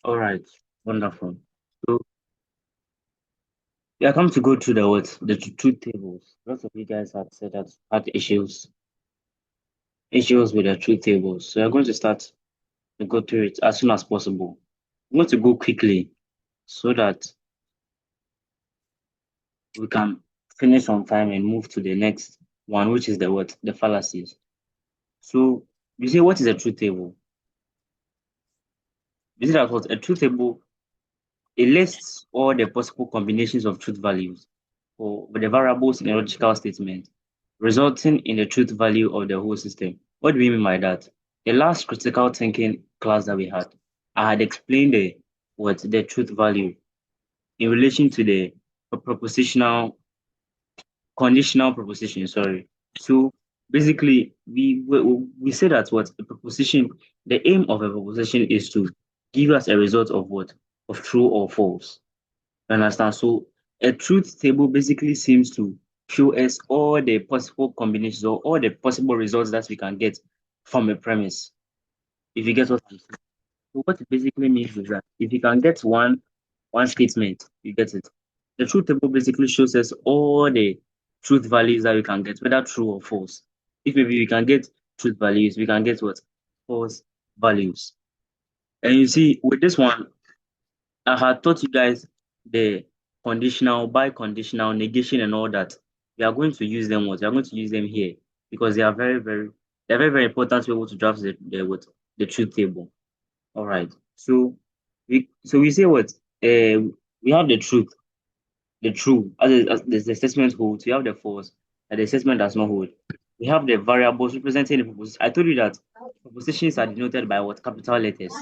All right, wonderful. So we are come to go through the truth tables. Lots of you guys have said that had issues with the truth tables. So we're going to start to go through it as soon as possible. I'm going to go quickly so that we can finish on time and move to the next one, which is the fallacies. So you say what is a truth table? You see that what a truth table, it lists all the possible combinations of truth values for the variables in a logical statement, resulting in the truth value of the whole system. What do we mean by that? The last critical thinking class that we had, I had explained the truth value in relation to the propositional conditional proposition. Sorry. So basically, we say that what a proposition, the aim of a proposition is to give us a result of what of true or false. You understand? So a truth table basically seems to show us all the possible combinations or all the possible results that we can get from a premise. If you get what I'm saying. So what it basically means is that if you can get one statement, you get it. The truth table basically shows us all the truth values that we can get, whether true or false. If maybe we can get truth values, we can get what? False values. And you see, with this one, I had taught you guys the conditional, biconditional, negation, and all that. We are going to use them what? We are going to use them here because they are very important to be able to draft the truth table. All right. So we say what? We have the truth, the true, as the statement holds. We have the false, and the statement does not hold. We have the variables representing the proposition. I told you that propositions are denoted by what capital letters.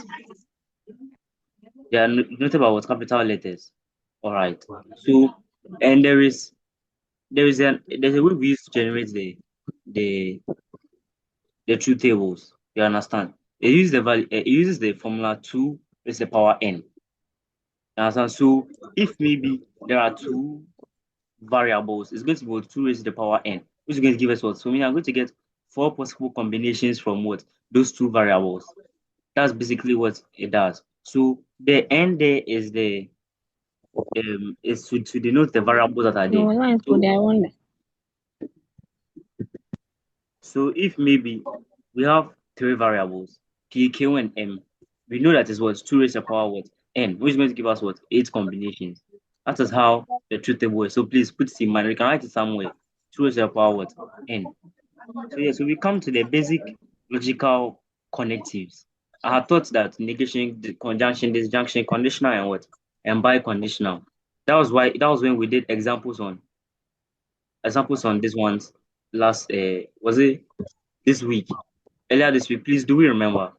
They are denoted by what capital letters. All right. So and there's a way we use to generate the the truth tables. You understand? It uses the value. It uses the formula two raised to the power n. Understand? So if maybe there are two variables, it's going to be what, 2 raised to the power n, which is going to give us what? So I'm going to get four possible combinations from what? Those two variables. That's basically what it does. So the n there is to denote the variables that are No, there. lines for So I wonder. if maybe we have three variables, p, q, and m, we know that is what 2 raised to the power what n, which is going to give us what 8 combinations. That is how the truth table is. So please put it in mind. We can write it somewhere. 2 raised to the power what n. So yeah, so we come to the basic logical connectives. I had thought that negation, conjunction, disjunction, conditional, and what? And biconditional. That was when we did examples on these ones last was it this week? Earlier this week, please do we remember? Are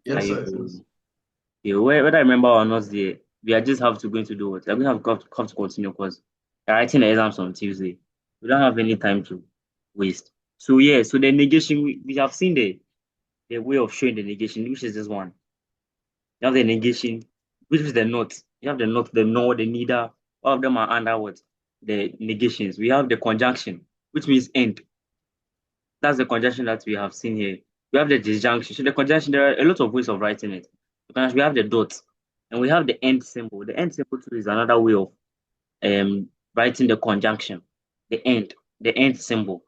Yes, sir. you yeah, whether I remember or not we are just have to going to do what? We're going to have to continue because we're writing the exams on Tuesday. We don't have any time to waste. So yeah, so the negation we have seen the way of showing the negation, which is this one. You have the negation, which is the not. You have the not, the nor, the neither. All of them are under what? The negations. We have the conjunction, which means end. That's the conjunction that we have seen here. We have the disjunction. So the conjunction, there are a lot of ways of writing it. Because we have the dot, and we have the end symbol. The end symbol too is another way of writing the conjunction. The end symbol.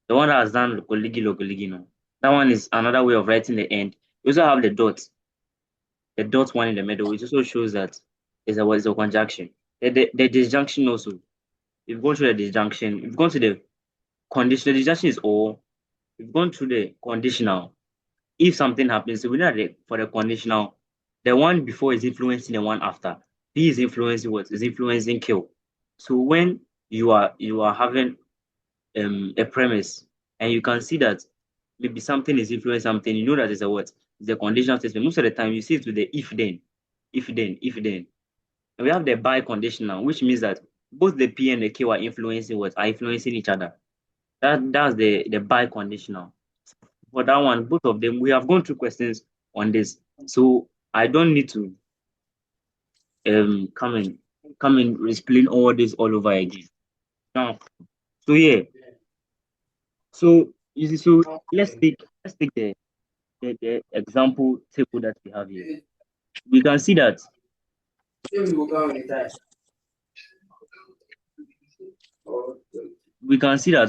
The one that has done lokoligi lokoligi no. That one is another way of writing the end. We also have the dot. The dot one in the middle, which also shows that it's a conjunction. The disjunction also. If you go through the disjunction, if you go to the condition, the disjunction is all. If you go through the conditional, if something happens, so we know that for the conditional, the one before is influencing the one after. P is influencing what? Is influencing Q. So when you are having a premise and you can see that maybe something is influencing something, you know that it's a what? It's a conditional statement. Most of the time you see it with the if then, if then, if then. And we have the by conditional, which means that both the P and the Q are influencing what? Are influencing each other. That's the by conditional. For that one, both of them, we have gone through questions on this. So I don't need to come and explain all this all over again. Now, so yeah. So you see, so let's take the the example table that we have here, we can see that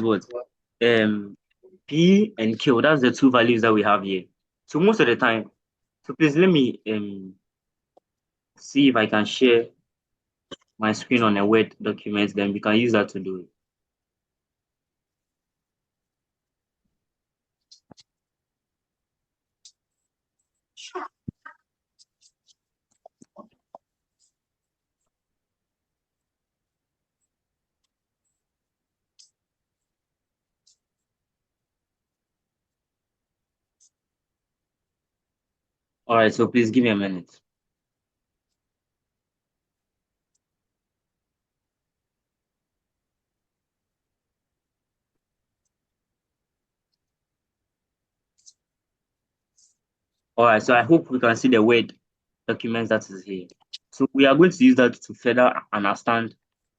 what P and Q, that's the two values that we have here. So most of the time, so please let me see if I can share my screen on a Word document, then we can use that to do it. All right, so please give me a minute. All right, so I hope we can see the Word documents that is here. So we are going to use that to further understand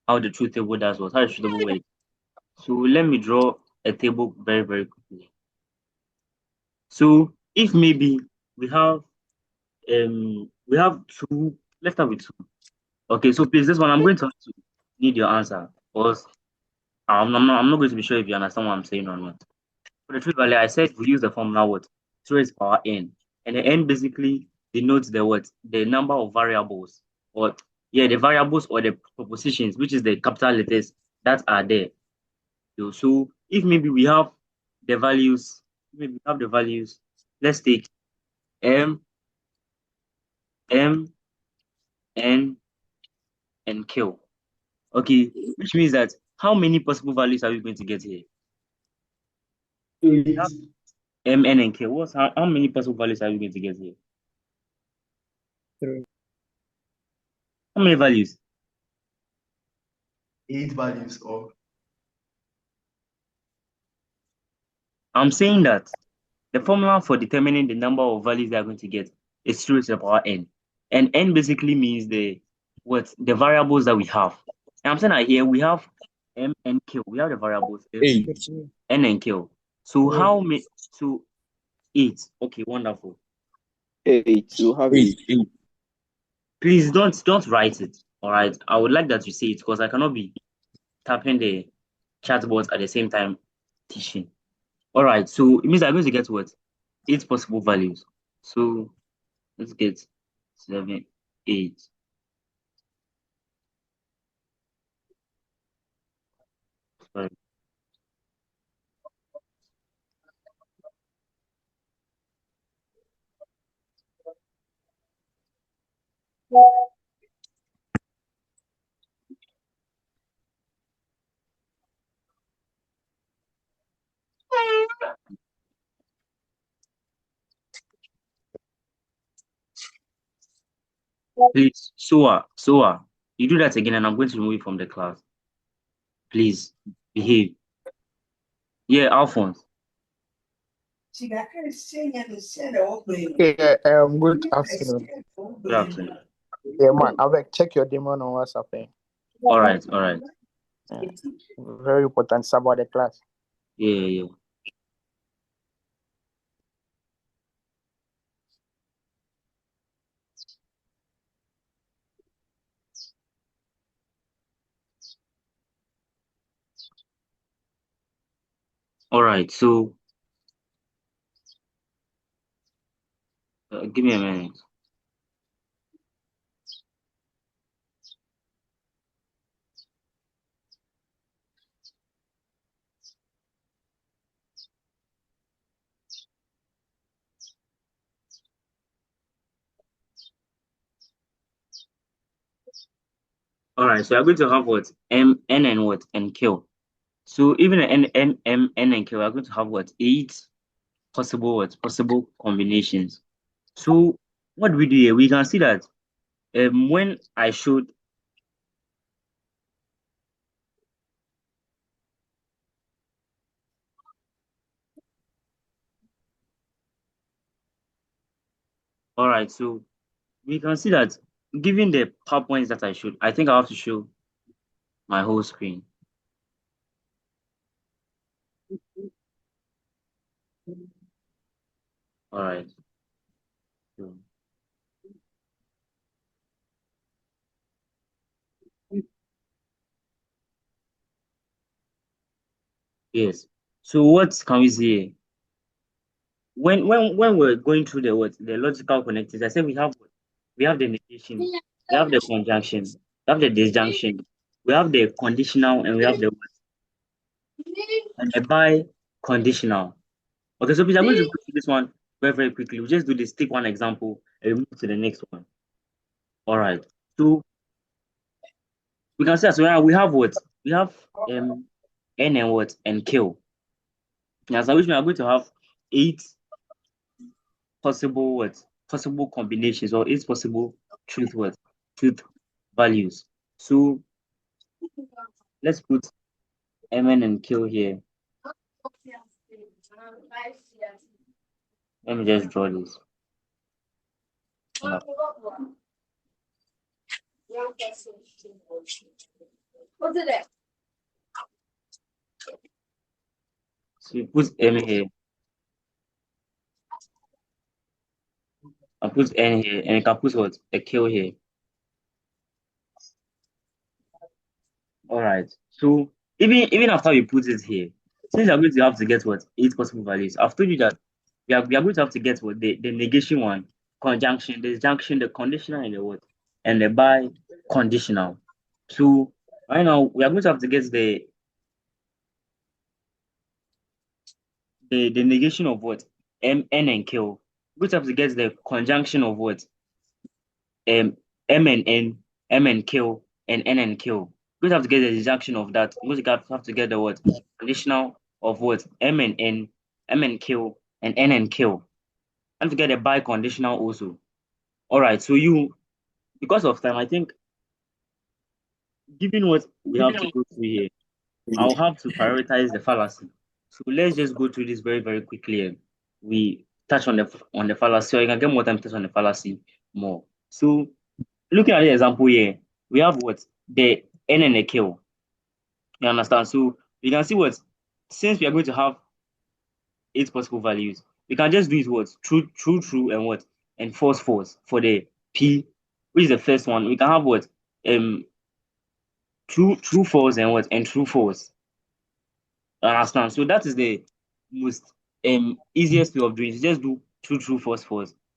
how the truth table does what, how the truth table works. So let me draw a table very, very quickly. So if maybe we have two, let's start with two. Okay, so please, this one I'm going to have to need your answer because I'm not going to be sure if you understand what I'm saying or not. For the truth value, I said we use the formula what? 2 raised power n. And the n basically denotes the what? The number of variables. Or yeah, the variables or the propositions, which is the capital letters that are there. So if maybe we have the values, let's take m, m, n, and q. Okay, which means that how many possible values are we going to get here? We have m, n, and q. How many possible values are we going to get here? Three. How many values? 8 values or I'm saying that the formula for determining the number of values they are going to get is 2 to the power n. And n basically means the variables that we have. And I'm saying that here we have m and q. We have the variables m, 8. n, and q. So Yeah. how many? So 8. Okay, wonderful. 8. You have 8. 8. 8. Please don't write it. All right. I would like that you say it because I cannot be tapping the chat box at the same time teaching. All right. So it means I'm going to get what? 8 possible values. So let's get 7, 8. Sorry. Please, Soa, you do that again, and I'm going to remove you from the class. Please behave. Yeah, Alphonse. Yeah, Good afternoon. Good afternoon. Yeah, man, I will check your demon on WhatsApp. All right, all right. Yeah. Very important. It's about the class. Yeah, yeah, yeah. All right. So give me a minute. All right. So I'm going to have what m, n, and what and q. So even n, n, m, n, and q are going to have what 8 possible combinations. So what do we do here? We can see that when I showed. All right. So we can see that given the PowerPoints that I showed, I think I have to show my whole screen. All right. So, yes. So what can we say? When we're going through the logical connectives, I said we have the negation, we have the conjunction, we have the disjunction, we have the conditional, and we have the what? And the bi-conditional. Okay, so please, I'm going to go through this one very, very quickly. We'll just do this, take one example, and we move to the next one. All right. So we can say, so now we have what? We have n and what? And kill. Now, so which we are going to have eight possible what? Possible combinations or eight possible truth what? Truth values. So let's put mn and kill here. Let me just draw this. Now, so you put m here and put n here, and you can put what? A kill here. All right. So even after we put it here, since you're going to have to get what? Eight possible values. I've told you that we are going to have to get what? The negation one, conjunction, the disjunction, the conditional, and the what? And the by conditional. So right now we are going to have to get the negation of what? N and kill. We're going to have to get the conjunction of what? M and N, M and kill, and N and kill. We're going to have to get the disjunction of that. We're going to have to get the what? Conditional of what? M and N, M and kill, and N and kill. And to get a biconditional also. All right. So because of time, I think given what we have to go through here, I'll have to prioritize the fallacy. So let's just go through this very, very quickly. And we touch on the fallacy, or you can get more time to touch on the fallacy more. So looking at the example here, we have what? The N and the kill. You understand? So we can see what, since we are going to have eight possible values, we can just do it what? True, and what? And false for the P, which is the first one. We can have what? True, false, and what? And true, false. You understand? So that is the most easiest way of doing it. Just do true, false,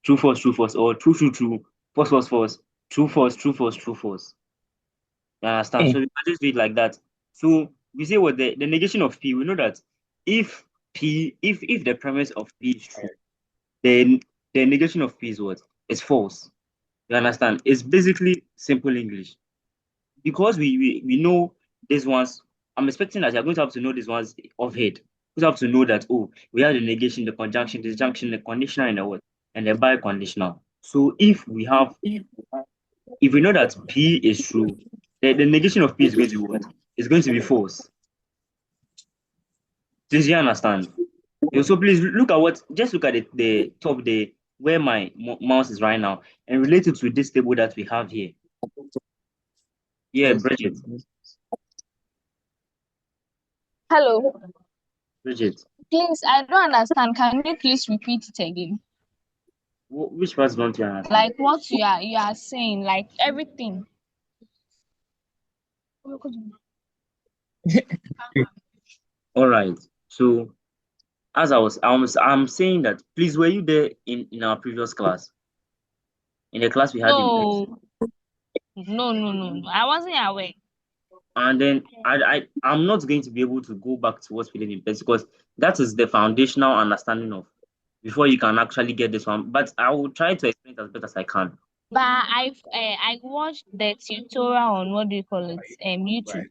true, false, or true, false, true, false, true, false. You understand? So we can just do it like that. So we say what the negation of P, we know that if if the premise of P is true, then the negation of P is what? It's false. You understand? It's basically simple English. Because we know these ones, I'm expecting that you're going to have to know these ones off head. You have to know that, oh, we have the negation, the conjunction, the disjunction, the conditional, and the what? And the biconditional. So if we know that P is true, the negation of P is going to be what? It's going to be false. Did you understand? So please look at just look at the top, where my mouse is right now, and relate it to this table that we have here. Yeah, Bridget. Hello. Bridget. Please, I don't understand. Can you please repeat it again? Which part don't you understand? Like what you are saying, like everything. All right. So as I'm saying that, please, were you there in our previous class? In the class we had in No, no. I wasn't aware. and then I'm not going to be able to go back to what we did in person because that is the foundational understanding of before you can actually get this one. But I will try to explain it as best as I can. But I watched the tutorial on what do you call it? YouTube.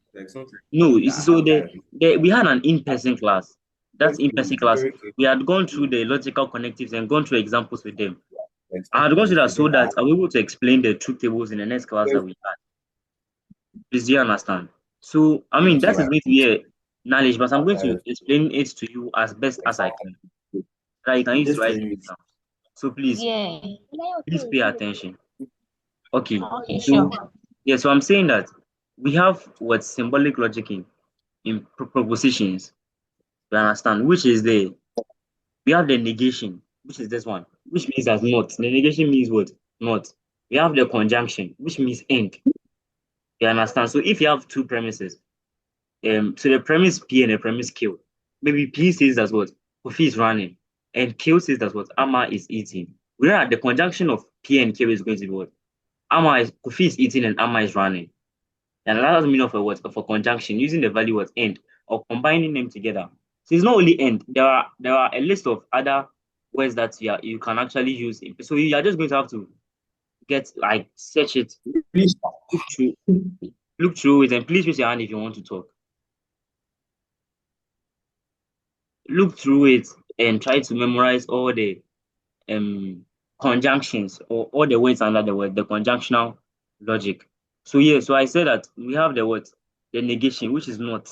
No, you see, so we had an in-person class. That's in-person class. We had gone through the logical connectives and gone through examples with them. I had gone through that so that I was able to explain the truth tables in the next class that we had. Please, do you understand? So, I mean, that is going to be a knowledge, but I'm going to explain it to you as best as I can. That you can use to write the exam. So please, Yeah. please pay attention. Okay. Okay, So sure. yeah, so I'm saying that we have what symbolic logic in propositions. You understand? Which is we have the negation, which is this one, which means that not. The negation means what? Not. We have the conjunction, which means end. You understand? So if you have two premises, so the premise P and the premise Q, maybe P says that what? Kofi is running, and Q says that what? Amma is eating. We know that the conjunction of P and Q is going to be what? Kofi is eating and Amma is running. And that's the meaning of a what? Of a conjunction, using the value as end or combining them together. So it's not only end. There are a list of other words that you can actually use. So you are just going to have to search it, Please. look through, look through it, and please raise your hand if you want to talk. Look through it and try to memorize all the conjunctions or all the words under the word, the conjunctional logic. So so I said that we have the word, the negation, which is not.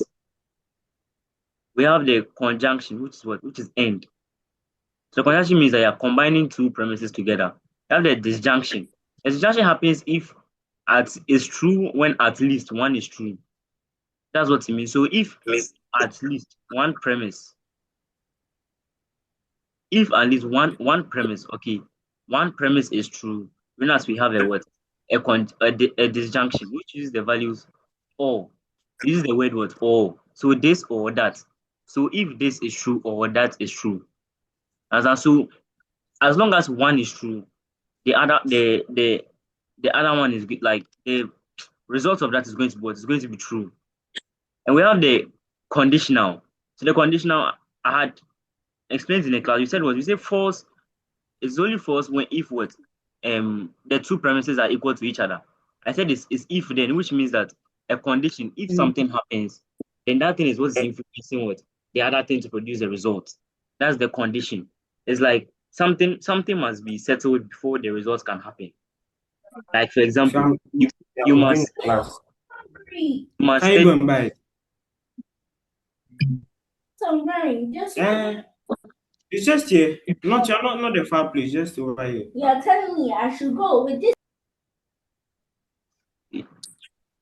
We have the conjunction, which is what? Which is end. So conjunction means that you're combining two premises together. You have the disjunction. The disjunction happens if at is true when at least one is true. That's what it means. So if at least one premise, if at least one premise, okay, one premise is true, then as we have a what? A disjunction, which uses the values or. Uses the word what? Or. So this or that. So if this is true or that is true. So as long as one is true, the other one is good. Like the result of that is going to be what? It's going to be true. And we have the conditional. So the conditional I had explained in the class. You said what? You say false. It's only false when if what? The two premises are equal to each other. I said it's if then, which means that a condition, if something happens, then that thing is what's influencing what? The other thing to produce the result. That's the condition. It's like something must be settled before the results can happen. Like for example, you must Class. you must Can you study. go and buy it? So Mary, just It's just here. Not the far place, just over here. you're telling me I should go with this.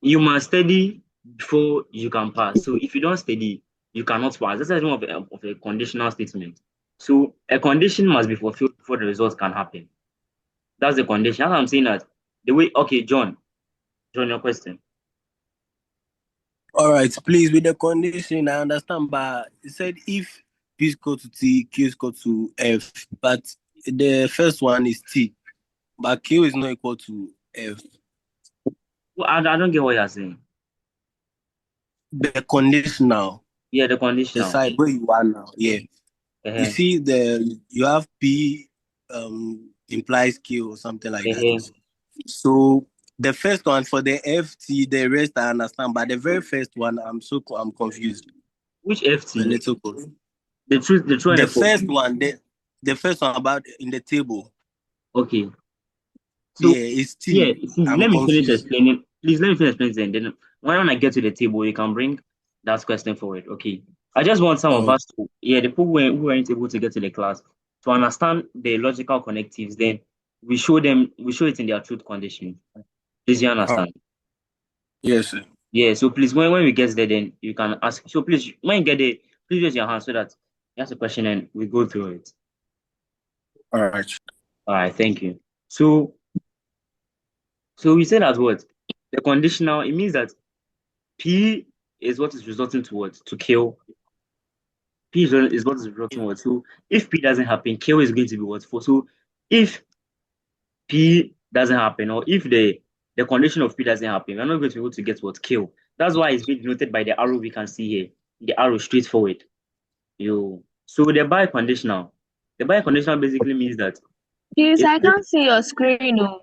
You must study before you can pass. So if you don't study, you cannot pass. That's one of a conditional statement. So a condition must be fulfilled before the results can happen. That's the condition. As I'm saying that the way. Okay, John, your question. All right, please, with the condition, I understand, but it said if P is equal to T, Q is equal to F, but the first one is T, but Q is not equal to F. Well, I don't get what you're saying. The conditional. Yeah, the The conditional. side where you are now, yeah. Uh-huh. You see, you have P implies Q or something like that. So the first one for the FT, the rest I understand, but the very first one, I'm confused. Which A FT? little confused. The truth. The first one, the first one about in the table. Okay. So Yeah, it's T. yeah, see, I'm let me finish confused. explaining. Please let me finish explaining. Then when I get to the table, you can bring that question forward. Okay. I just want some of us to, the people who weren't able to get to the class to understand the logical connectives. Then we show it in their truth condition. Please, you understand? Yes, sir. Yeah. So please, when we get there, then you can ask. So please, when you get there, please raise your hand so that you ask a question and we go through it. All right. All right. Thank you. So we said that what? The conditional, it means that P is what is resulting to what? To kill. P is what is resulting to what? So if P doesn't happen, kill is going to be what for. So if P doesn't happen, or if the condition of P doesn't happen, we're not going to be able to get what? Kill. That's why it's being denoted by the arrow we can see here. The arrow straight forward. So the biconditional. The biconditional basically means that Please, it, I can't see your screen. Oh.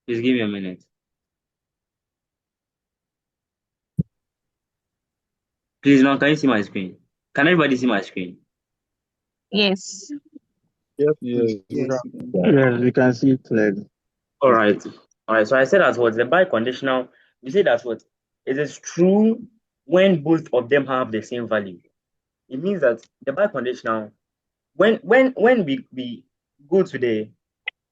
please give me a minute. Please now, can you see my screen? Can everybody see my screen? Yes. Yes, we can see it clearly. All right. So I said that what the biconditional, we say that what it is true when both of them have the same value. It means that the biconditional, when we go to the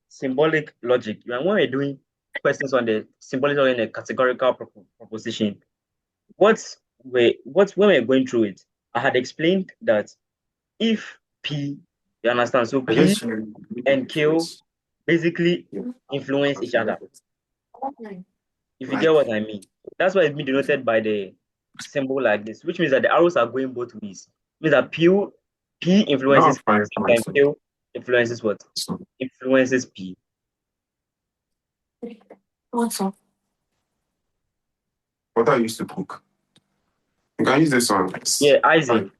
symbolic logic, and when we're doing questions on the symbolic logic and the categorical proposition, when we're going through it, I had explained that if P, you understand, so P and Q basically influence each other. If you get what I mean. That's why it's been denoted by the symbol like this, which means that the arrows are going both ways. It means that P influences Q and Q influences what? Influences P. What I used to cook. You can use this one. Yeah, Isaac.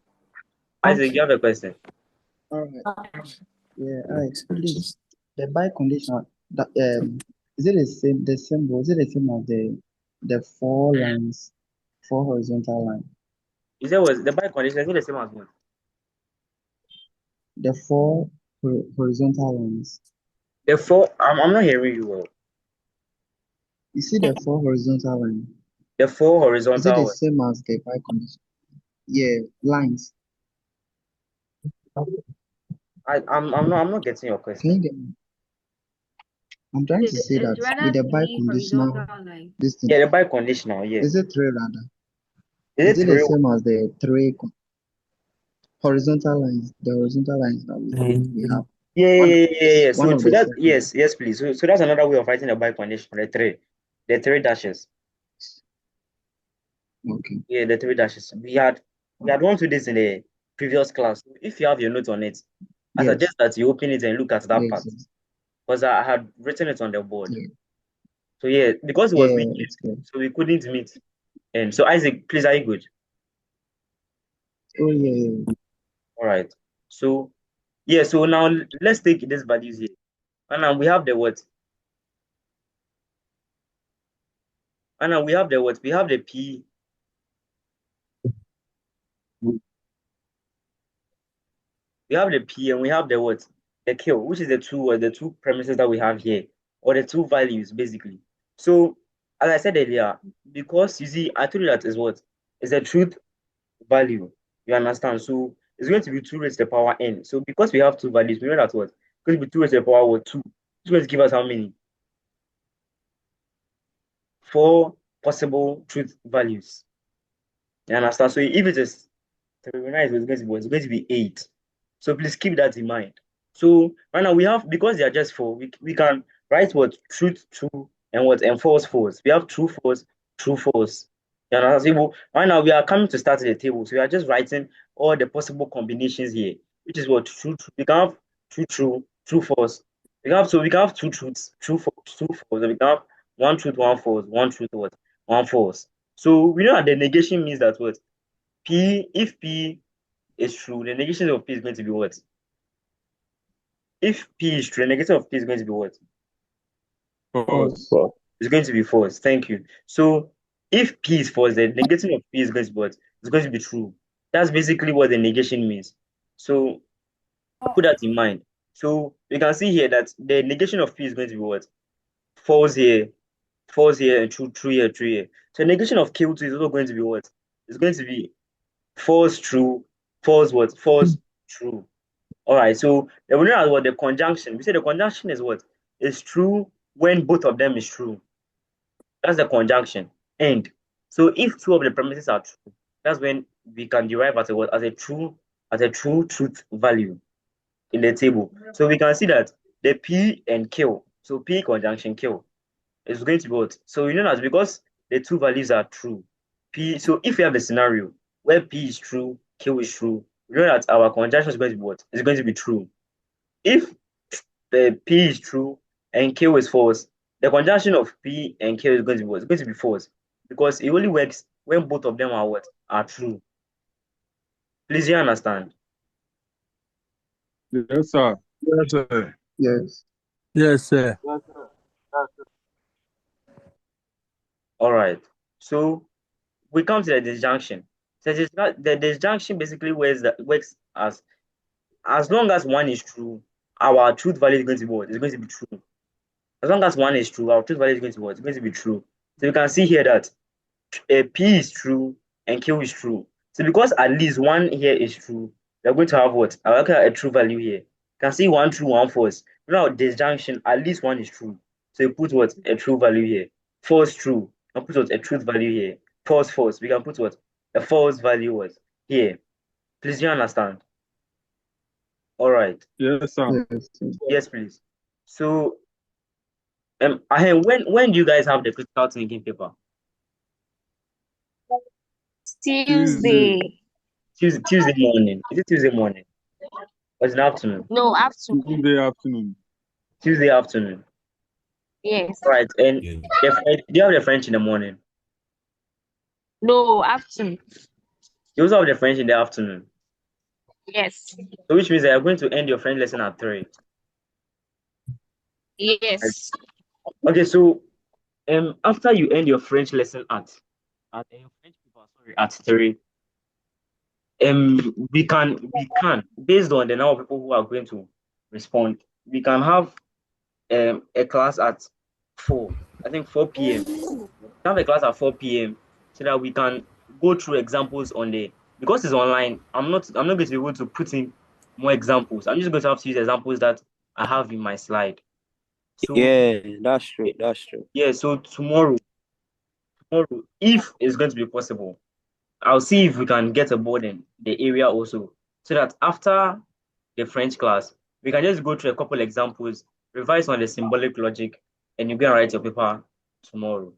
Isaac, you have a question. All right. Yeah, Alex, please. The by condition that is it the symbol, is it the same as the four lines, four horizontal lines? You said was the bike condition, is it the same as what? The four horizontal lines. The four, I'm not hearing you well. You see the four horizontal lines. The four Is it horizontal the what? same as the by condition? Yeah, lines. I'm not getting your Can question. you get me? I'm trying to say that with the by conditional, this thing, Yeah, the bike conditional, yeah. is it three rather? Is Is it it the real? same as the three horizontal lines? The horizontal lines that we have. Yeah. One So of so the that circles. yes, please. So that's another way of writing the bike condition, the three dashes. Okay. Yeah, the three dashes. We had gone through this in the previous class. If you have your notes on it, I Yes. suggest that you open it and look at that part. Yes. Because I had written it on the board. Yeah. So yeah, because it was Yeah. weekend, It's good. so we couldn't meet. And so Isaac, please, are you good? Oh yeah. All right. So yeah, so now let's take these values here. And now we have the what? And now we have the what? We have the P. We have the P and we have the what? The Q, which is the two premises that we have here, or the two values basically. So as I said earlier, because you see, I told you that is what? Is a truth value. You understand? So it's going to be 2 raised to the power n. So because we have two values, we know that what? It's going to be 2 raised to the power what? 2. It's going to give us how many? 4 possible truth values. You understand? So if it is 39, it's going to be 8. So please keep that in mind. So right now we have, because they are just 4, we can write what? Truth, true, and what? And false, false. We have true, false, true, false. You understand? So right now we are coming to start the table. So we are just writing all the possible combinations here, which is what? True, true. We can have true, true, true, false. We can have two truths, true, false, true, false. And we can have one truth, one false, one truth, what? One false. So we know that the negation means that what? If P is true, the negation of P is going to be what? If P is true, the negative of P is going to be what? False. It's going to be false. Thank you. So if P is false, the negative of P is going to be what? It's going to be true. That's basically what the negation means. So put that in mind. So you can see here that the negation of P is going to be what? False here, and true here, true here. So negation of Q2 is also going to be what? It's going to be false, true, false what? False, true. All right, so then we know what the conjunction. We say the conjunction is what? Is true when both of them is true. That's the conjunction. And so if two of the premises are true, that's when we can derive as a what? As a true truth value in the table. So we can see that the P and Q, so P conjunction Q is going to be what? So we know that because the two values are true, P. So if we have a scenario where P is true, Q is true, we know that our conjunction is going to be what? It's going to be true. If the P is true and Q is false, the conjunction of P and Q is going to be what? It's going to be false because it only works when both of them are what? Are true. Please, you understand? Yes, sir. Yes, sir. Yes. Yes, sir. All right. So we come to the disjunction. So the disjunction basically works as long as one is true, our truth value is going to be what? It's going to be true. As long as one is true, our truth value is going to be what? It's going to be true. So you can see here that P is true and Q is true. So because at least one here is true, we're going to have what? A true value here. You can see one true, one false. Now disjunction, at least one is true. So you put what? A true value here. False true. And put what? A truth value here. False false. We can put what? A false value was here. Please, do you understand? All right. Yes, sir. Yes. Yes, please. So, when do you guys have the critical thinking paper? Tuesday. Tuesday. Tuesday morning. Is it Tuesday morning? Or is it afternoon? No, afternoon. Tuesday afternoon. Tuesday afternoon. Yes. All right. And do you have the French in the morning? No, afternoon. You also have the French in the afternoon. Yes. So which means that you're going to end your French lesson at 3. Right. Yes. Okay, so after you end your French lesson at French paper, sorry, at 3, we can based on the number of people who are going to respond, we can have a class at 4. I think 4 p.m. Have a class at 4 p.m. so that we can go through examples on the because it's online. I'm not going to be able to put in more examples. I'm just going to have to use examples that I have in my slide. So Yeah, that's true. That's true. yeah, so tomorrow, if it's going to be possible, I'll see if we can get a board in the area also, so that after the French class, we can just go through a couple examples, revise on the symbolic logic, and you can write your paper tomorrow.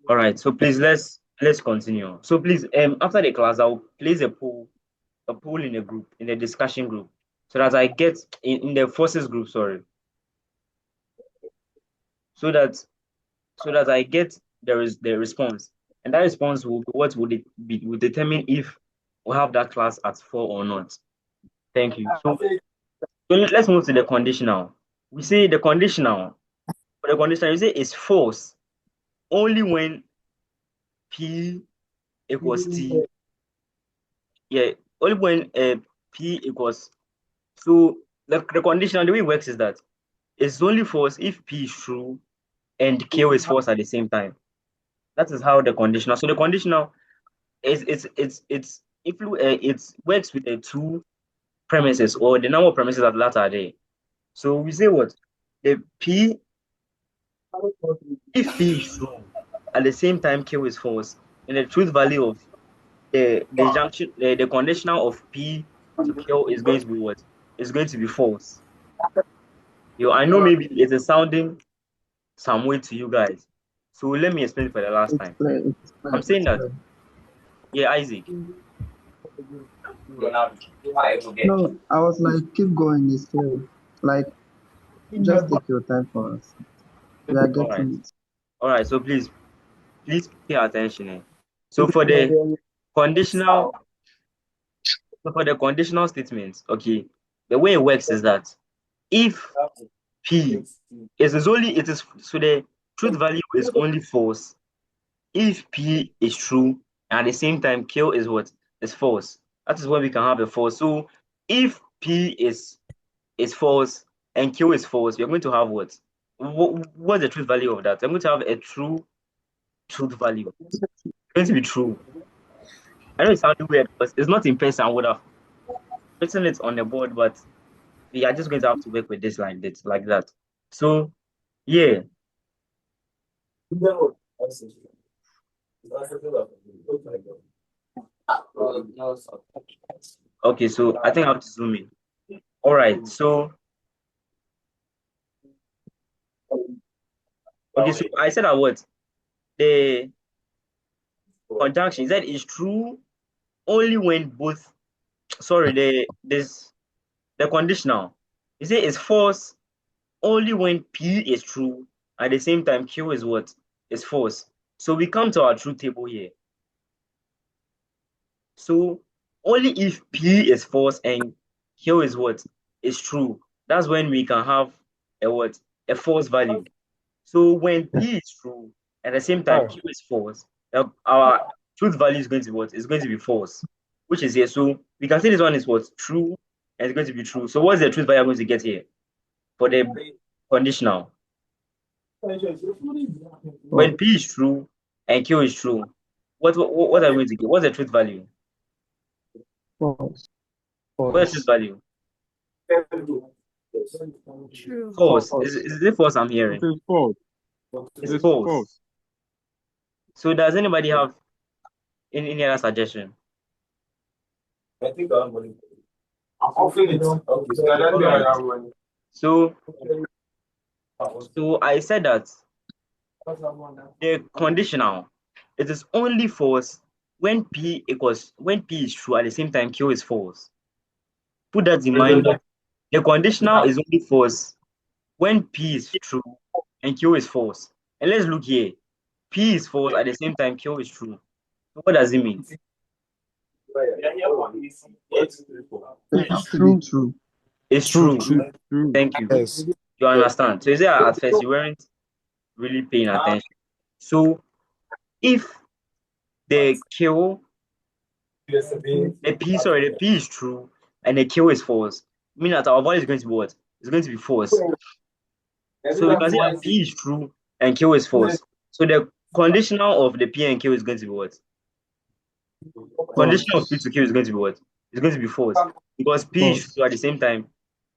All right, so please let's continue. So please, after the class, I'll place a poll in a group, in a discussion group, so that I get in the forces group, sorry, so that I get there is the response, and that response will what would it be will determine if we have that class at 4 or not. Thank you. So let's move to the conditional. We say the conditional for the conditional you say is false only when P equals T. Yeah, only when P equals. So the conditional, the way it works is that it's only false if P is true and Q is false at the same time. That is how the conditional. So the conditional is it works with the two premises or the number of premises that are there. So we say what the P if P is true at the same time Q is false, and the truth value of the junction the conditional of P to Q is going to be what? It's going to be false. I know maybe it is sounding some way to you guys. So let me explain for the last It's time. clear. It's clear. I'm saying It's that, clear. yeah, Isaac. No, I was like, keep going. It's clear. Like, just take your time for us. We are All right. getting it. All right. So please pay attention. So for the conditional, statements, okay, the way it works is that if P is only it is so the truth value is only false if P is true and at the same time Q is what is false. That is when we can have a false. So if P is false and Q is false, we're going to have what? What's the truth value of that? I'm going to have a true truth value. It's going to be true. I know it sounds weird because it's not in person. I would have written it on the board, but we are just going to have to work with this like that. So yeah. Okay, so I think I have to zoom in. All right, so okay, so I said that what the conjunction that is true only when both sorry the conditional. You say it's false only when P is true at the same time Q is what is false. So we come to our truth table here. So only if P is false and Q is what is true, that's when we can have a what a false value. So when P is true at the same time Q is false, our truth value is going to be what? It's going to be false, which is here. So we can say this one is what? True, and it's going to be true. So what's the truth value I'm going to get here for the conditional? When P is true and Q is true, what are we going to get? What's the truth value? False. What's the truth value? True. False. Is it false I'm It hearing? is false. It's It's false. false. So does anybody have any other suggestion? Alright. So I said that the conditional, it is only false when P is true at the same time Q is false. Put that in mind that the conditional is only false when P is true and Q is false. And let's look here. P is false at the same time Q is true. So what does it mean? They have to be true. It's True, true. true, true. Thank you. Yes. You understand? So is that at first you weren't really paying attention. So if the Q, the P is true and the Q is false, meaning that our value is going to be what? It's going to be false. So we can say that P is true and Q is false. So the conditional of the P and Q is going to be what? Conditional of P to Q is going to be what? It's going to be false. Because P is False. true at the same time,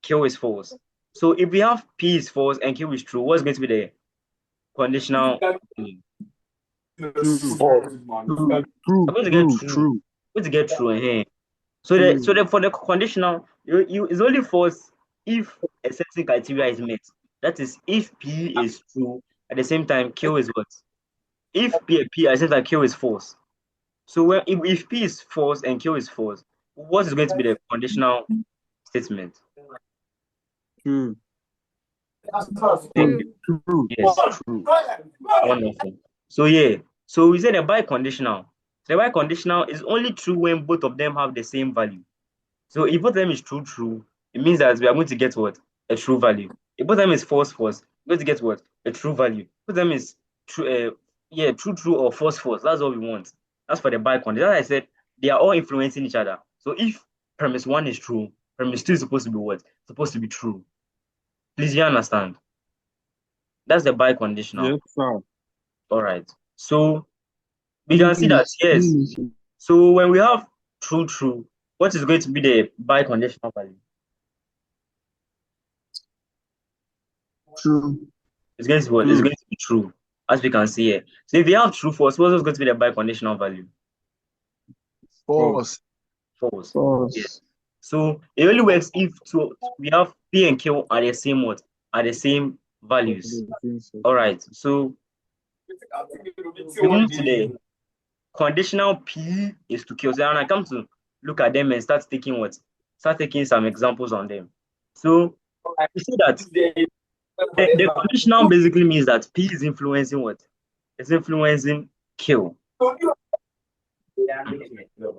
Q is false. So if we have P is false and Q is true, what's going to be the conditional? True, True. I'm going to get true, true. true. I'm going to get true. So for the conditional, it's only false if a certain criteria is met. That is, if P is true at the same time Q is what? If P at the same time Q is false. So if P is false and Q is false, what is going to be the conditional statement? True, Thank True. you. true, Yes, true. wonderful. So yeah, so we said the biconditional. The biconditional is only true when both of them have the same value. So if both of them is true, it means that we are going to get what? A true value. If both of them is false, we're going to get what? A true value. Both of them is true, true or false. That's what we want. That's for the biconditional. As I said, they are all influencing each other. So if premise one is true, premise two is supposed to be what? Supposed to be true. Please, you understand? That's the biconditional. Yes, sir. All right. So we can see that English. yes. English. So when we have true, what is going to be the biconditional value? True. It's going to be what? It's True. going to be true, as we can see here. So if you have true false, what is going to be the biconditional value? False. False. False. Yes. False. So it only works if we have P and Q are the same what? Are the same values. All right. So we move to the conditional P is to Q. So when I come to look at them and start taking what? Start taking some examples on them. So you see that the conditional basically means that P is influencing what? It's influencing Q.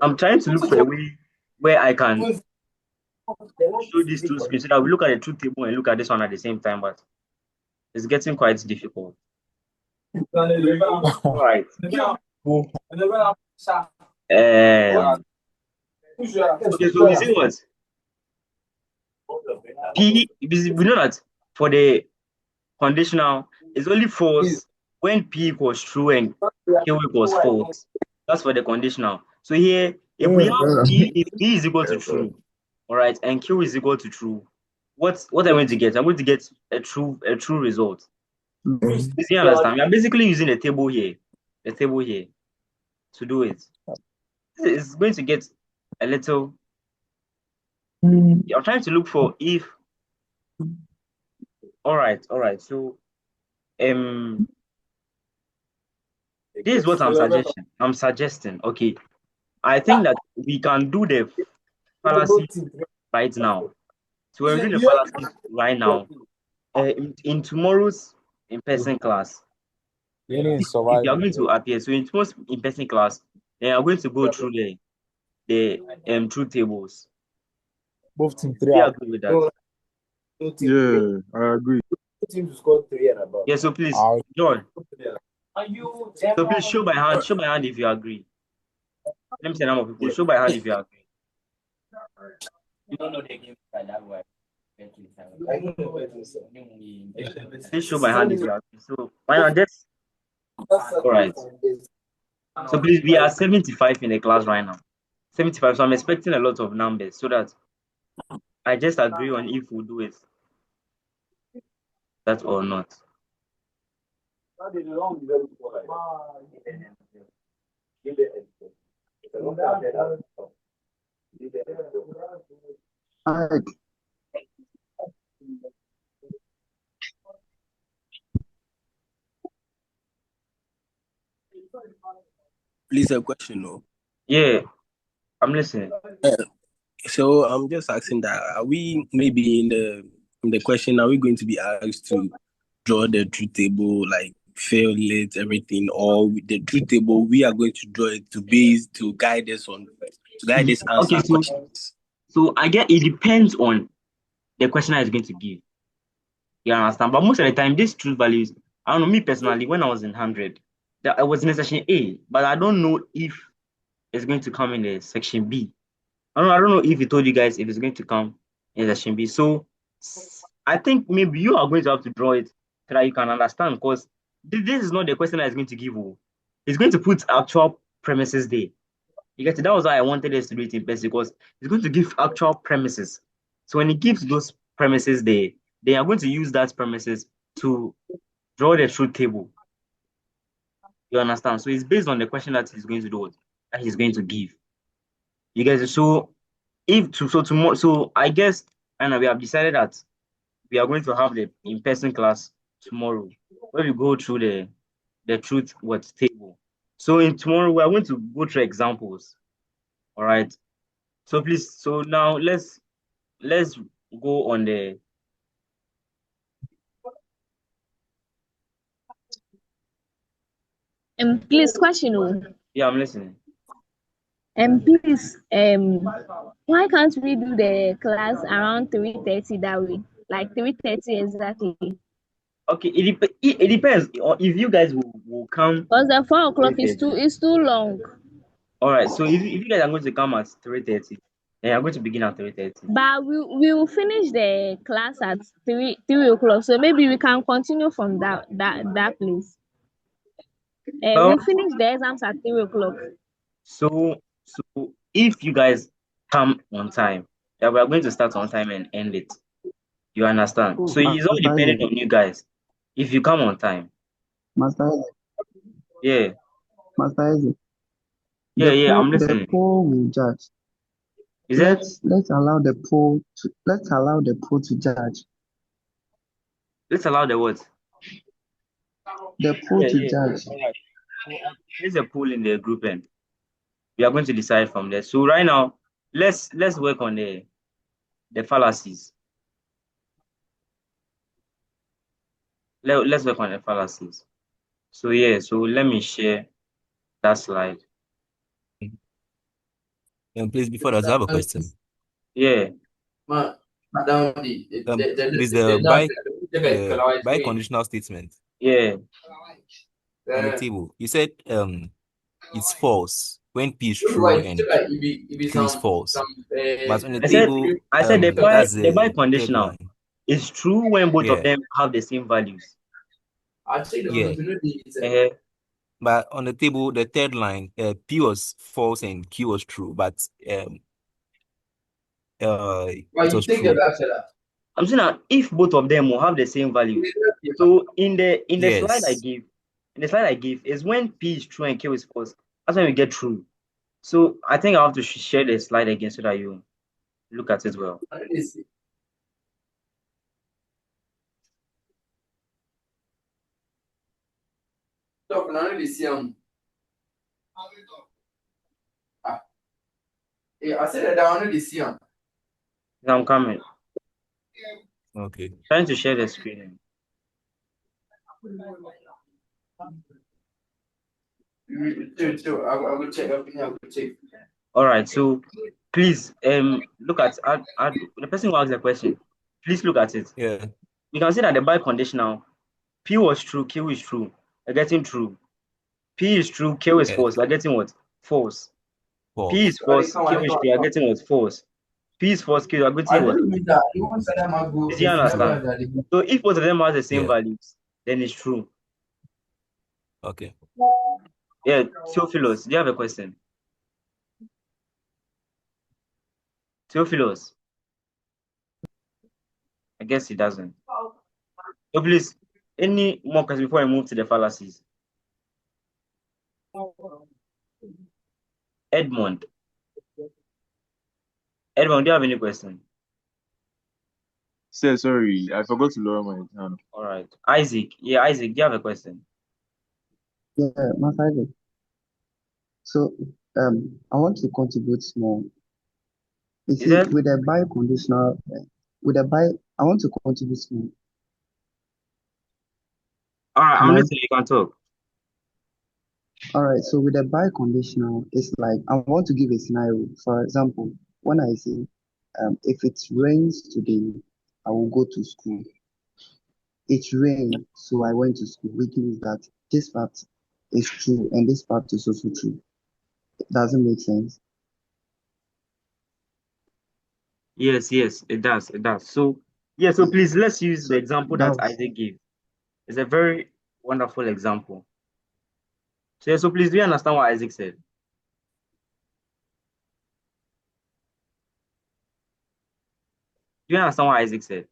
I'm trying to look for a way where I can show these two screens so that we look at the truth table and look at this one at the same time, but it's getting quite difficult. All right. Okay, so we see what? We know that for the conditional, it's only false when P equals true and Q equals false. That's for the conditional. So here, if we have if P is equal to true, all right, and Q is equal to true, what I'm going to get? I'm going to get a true result. You understand? We are basically using the table here to do it. It's going to get a little. I'm trying to look for if. All right. So this is what I'm suggesting. Okay, I think that we can do the fallacy right now. So we're doing the fallacies right now. In tomorrow's in-person class, if you are going to appear, so in tomorrow's in-person class, then I'm going to go through the truth tables. Do you agree with that? Yeah, I agree. Yeah. So please, John. So please show by hand if you agree. Let me see the number of people. Show by hand if you agree. You don't know the game that way. Please show by hand if you agree. So why not just all right. So please, we are 75 in the class right now. 75. So I'm expecting a lot of numbers so that I just agree on if we do it. That or not. Ike, Please, a question, no. Yeah, I'm listening. So I'm just asking that are we maybe in the question are we going to be asked to draw the truth table like fail it everything or the truth table we are going to draw it to guide us on to guide us Okay, answer questions. so I get it depends on the questioner is going to give. You understand? But most of the time, these truth values, I don't know, me personally, when I was in 100, that I was in a section A, but I don't know if it's going to come in the section B. I don't know if he told you guys if it's going to come in section B. So I think maybe you are going to have to draw it so that you can understand because this is not the question that is going to give you. He's going to put actual premises there. You get it? That was why I wanted us to do it in person because he's going to give actual premises. So when he gives those premises there, they are going to use that premises to draw the truth table. You understand? So it's based on the question that he's going to do, that he's going to give. You guys, so if to so tomorrow, so I guess and we have decided that we are going to have the in-person class tomorrow, where we go through the truth what table. So in tomorrow we are going to go through examples. All right. So please, so now let's go on the Please, question. yeah, I'm listening. Please, why can't we do the class around 3:30 that way? Like 3:30 exactly. Okay, it depends. Or if you guys will come Because the 4 o'clock is 3:30. too long. All right. So if you guys are going to come at 3:30, then I'm going to begin at 3:30. But we will finish the class at 3 o'clock. So maybe we can continue from that place. Well, We finish the exams at 3 o'clock. so if you guys come on time, yeah, we are going to start on time and end it. You understand? oh, So it is all Master dependent Isaac, on you guys. If you come on time, Master Isaac, yeah, Master Isaac. yeah, yeah, I'm The listening. poll will judge. Is that Let's allow the poll to judge. let's allow the words. The poll Yeah, to yeah. judge. All right. So there's a poll in the group and we are going to decide from there. So right now, let's work on the fallacies. Let's work on the fallacies. So yeah, so let me share that slide. Please, before that, I have a question. Yeah. Please, the by conditional statement Yeah. on the table, you said it's false when P is true and Q is false. But on the table, I said that's the by the third conditional line. is true when both of Yeah, them have the same values. yeah. Uh, But on the table, the third line, P was false and Q was true, but it was true. I'm saying that if both of them will have the same values. So in the slide I Yes. give, is when P is true and Q is false. That's when we get true. So I think I have to share the slide again so that you look at it well. Now I'm coming. Okay. Trying to share the screen. All right. So please look at the person who asked the question. Please look at it. Yeah. You can see that the by conditional P was true, Q is true. We're getting true. P is true, Q is Yeah. false. We're getting what? False. P False. is false, Q is true. You're getting what? False. P is false, Q. You're getting what? Did you understand? So if both of them have the same Yeah. values, then it's true. Okay. Yeah, Theophilus, do you have a question? Theophilus, I guess he doesn't. So please, any more questions before I move to the fallacies? Edmond. Edmond, do you have any question? Sorry, I forgot to lower my hand. All right. Isaac. Yeah, Isaac, do you have a question? Yeah, my father. So, I want to contribute small. You Is see, it? with a biconditional, with a bi, I want to contribute small. All right, Can I'm I? listening. You can talk. All right. So with a biconditional, it's like I want to give a scenario. For example, when I say, if it rains today, I will go to school. It rained, so I went to school, which means that this part is true and this part is also true. It doesn't make sense. Yes, yes, it does. It does. So, yeah, so please let's use the So example that that was Isaac gave. It's a very wonderful example. So, yeah, so please do you understand what Isaac said? Do you understand what Isaac said?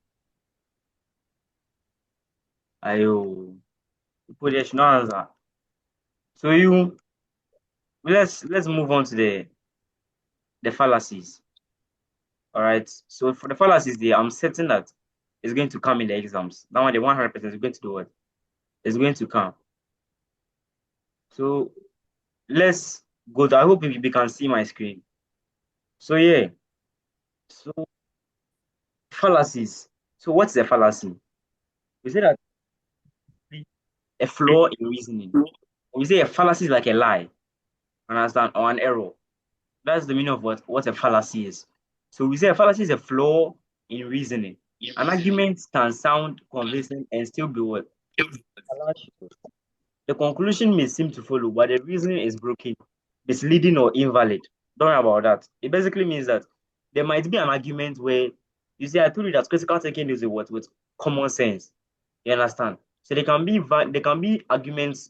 Ayo, people there should not answer. So you let's move on to the fallacies. All right. So for the fallacies, there, I'm certain that it's going to come in the exams. That one, the 100% is going to do what? It's going to come. So let's go to, I hope you can see my screen. So yeah, so fallacies. So what's a fallacy? We say that a flaw in reasoning. We say a fallacy is like a lie, understand, or an error. That's the meaning of what a fallacy is. So we say a fallacy is a flaw in reasoning. An argument can sound convincing and still be what? Fallacious. The conclusion may seem to follow, but the reasoning is broken, misleading, or invalid. Don't worry about that. It basically means that there might be an argument where you see, I told you that critical thinking is a what with common sense. You understand? So there can be arguments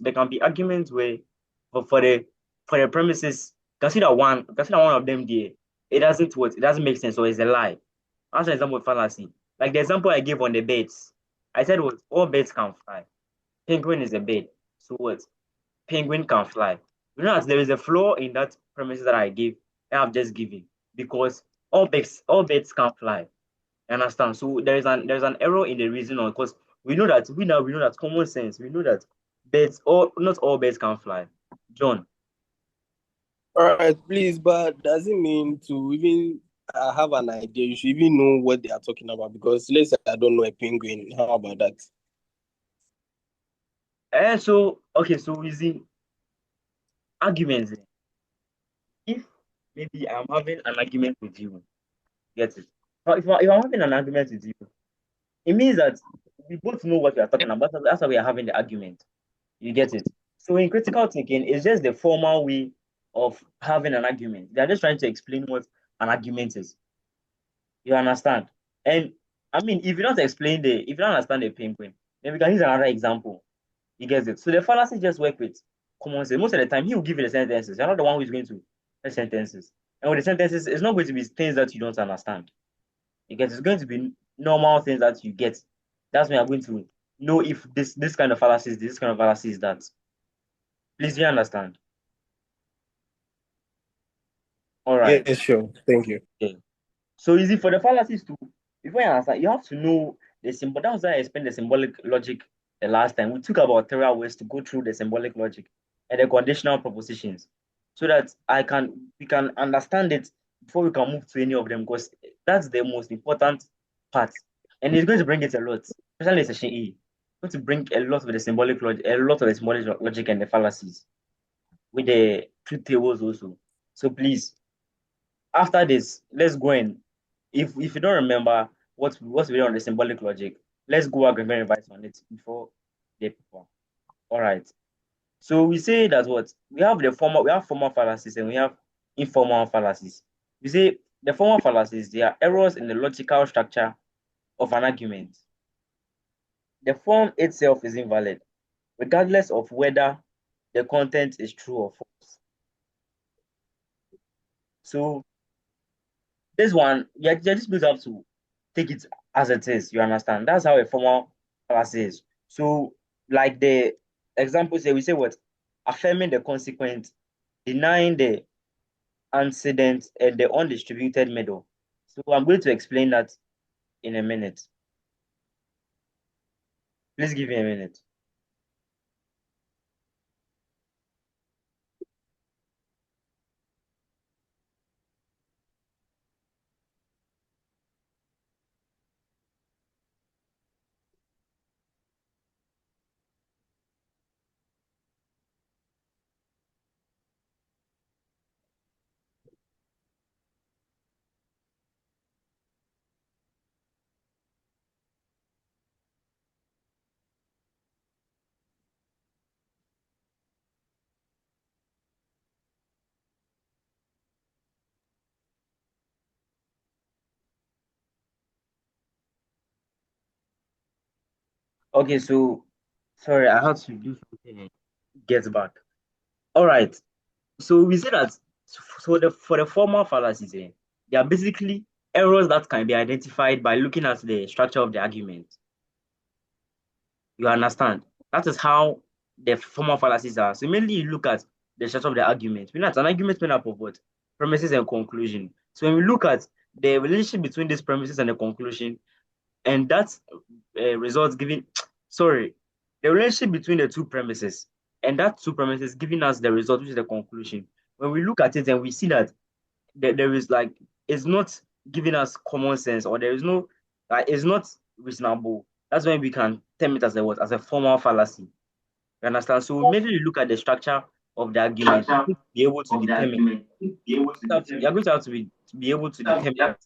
where for the premises, consider one of them there. It doesn't make sense, or it's a lie. That's an example of fallacy. Like the example I gave on the birds. I said what all birds can fly. Penguin is a bird. So what? Penguin can fly. You know that there is a flaw in that premise that I gave, that I've just given, because all birds can fly. You understand? So there's an error in the reasoning because we know that common sense. We know that birds all not all birds can fly. John, All right, please, but does it mean to even have an idea? You should even know what they are talking about because let's say I don't know a penguin. How about that? so okay, so we see arguments. If maybe I'm having an argument with you, get it? But if I'm having an argument with you, it means that we both know what we are talking about. That's why we are having the argument. You get it? So in critical thinking, it's just the formal way of having an argument. They're just trying to explain what an argument is. You understand? And I mean, if you don't understand the penguin, then we can use another example. You get it? So the fallacy just work with common sense. Most of the time, he will give you the sentences. You're not the one who's going to the sentences. And with the sentences, it's not going to be things that you don't understand. You get it? It's going to be normal things that you get. That's when you're going to know if this kind of fallacy is this kind of fallacy is that. Please, do you understand? All right. Yeah, sure. Thank you. Okay. So easy for the fallacies to before you understand, you have to know the symbol. That was why I explained the symbolic logic the last time. We took about 3 hours to go through the symbolic logic and the conditional propositions so that we can understand it before we can move to any of them because that's the most important part. And it's going to bring it a lot, especially in session E. It's going to bring a lot of the symbolic logic, a lot of the symbolic logic and the fallacies with the truth tables also. So please after this, let's go and if you don't remember what's really on the symbolic logic, let's go back and revise on it before the people. All right. So we say that what we have formal fallacies and we have informal fallacies. We say the formal fallacies, they are errors in the logical structure of an argument. The form itself is invalid, regardless of whether the content is true or false. So this one, you're just going to have to take it as it is. You understand? That's how a formal fallacy is. So, like the example say, we say what? Affirming the consequent, denying the antecedent, and the undistributed middle. So, I'm going to explain that in a minute. Please give me a minute. Okay, so sorry, I had to do something and get back. All right. So we say that for the formal fallacies, they are basically errors that can be identified by looking at the structure of the argument. You understand? That is how the formal fallacies are. So mainly you look at the structure of the argument. We know that an argument made up of what? Premises and conclusion. So when we look at the relationship between these premises and the conclusion, and that results giving, sorry, the relationship between the two premises and that two premises giving us the result, which is the conclusion. When we look at it and we see that there is like, it's not giving us common sense, or there is no, like, it's not reasonable. That's when we can term it as a what? As a formal fallacy. You understand? So maybe you look at the structure of the argument to be able to determine. You're going to have to be able to determine that.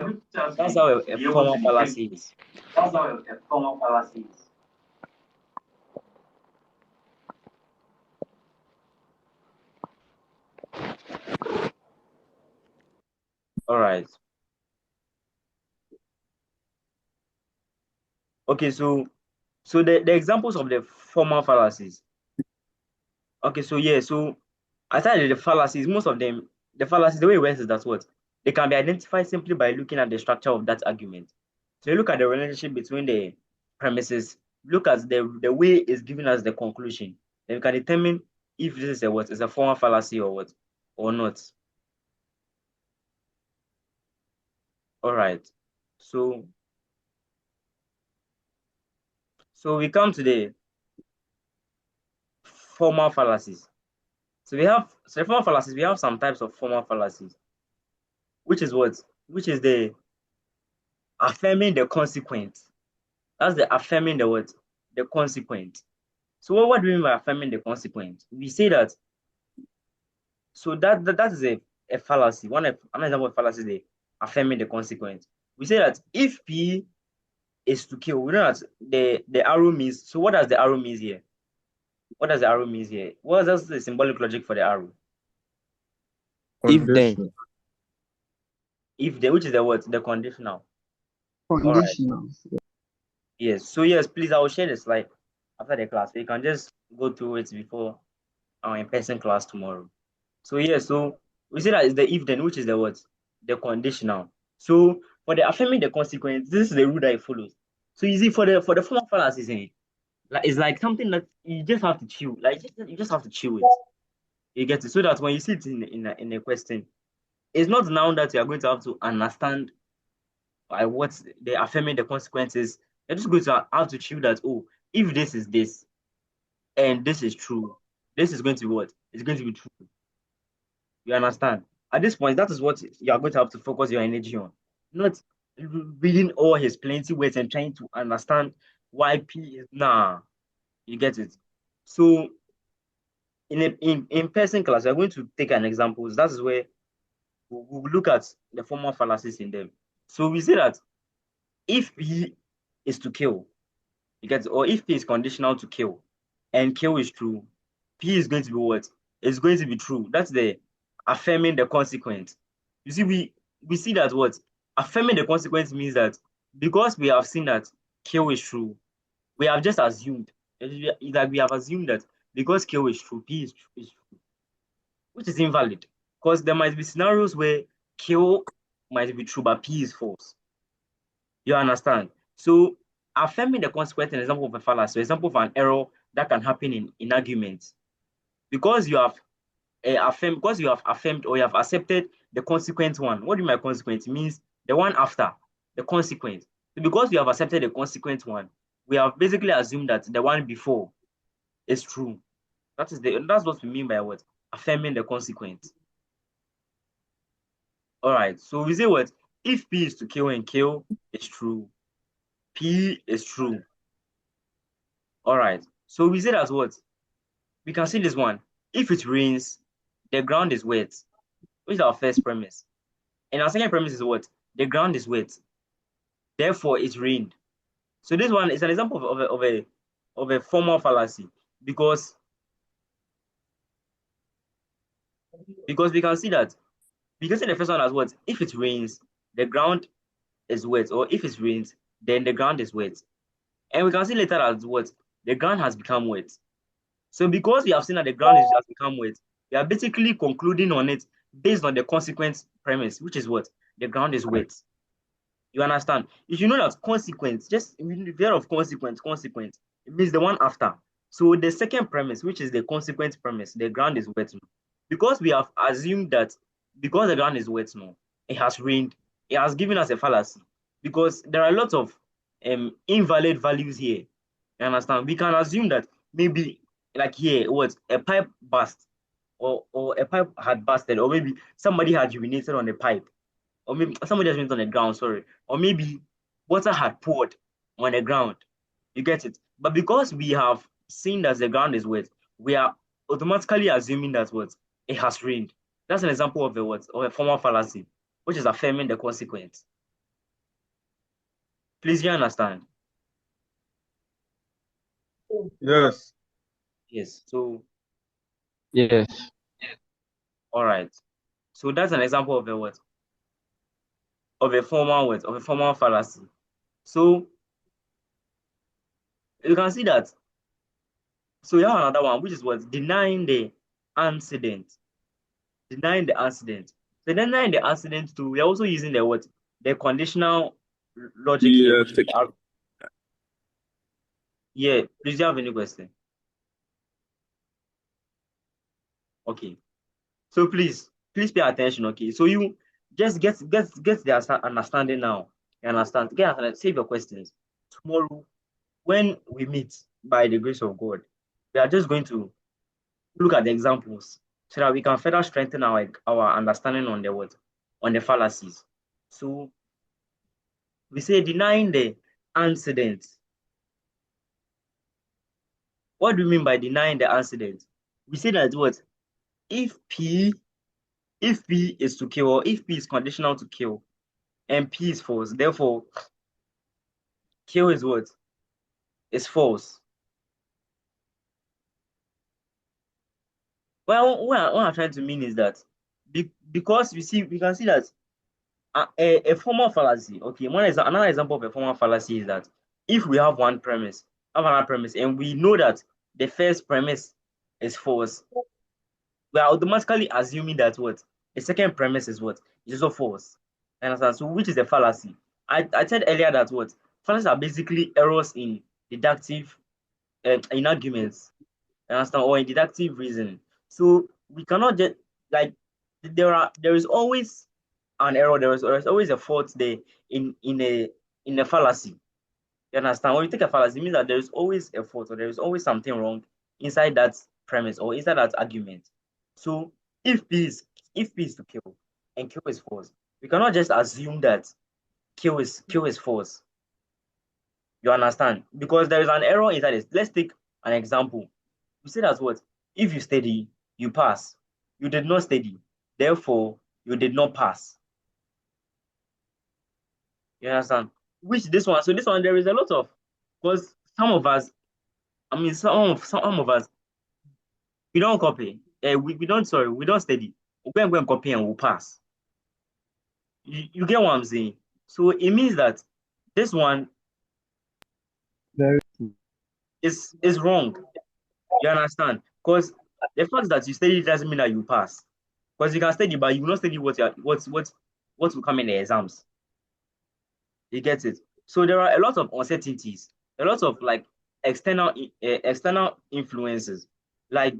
That's how a formal fallacy is. All right. Okay, so the examples of the formal fallacies. Okay, so yeah, so I started the fallacies, most of them, the fallacies, the way it works is that what? They can be identified simply by looking at the structure of that argument. So you look at the relationship between the premises, look at the way it's giving us the conclusion. Then we can determine if this is a what? Is a formal fallacy or what? Or not. All right. So we come to the formal fallacies. So the formal fallacies, we have some types of formal fallacies, which is what? Which is the affirming the consequent. That's the affirming the what? The consequent. So what do we mean by affirming the consequent? We say that, so that is a fallacy. An example of fallacy is the affirming the consequent. We say that if P is to kill, we know that the arrow means, so what does the arrow means here? What does the arrow means here? What is the symbolic logic for the arrow? If then. Conditional. If the, which is the what? The conditional. All right. Conditional. Yes. So yes, please, I will share the slide after the class. So you can just go through it before our in-person class tomorrow. So yes, so we say that is the if then, which is the what? The conditional. So for the affirming the consequence, this is the rule that it follows. So you see, for the formal fallacies, like it's like something that you just have to chill. Like you just have to chill it. You get it, so that when you see it in a question, it's not now that you are going to have to understand what the affirming the consequences. You're just going to have to chill that, oh, if this is this and this is true, this is going to be what? It's going to be true. You understand? At this point, that is what you are going to have to focus your energy on. Not reading all his plenty words and trying to understand why P is nah. You get it? So in-person class, we're going to take an example. That is where we'll look at the formal fallacies in them. So we say that if P is to kill, you get it? Or if P is conditional to kill, and kill is true, P is going to be what? It's going to be true. That's the affirming the consequence. You see, we see that what? Affirming the consequence means that because we have seen that kill is true, we have just assumed. It's like we have assumed that because kill is true, P is true, which is invalid. Because there might be scenarios where kill might be true, but P is false. You understand? So affirming the consequence, an example of a fallacy, example of an error that can happen in arguments. Because you have because you have affirmed or you have accepted the consequent one. What do you mean by consequence? It means the one after the consequence. So because you have accepted the consequent one, we have basically assumed that the one before is true. That's what we mean by what? Affirming the consequence. All right. So we say what? If P is to kill and kill is true, P is true. All right. So we say that what? We can see this one. If it rains, the ground is wet, which is our first premise. And our second premise is what? The ground is wet. Therefore, it rained. So this one is an example of a formal fallacy because we can see that we can see the first one as what? If it rains, the ground is wet, or if it rains, then the ground is wet. And we can see later as what? The ground has become wet. So because we have seen that the ground has become wet, we are basically concluding on it based on the consequence premise, which is what? The ground is wet. You understand? If you know that consequence, just aware of consequence, it means the one after. So the second premise, which is the consequence premise, the ground is wet now. Because we have assumed that because the ground is wet now, it has rained, it has given us a fallacy. Because there are lots of invalid values here. You understand? We can assume that maybe like here, what a pipe burst, or a pipe had busted, or maybe somebody had urinated on the pipe, or maybe somebody has went on the ground, sorry, or maybe water had poured on the ground. You get it? But because we have seen that the ground is wet, we are automatically assuming that what? It has rained. That's an example of a what? Of a formal fallacy, which is affirming the consequence. Please, you understand? Yes. Yes. So, Yes. all right. So that's an example of a what? Of a formal what? Of a formal fallacy. So you can see that. So you have another one, which is what? Denying the antecedent. Denying the accident. So denying the accident too, we're also using the what? The conditional logic here. Yeah. Yeah, please, do you have any question? Okay. So please pay attention, okay? So you just get the understanding now. You understand? Save your questions. Tomorrow, when we meet by the grace of God, we are just going to look at the examples so that we can further strengthen our understanding on the what? On the fallacies. So we say denying the antecedent. What do we mean by denying the antecedent? We say that what? If P if P is to kill, or if P is conditional to kill, and P is false, therefore kill is what? Is false. Well, what I'm trying to mean is that because we can see that a formal fallacy. Okay, another example of a formal fallacy is that if we have another premise, and we know that the first premise is false, we are automatically assuming that what? The second premise is what? Is also false. Understand? So which is a fallacy? I said earlier that what? Fallacies are basically errors in deductive in arguments. Understand? Or in deductive reasoning. So we cannot just like there is always an error, there is always a fault there in a fallacy. You understand? When you take a fallacy, it means that there is always a fault, or there is always something wrong inside that premise or inside that argument. So if P is to kill and kill is false, we cannot just assume that kill is false. You understand? Because there is an error inside it. Let's take an example. You say that what? If you study, you pass. You did not study, therefore you did not pass. You understand? Which this one? So this one there is a lot of because some of us, I mean some of us, we don't copy. We don't we don't study. We go and copy and we'll pass. You get what I'm saying? So it means that this one Very is wrong. You understand? Because the fact that you study doesn't mean that you pass. Because you can study, but you will not study what will come in the exams. You get it? So there are a lot of uncertainties, a lot of like external influences. Like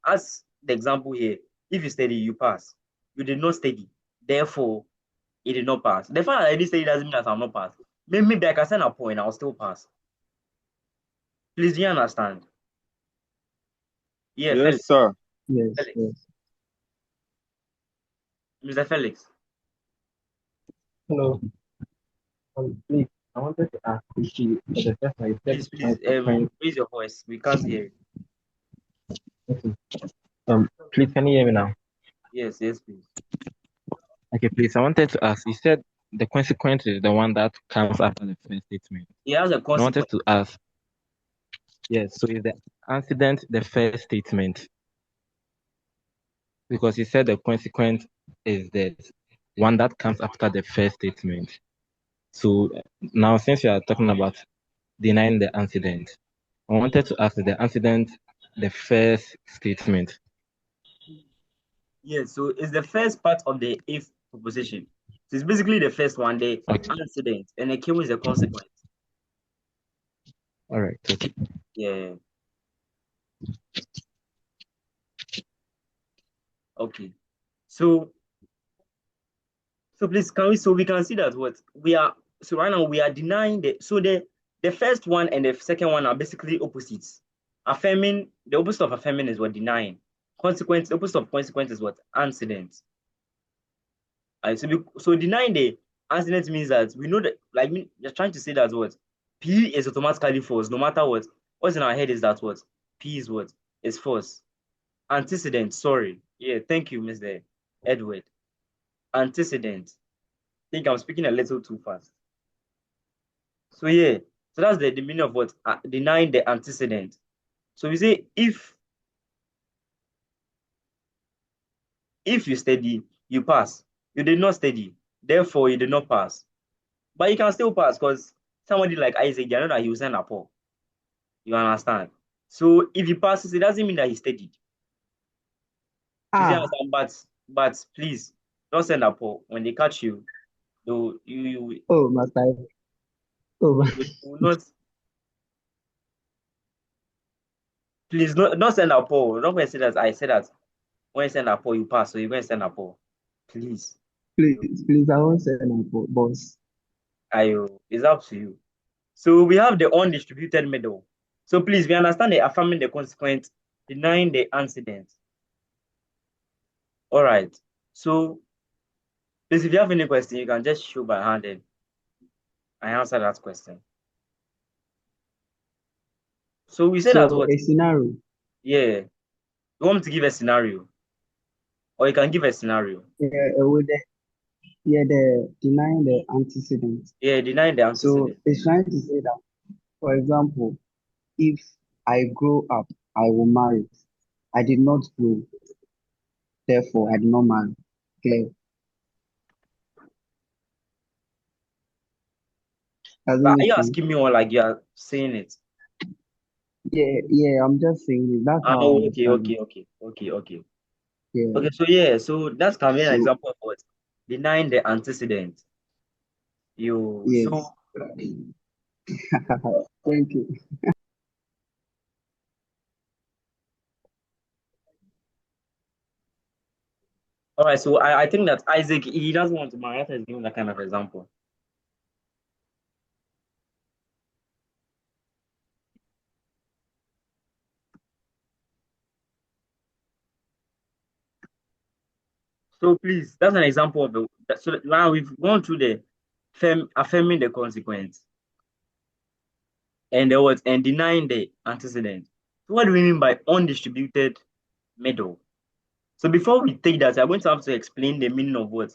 as the example here, if you study, you pass. You did not study, therefore it did not pass. The fact that I did study doesn't mean that I'm not pass. Maybe I can send a point, I'll still pass. Please, do you understand? Yeah, Felix. Yes, sir. Yes, Felix. yes. Mr. Felix. Hello. Please, I wanted to ask if you, for the first time, you said Please, consequence. raise your voice. We can't hear you. Okay. Please, can you hear me now? Yes, yes, please. Okay, please, I wanted to ask. You said the consequence is the one that comes after the first statement. It has a And I wanted consequence. to ask, yes, so is the accident the first statement? Because you said the consequence is the one that comes after the first statement. So now, since you are talking about denying the incident, I wanted to ask, is the incident the first statement? Yes, so it's the first part of the if proposition. So it's basically the first one, the Okay. antecedent, and the Q is the consequence. All right. Okay. Yeah. Okay. So please so we can see that what we are so right now we are denying the first one and the second one are basically opposites. Affirming the opposite of affirming is what denying. Consequence, the opposite of consequence is what antecedent. So denying the antecedent means that we know that you're trying to say that what P is automatically false, no matter what. What's in our head is that what P is what is false. Antecedent, sorry. Yeah, thank you, Mr. Edward. Antecedent. I think I'm speaking a little too fast. So yeah, so that's the meaning of what denying the antecedent. So we say if you study, you pass. You did not study, therefore you did not pass. But you can still pass because somebody like Isaac, you know that he will send a poor. You understand? So if he passes, it doesn't mean that he studied. You see, Ah, understand? But please don't send a poor. When they catch you, though oh, Master. Oh, you will not. Please don't send a poor. Don't go and say that I said that when you send a poor, you pass. So you're going to send a poor. Please. please, I won't say no, boss. It's up to you. So we have the undistributed middle. So please, we understand the affirming the consequence, denying the antecedent. All right. So please, if you have any question, you can just show by hand and I answer that question. So we said that So what? a scenario, Yeah. You want me to give a scenario, or you can give a scenario. with the denying the antecedent. Yeah, denying the So antecedent. it's trying to say that, for example, if I grow up, I will marry. I did not grow, therefore I did not marry. Clear. Does it But are make you sense? asking me or like you are saying it? Yeah, yeah, I'm just saying it. That's how I Oh, okay, understand it. okay, okay, okay, okay. Yeah. Okay, so yeah, so that's can be an So example of what? Denying the antecedent. You yes. so Thank you. all right, so I think that Isaac he doesn't want to marry. That's why he's giving that kind of example. So please, that's an example of so now we've gone through the affirming the consequence and the what and denying the antecedent. So what do we mean by undistributed middle? So before we take that, I'm going to have to explain the meaning of what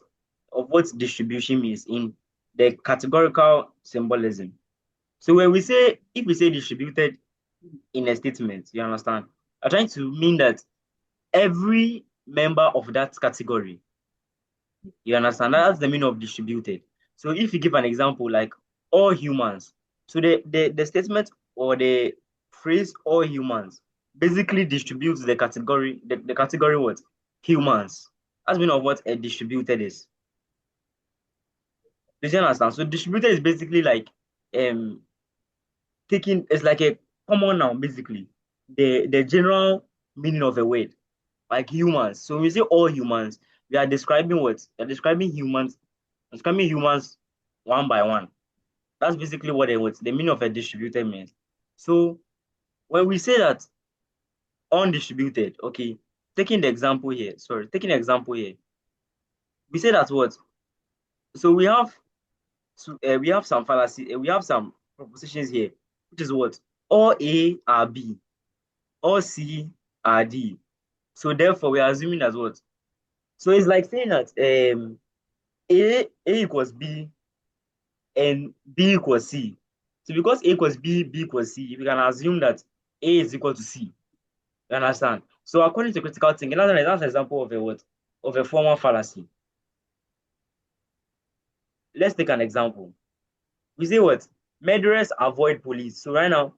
distribution means in the categorical symbolism. So when we say if we say distributed in a statement, you understand? I'm trying to mean that every member of that category, you understand? That's the meaning of distributed. So if you give an example like all humans, so the statement or the phrase all humans basically distributes the category what? Humans. That's the meaning of what a distributed is. Do you understand? So distributed is basically like um taking it's like a common noun, basically. The general meaning of a word, like humans. So when we say all humans, we are describing what? We are describing humans one by one. That's basically what the meaning of a distributed means. So when we say that undistributed, okay, taking the example here, we say that what? So we have some fallacy, we have some propositions here, which is what? All A are B, all C are D. So therefore, we are assuming that what? So it's like saying that A equals B and B equals C. So because A equals B, B equals C, we can assume that A is equal to C. You understand? So according to critical thinking, that's an example of a what? Of a formal fallacy. Let's take an example. We say what? Murderers avoid police. So right now,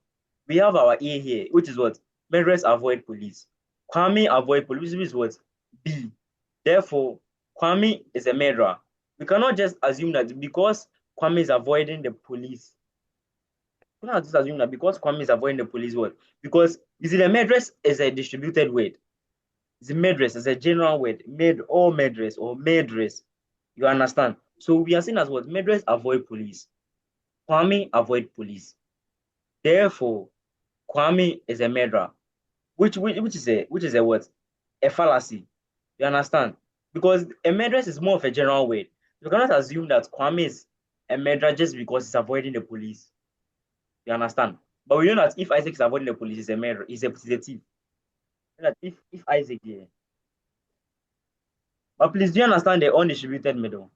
we have our A here, which is what? Murderers avoid police. Kwame avoid police, which is what? B. Therefore, Kwame is a murderer. We cannot just assume that because Kwame is avoiding the police. We cannot just assume that because Kwame is avoiding the police, what? Because you see, the murderers is a distributed word. The murderers is a general word. Made or murderers or murderers. You understand? So we are saying as what? Murderers avoid police. Kwame avoid police. Therefore, Kwame is a murderer, which is a what? A fallacy. You understand? Because a murderess is more of a general word. You cannot assume that Kwame is a murderer just because he's avoiding the police. You understand? But we know that if Isaac is avoiding the police, he's a murderer, he's a thief. That if Isaac here. But please, do you understand the undistributed middle?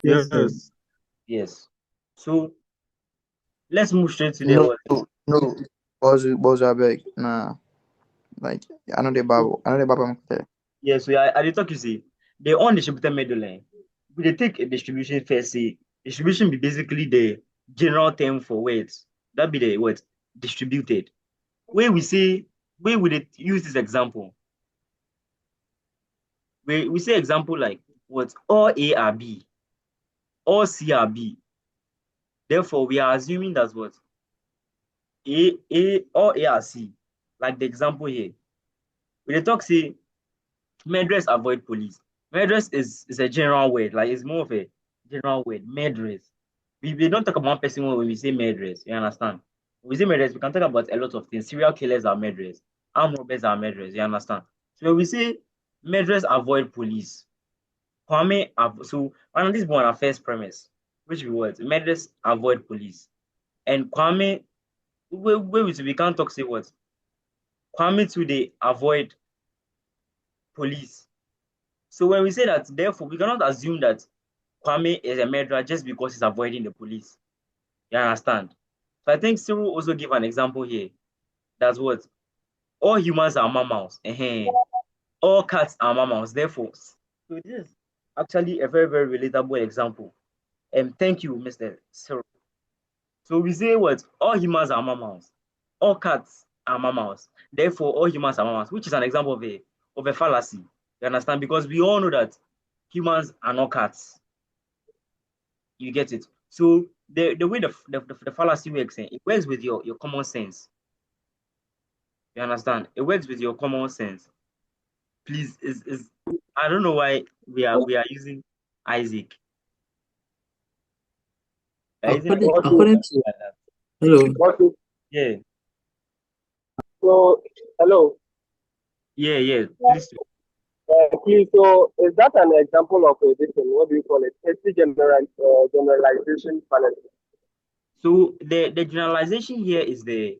Yes, sir. Yes. Yes. So let's move straight to the No, what? no. Bozo, I beg. Nah. Like, I know the Bible. I'm clear. Yes, so I did talk you see the undistributed middle line. We dey take a distribution first, say distribution be basically the general term for words. That be the word distributed. Where we say, where we dey use this example, we say example like what? All A are B, all C are B. Therefore, we are assuming that what? All A are C. Like the example here. We dey talk say murderers avoid police. Murderers is a general word, like it's more of a general word. Murderers. We don't talk about one person when we say murderers. You understand? When we say murderers, we can talk about a lot of things. Serial killers are murderers. Armed robbers are murderers. You understand? So when we say murderers avoid police, so and this is one our first premise, which we what? Murderers avoid police. And Kwame, we can't talk say what? Kwame too they avoid police. So when we say that, therefore, we cannot assume that Kwame is a murderer just because he's avoiding the police. You understand? So I think Cyril also give an example here. That's what all humans are mammals. All cats are mammals. Therefore, so this is actually a very, very relatable example. And thank you, Mr. Cyril. So we say what? All humans are mammals. All cats are mammals. Therefore, all humans are mammals, which is an example of a fallacy. You understand? Because we all know that humans are not cats. You get it? So the way the fallacy works, it works with your common sense. You understand? It works with your common sense. Please, is I don't know why we are using Isaac. We are using According to hello, yeah, So, hello. yeah. Please. Please, so is that an example of a this thing? What do you call it? Hasty generalization fallacy. So the generalization here is the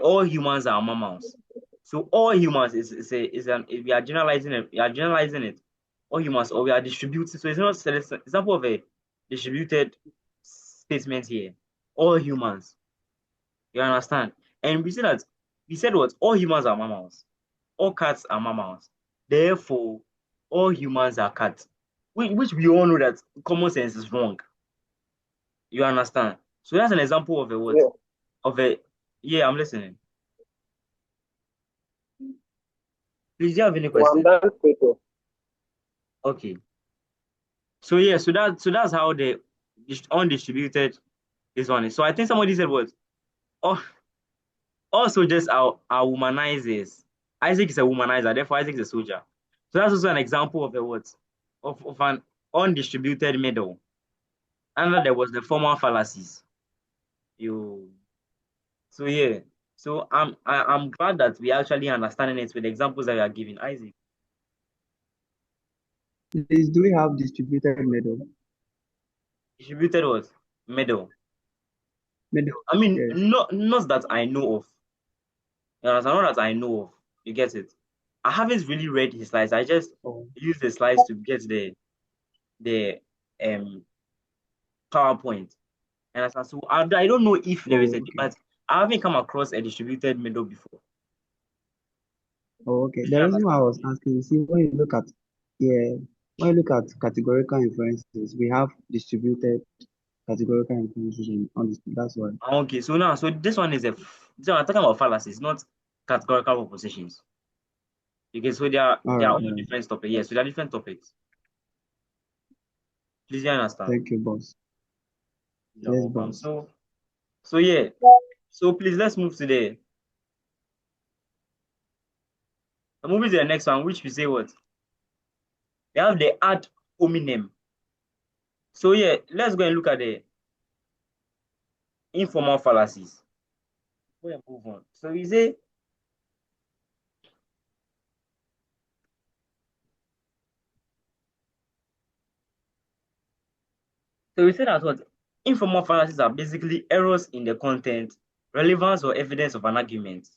all humans are mammals. So all humans is an if we are generalizing it, all humans or we are distributing. So it's not it's an example of a distributed statement here. All humans. You understand? And we said what? All humans are mammals. All cats are mammals. Therefore, all humans are cats. Which we all know that common sense is wrong. You understand? So that's an example of a what? Yeah. Of a yeah, I'm listening. Please, do you have any So I'm questions? done speaking. Okay. So yeah, that's how the undistributed is on it. So I think somebody said what? Oh, also just our womanizers. Isaac is a womanizer, therefore Isaac is a soldier. So that's also an example of a what? Of an undistributed middle. And there was the formal fallacies. You So yeah. So I'm glad that we actually understanding it with the examples that you are giving, Isaac. Please, do we have distributed middle? Distributed what? Medal. Middle, I mean, yes. not that I know of. You understand? Not that I know of. You get it? I haven't really read his slides. I just Oh, use the slides to get the PowerPoint. And so I don't know if there is oh, a, okay. but I haven't come across a distributed middle before. Oh, okay. Do The you reason why I understand? was asking, you see, yeah, when you look at categorical inferences, we have distributed categorical inferences on this. That's why. Okay, so now, so this one is this one I'm talking about fallacies, not categorical propositions. Okay, so All they are right, all all right. different topics. Yes, so they are different topics. Please you understand. Thank you, boss. You're Yes, welcome. boss. So yeah. So please let's move to the moving to the next one, which we say what? We have the ad hominem. So yeah, let's go and look at the informal fallacies. Before we move on. So we say that what informal fallacies are basically errors in the content, relevance, or evidence of an argument.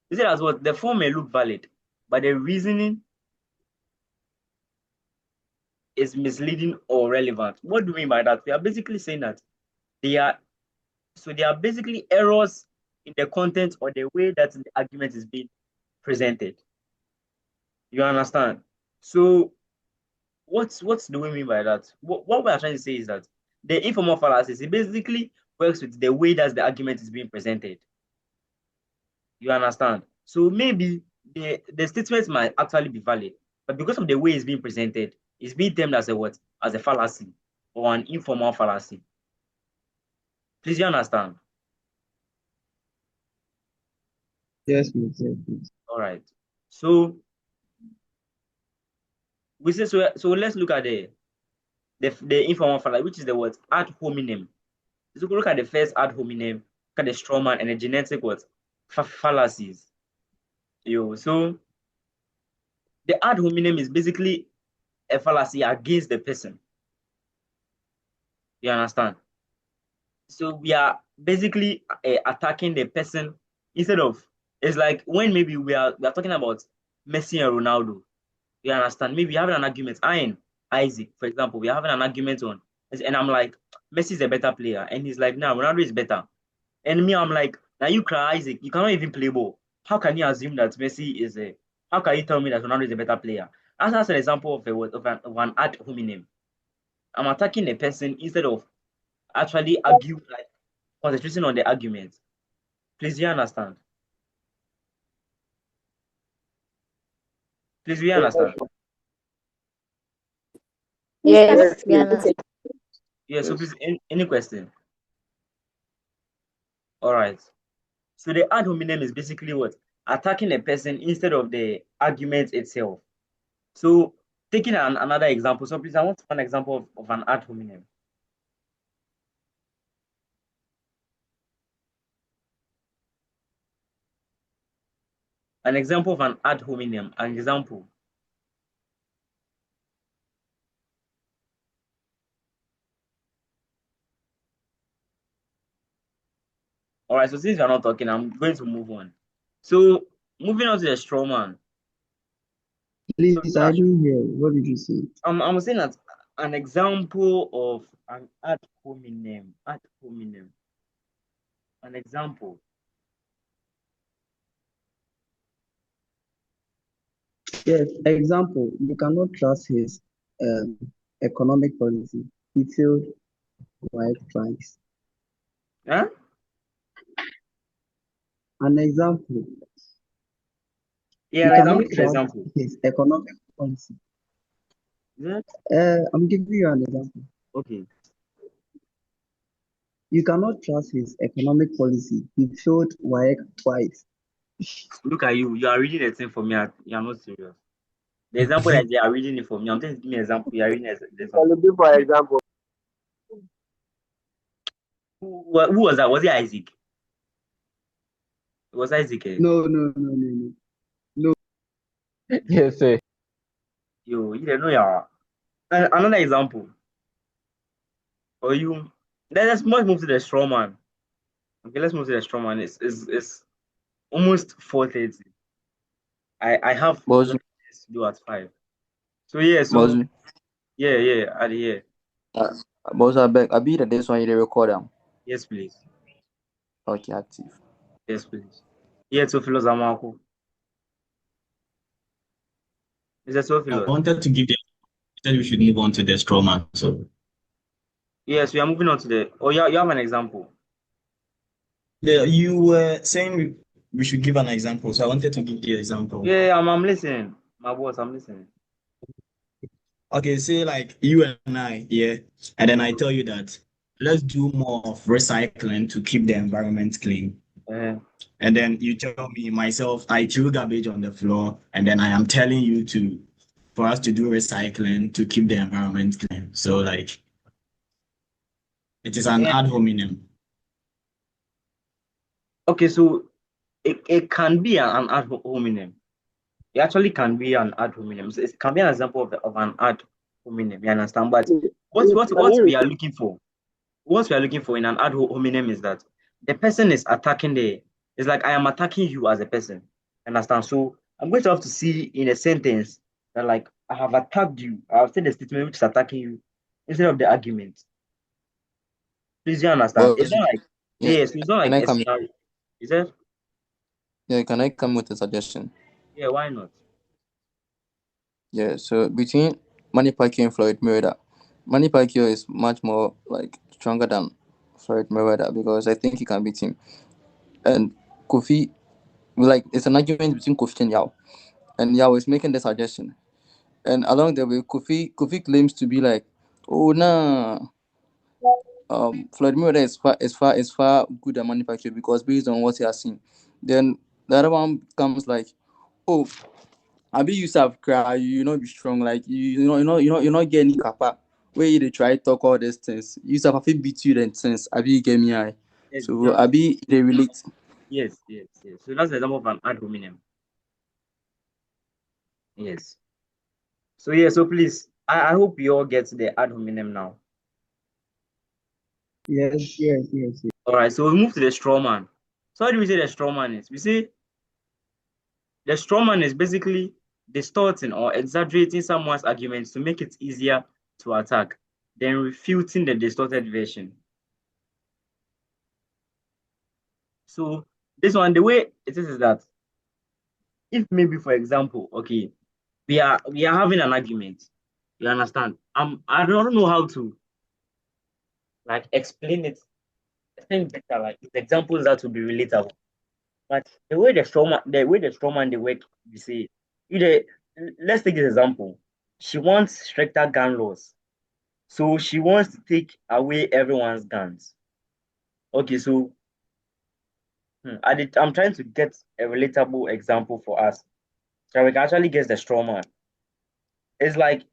We say that what the form may look valid, but the reasoning is misleading or relevant. What do we mean by that? We are basically saying that they are they are basically errors in the content or the way that the argument is being presented. You understand? So what do we mean by that? What we are trying to say is that the informal fallacies it basically works with the way that the argument is being presented. You understand? So maybe the statement might actually be valid, but because of the way it's being presented, it's being termed as a what? As a fallacy or an informal fallacy. Please you understand? Yes, please. Yes, please. All right. So we say so let's look at the informal fallacy, which is the word ad hominem. So look at the first ad hominem, look at the straw man and the genetic what? Fallacies. So the ad hominem is basically a fallacy against the person. You understand? So we are basically attacking the person instead of it's like when maybe we are talking about Messi and Ronaldo. You understand? Maybe having an argument. I and Isaac, for example, we're having an argument on, and I'm like, Messi is a better player, and he's like, no, Ronaldo is better. And me, I'm like, now you cry, Isaac, you cannot even play ball. How can you assume that Messi is a? How can you tell me that Ronaldo is a better player? That's an example of an ad hominem. I'm attacking a person instead of actually argue like concentrating on the argument. Please, do you understand? Please, do you understand? Yes, we understand. Yeah. So Yes. please, any question? All right. So the ad hominem is basically what? Attacking a person instead of the argument itself. So taking another example. So please, I want one example of an ad hominem. An example of an ad hominem. An example. All right. So since you're not talking, I'm going to move on. So moving on to the straw man. So Please, I didn't hear. What did you say? I'm saying that an example of an ad hominem. Ad hominem. An example. Yes, example, you cannot trust his um, economic policy. He failed white twice. Huh? An example, Yeah, you an example. cannot Give an trust example. his economic policy. Yeah. I'm giving you an example. Okay. You cannot trust his economic policy. He failed white twice. Look at you. You are reading the thing for me. You're not serious. The example that they are reading it for me. I'm just giving me an example. You are reading the example. Can you give for example? Who was that? Was it Isaac? It was Isaac. No, no, no, no, no. Yes, sir. You didn't know, yeah. Another example. Or you. Let's move to the straw man. Okay, let's move to the straw man. It's almost 4:30. I have a lot Bozu, of things to do at 5. So yeah, Bozu, at here. uh, Bozu, I be that this one you dey record am. Yes, please. Okay, active. Yes, please. Yeah, Theophilus Amako. Is that I Theophilus? wanted to give the said we should move on to the straw man. So Yes, we are moving on to the. Oh, yeah, you have an example. you were saying we should give an example. So I wanted to give the example. Yeah, I'm listening. My boss, I'm listening. Okay, say like you and I, yeah, and then I tell you that let's do more of recycling to keep the environment clean. Uh, And then you tell me myself, I threw garbage on the floor, and then I am telling you to for us to do recycling to keep the environment clean. So like it is an yeah. ad hominem. Okay, so it can be an ad hominem. It actually can be an ad hominem. So it can be an example of an ad hominem. You understand? But what Can you we are repeat? looking for, what we are looking for in an ad hominem is that the person is attacking the. It's like I am attacking you as a person. Understand? So I'm going to have to see in a sentence that like I have attacked you. I have said the statement which is attacking you instead of the argument. Please, you understand? It's Bozu, not like yeah, yes, it's not can like I a come? scenario. Is it? Yeah, can I come with a suggestion? Yeah, why not? Yeah, so between Manny Pacquiao and Floyd Mayweather, Manny Pacquiao is much more like stronger than Floyd Mayweather because I think he can beat him. And Kofi, like it's an argument between Kofi and Yao, and Yao is making the suggestion. And along the way, Kofi claims to be like, oh nah, Floyd Mayweather is far good at Manny Pacquiao because based on what he has seen. Then the other one comes like, oh, I be you have cry, you know be strong, like you're not getting kappa. Where you dey try talk all these things. You have fit beat you then things. I be you get me eye. So I Exactly. be they relate. Yes. So that's the example of an ad hominem. Yes. So yeah, so please, I hope you all get the ad hominem now. Yes, yes, yes, yes. All right, so we move to the straw man. So how do we say the straw man is? We say the straw man is basically distorting or exaggerating someone's arguments to make it easier to attack, then refuting the distorted version. So this one, the way it is that if maybe for example, okay, we are having an argument. You understand? I don't know how to like explain it. I think better like with examples that will be relatable. But the way the strongman they work, you see, you the let's take this example. She wants stricter gun laws. So she wants to take away everyone's guns. Okay, so I'm trying to get a relatable example for us. So we can actually guess the strong man. It's like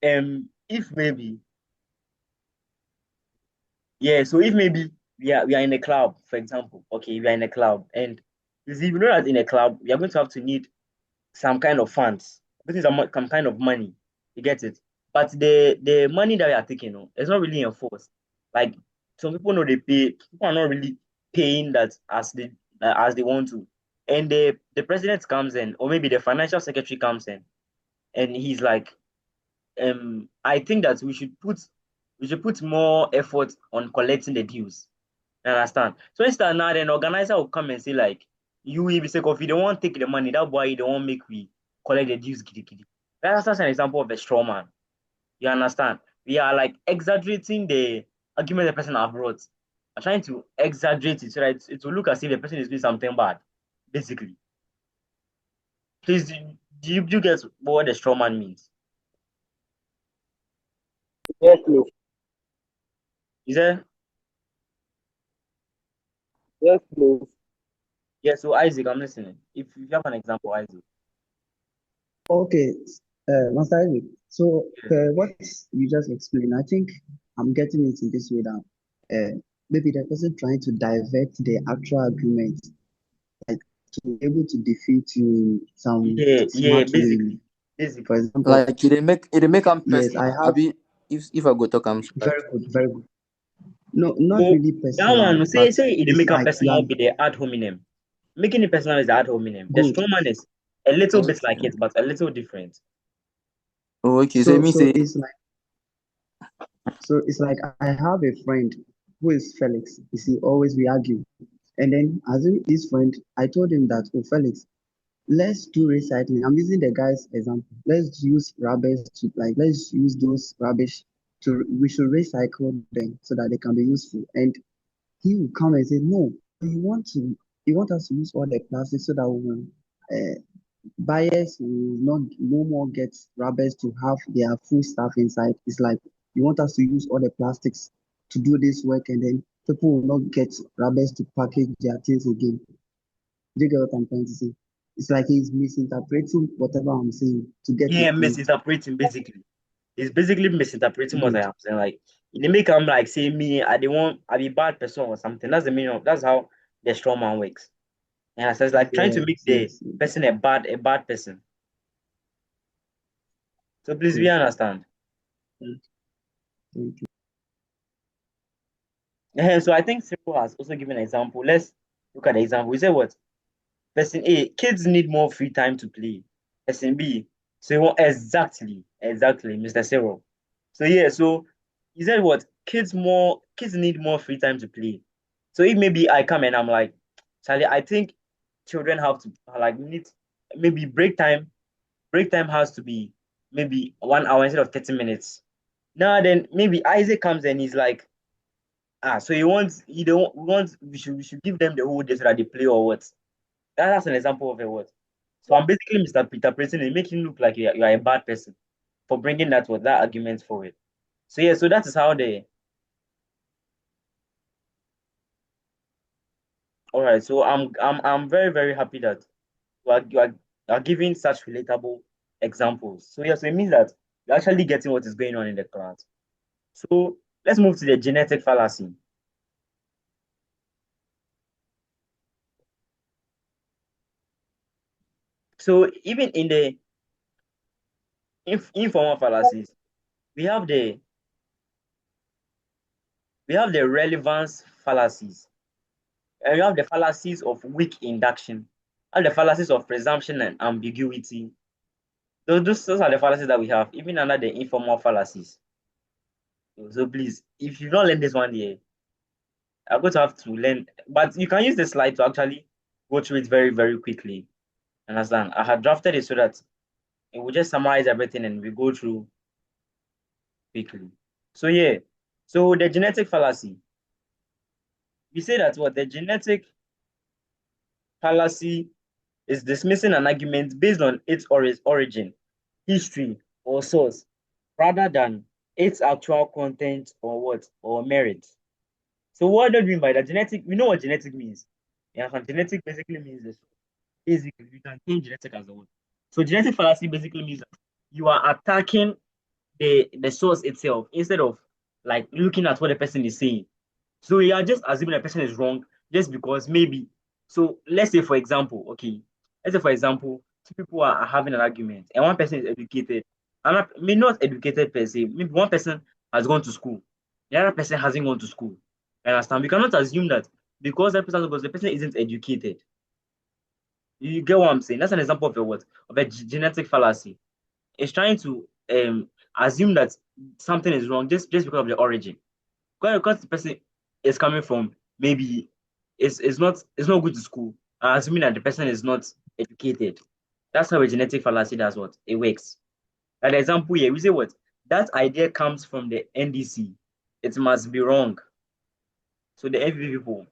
if maybe yeah, so if maybe we are in a club, for example, okay, we are in a club, and you see, you know that in a club we are going to have to need some kind of funds, this is some kind of money, you get it. But the money that we are taking, it's not really enforced. Like some people know they pay, people are not really paying that as they want to, and the president comes in, or maybe the financial secretary comes in, and he's like, I think that we should put more effort on collecting the dues. You understand? So instead now, then organizer will come and say like, you will be say, if you don't want to take the money, that boy you don't want make we collect the dues. Giddy, giddy. That's an example of a straw man. You understand? We are like exaggerating the argument the person have brought. I'm trying to exaggerate it so that it will look as if the person is doing something bad. Basically, please do you get what the straw man means? Yes, please. Is there? Yes, please. Yeah. So Isaac, I'm listening. If you have an example, Isaac. Okay, Master Isaac. So, Yes. what you just explained, I think I'm getting it in this way now. maybe the person trying to divert the actual agreement, like to be able to defeat you in some Yeah, yeah, smart way. basically. For Basically. example, Like it dey make am yes, I personal. have Abi, if I go talk, I'm sorry. very good, very good. No, not But really that personal, one, but say it it's make a like you personal are be the ad hominem. Making it personal is the ad hominem. The good. strong man is a little bit like Okay. it, but a little different. Oh, okay. So it So means so say it's like I have a friend who is Felix. You see, always we argue. And then as in this friend, I told him that, oh Felix, let's do recycling. I'm using the guy's example. Let's use rubbish to like let's use those rubbish to we should recycle them so that they can be useful. And he will come and say, no, you want us to use all the plastic so that we will buyers will not no more get rubbish to have their food stuff inside. It's like you want us to use all the plastics to do this work, and then people will not get rubbish to package their things again. Do you get what I'm trying to say? It's like he's misinterpreting whatever I'm saying to get a Yeah, point. misinterpreting basically. It's basically misinterpreting what I Good. am saying. Like they make them like say me, I the one I be bad person or something. That's the meaning of that's how the strong man works. And so it's like trying to make Yes, the yes, yes. person a bad person. So please we True. understand. Thank thank you. So I think Cyril has also given an example. Let's look at the example. We say what? Person A, kids need more free time to play. Person B, so you want exactly, Mr. Cyril. So yeah, so he said what? Kids need more free time to play. So if maybe I come and I'm like, Charlie, I think children have to like need maybe break time has to be maybe 1 hour instead of 30 minutes. Now then maybe Isaac comes and he's like, so he don't want we should give them the whole day so that they play or what? That's an example of a what. So I'm basically misinterpreting and making you look like you are a bad person for bringing that argument forward. So yeah, so that is how they. All right. So I'm very very happy that you are giving such relatable examples. So yeah, so it means that you're actually getting what is going on in the class. So let's move to the genetic fallacy. So even in the informal fallacies, we have the relevance fallacies. And you have the fallacies of weak induction, and the fallacies of presumption and ambiguity. Those are the fallacies that we have, even under the informal fallacies. So please, if you've not learned this one here, I'm going to have to learn. But you can use the slide to actually go through it very, very quickly. Understand? I had drafted it so that it will just summarize everything and we go through quickly. So yeah, so the genetic fallacy. We say that what the genetic fallacy is dismissing an argument based on its origin, history, or source, rather than its actual content or what or merit. So what do I mean by that? Genetic, we know what genetic means. Yeah, and genetic basically means this. Basically, we can change genetic as a word. So genetic fallacy basically means that you are attacking the source itself instead of like looking at what the person is saying. So you are just assuming a person is wrong just because maybe. So let's say, for example, okay, let's say, for example, two people are having an argument and one person is educated, and may not educated per se. Maybe one person has gone to school, the other person hasn't gone to school. You understand? We cannot assume that because that person, because the person isn't educated. You get what I'm saying? That's an example of a what? Of a genetic fallacy. It's trying to assume that something is wrong just because of the origin. Because the person is coming from maybe it's not good to school, assuming that the person is not educated. That's how a genetic fallacy does what it works. An example here, we say what that idea comes from the NDC. It must be wrong. So the MV people,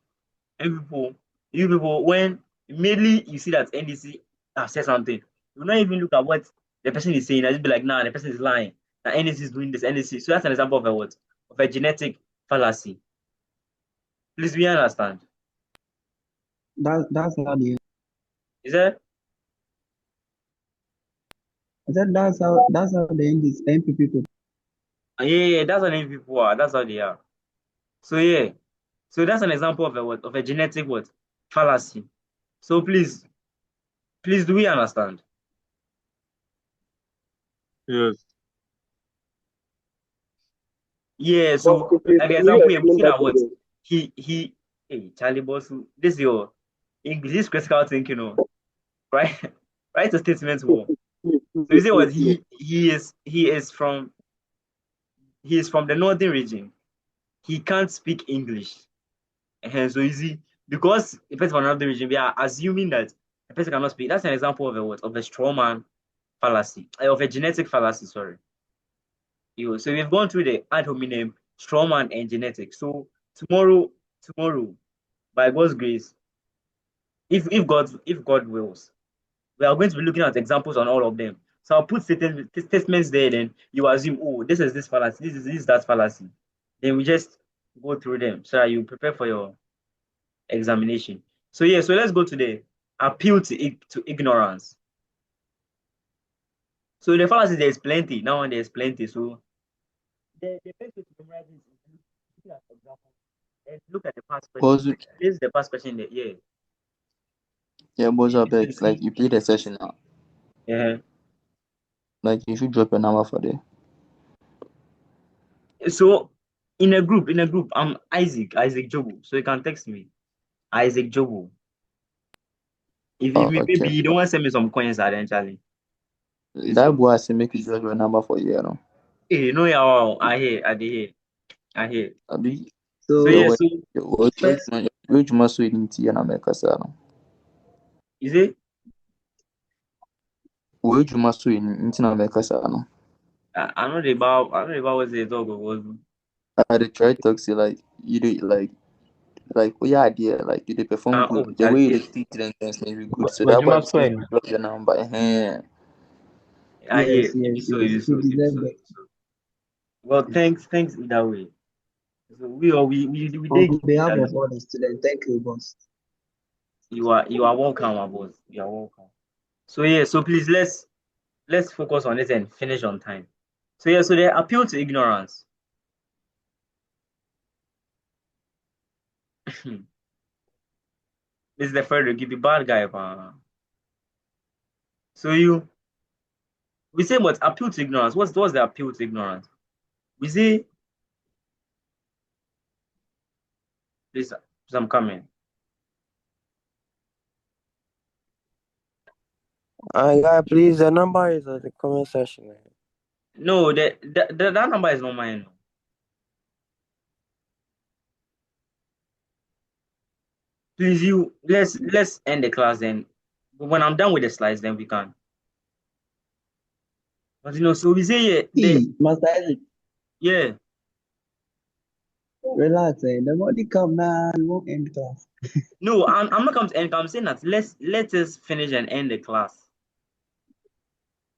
you people, when immediately you see that NDC have said something, you not even look at what the person is saying. I just be like, nah, the person is lying. Now NDC is doing this, NDC. So that's an example of a what? Of a genetic fallacy. Please, we understand. That's how the Is that? I said that's how the NP people. Yeah, that's how many people are. That's how they are. So yeah. So that's an example of a what? Of a genetic what? Fallacy. So please, do we understand? Yes. Yeah, But so please, like the can you example here, we explain see that that what again? hey Charlie Boss, this is your English, this critical thinking, right? Write a statement more. Please, So you please, see please, what please. he is from the northern region. He can't speak English. So you see, because a person from another region, we are assuming that a person cannot speak. That's an example of a what? Of a straw man fallacy, of a genetic fallacy, sorry. So we've gone through the ad hominem, straw man, and genetics. So tomorrow, by God's grace, if God wills, we are going to be looking at examples on all of them. So I'll put certain statements there, then you assume, oh, this is this fallacy, this is that fallacy. Then we just go through them so that you prepare for your examination. So yeah, so let's go to the appeal to ignorance. So the fallacy there's plenty. Now there's plenty. So the best way to memorize this is look at example and look at the past question. Bozu, This is the past question there. Yeah. yeah, Bozu, I You beg, like see, you play the session now. yeah. Like you should drop a number for there. So in a group, I'm Isaac Jobu. So you can text me, Isaac Jobu. If Oh, maybe okay. you don't want to send me some coins eventually. That So boy say make you drop your number for you, no? hey, no, yeah, I hear. Abi, So So your yeah, way, so first which must so in tea and America, no? is it? Which must so in America, no? I know about what the dog was. I dey try talk say like you do like oh yeah idea like you dey perform good. Oh, The way you Charlie, dey teach them things may be good. So But that you why must we say swear. drop your number. I yes, hear. If yes, you so, if yes. you He so, if you deserves so, if that. you so. Well, thanks either way. So we On did behalf that. of all the students, thank you, boss. You are welcome, my boss. You are welcome. So yeah, so please let's focus on it and finish on time. So yeah, so they appeal to ignorance. This is the Frederick, you be bad guy, man. So we say what appeal to ignorance. What's the appeal to ignorance? We say this. I'm coming. Yeah, please, the number is at the comment section. No, that number is not mine. Please, let's end the class then. When I'm done with the slides, then we can. But so we say yeah, Master Isaac, yeah. relax. The money come now, we won't end class. No, I'm not coming to end. I'm saying that let us finish and end the class.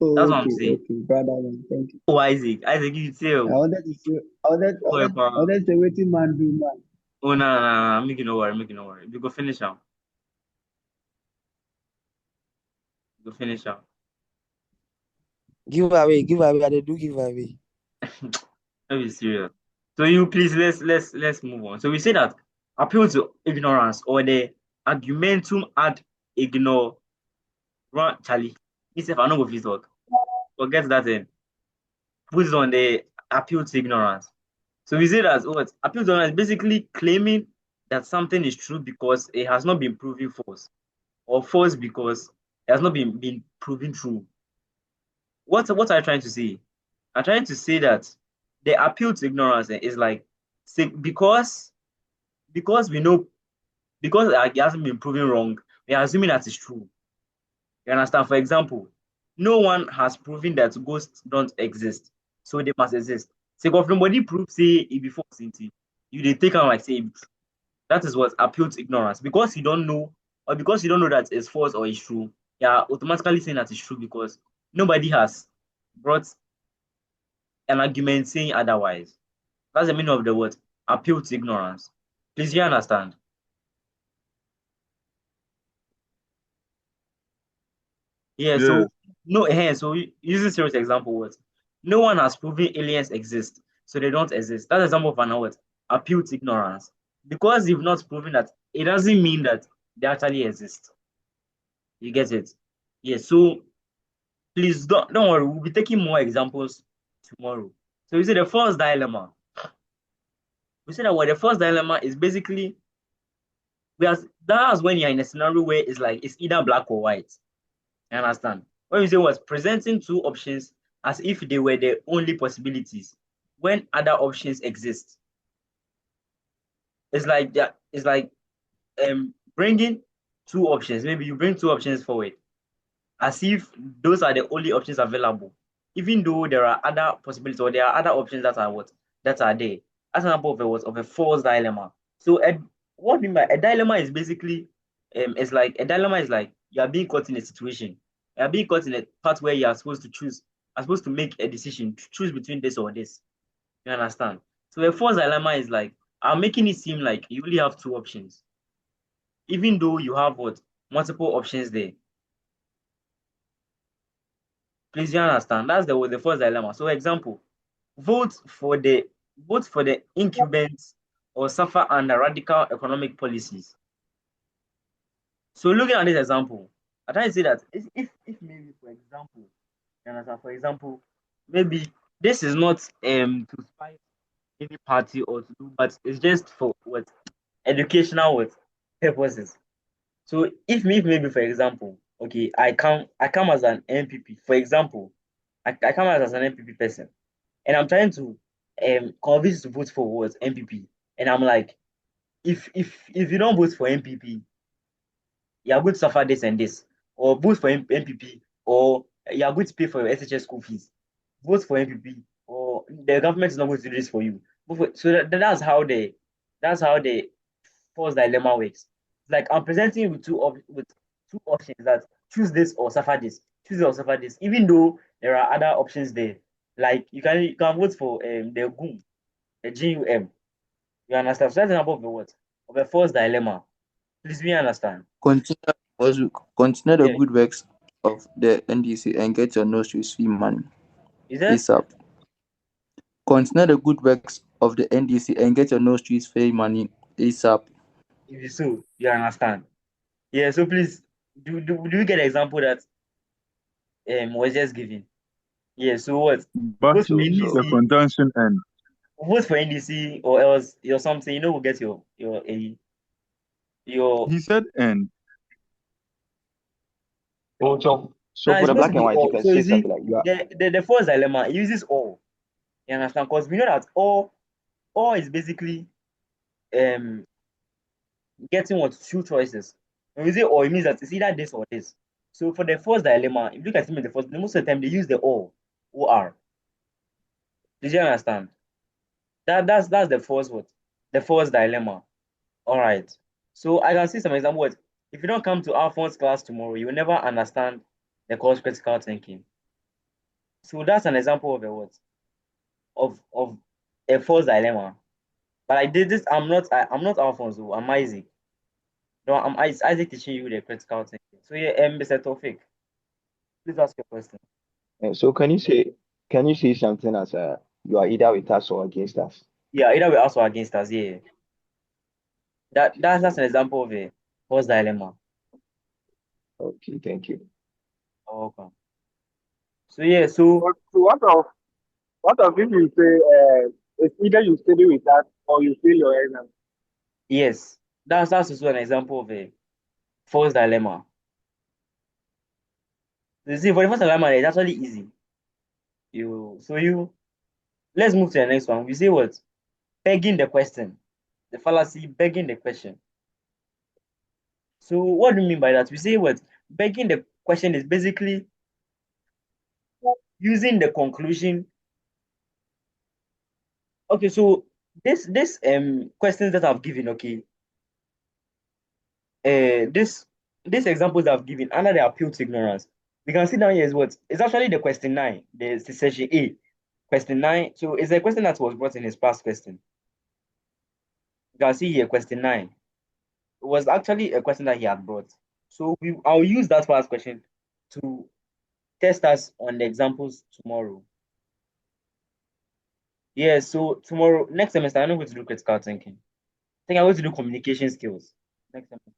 That's Oh, what I'm okay, saying. okay, brother, man, thank you. Oh, Isaac, you I tell. wanted to say, I wanted to say, waiting man do man. Oh, no, make you no worry, make you no worry. We go finish out. We go finish out. Give away, give away. I dey do give away. Let me serious. So please let's move on. So we say that appeal to ignorance or the argumentum ad ignore run Charlie. If I know go fit talk. Forget that then. Put it on the appeal to ignorance. So we say that what appeal to ignorance is basically claiming that something is true because it has not been proven false, or false because it has not been proven true. What are you trying to say? I'm trying to say that the appeal to ignorance is like say because we know because it hasn't been proven wrong, we are assuming that it's true. You understand? For example, no one has proven that ghosts don't exist, so they must exist. Say, if nobody proves say it before something, you they take on like say it be true. That is what appeal to ignorance because you don't know, or because you don't know that it's false or it's true. You are automatically saying that it's true because nobody has brought an argument saying otherwise. That's the meaning of the word appeal to ignorance. Please, you understand? Yeah, Yes. so so using serious example words, no one has proven aliens exist, so they don't exist. That's an example of an word appeal to ignorance. because you've not proven that, it doesn't mean that they actually exist. You get it? Yes. So please don't worry. We'll be taking more examples tomorrow. So you see the first dilemma. We say that what the first dilemma is basically, that's when you're in a scenario where it's like it's either black or white. You understand? When we say was presenting two options as if they were the only possibilities when other options exist. It's like that. It's like bringing two options. Maybe you bring two options forward as if those are the only options available, even though there are other possibilities or there are other options that are there. That's an example of a false dilemma. So what we mean by a dilemma is basically it's like a dilemma is like you are being caught in a situation. You are being caught in a part where you are supposed to choose, are supposed to make a decision to choose between this or this. You understand? So a false dilemma is like I'm making it seem like you only have two options, even though you have multiple options there. Please, you understand? That's the first dilemma. So, example, vote for the incumbents or suffer under radical economic policies. So, looking at this example, I try to say that if maybe for example, you understand? For example, maybe this is not to spite any party or to do, but it's just for educational purposes. So if maybe for example, okay, I come as an MPP, for example, I come as an MPP person, and I'm trying to convince to vote for what MPP, and I'm like, if you don't vote for MPP, you are going to suffer this and this, or vote for MPP, or you are going to pay for your SHS school fees. Vote for MPP, or the government is not going to do this for you. So that's how the false dilemma works. It's like I'm presenting you with with two options that choose this or suffer this, choose this or suffer this, even though there are other options there. Like you can vote for the GUM, the GUM. You understand? So that's an example of a what? Of a false dilemma. Please we understand. Consider also consider the Yeah. good works of the NDC and get your nose to swim money Is that ASAP. Consider the good works of the NDC and get your nose to swim money ASAP. if you so you understand? Yeah, so please do you get an example that was just given? Yeah, so what? But Vote for the NDC, conjunction and vote for NDC or else or something, we'll get your he said and. So now for it's the supposed to black and be white, you all. can So you say see, something like you are. the first dilemma uses all. You understand? Because we know that all is basically um getting two choices. When we say all, it means that it's either this or this. So for the first dilemma, if you look at it, most of the time they use the or. Did you understand? That's the first what? The first dilemma. All right. So I can see some example. If you don't come to Alphonse class tomorrow, you will never understand the course critical thinking. So that's an example of a what? Of a false dilemma. But I did this. I'm not Alphonse. I'm Isaac. No, it's Isaac teaching you the critical thinking. So yeah, Mr. Tofik, please ask your question. So can you say something as you are either with us or against us? Yeah, either we also against us. Yeah, that's an example of a false dilemma. Okay, thank you. Okay. So yeah, so So what of if you say it's either you study with us or you fail your exam? yes, that's also an example of a false dilemma. You see, for the first dilemma, it's actually easy. You let's move to the next one. We say what? Begging the question. The fallacy begging the question. So what do you mean by that? We say what? Begging the question is basically using the conclusion. Okay, so this questions that I've given, okay, this these examples that I've given under the appeal to ignorance, we can see down here is what? It's actually the question 9, the section A. Question 9. So it's a question that was brought in his past question. You can see here question 9. It was actually a question that he had brought. So I'll use that past question to test us on the examples tomorrow. Yeah, so tomorrow, next semester, I'm not going to do critical thinking. think I'm going to do communication skills next semester.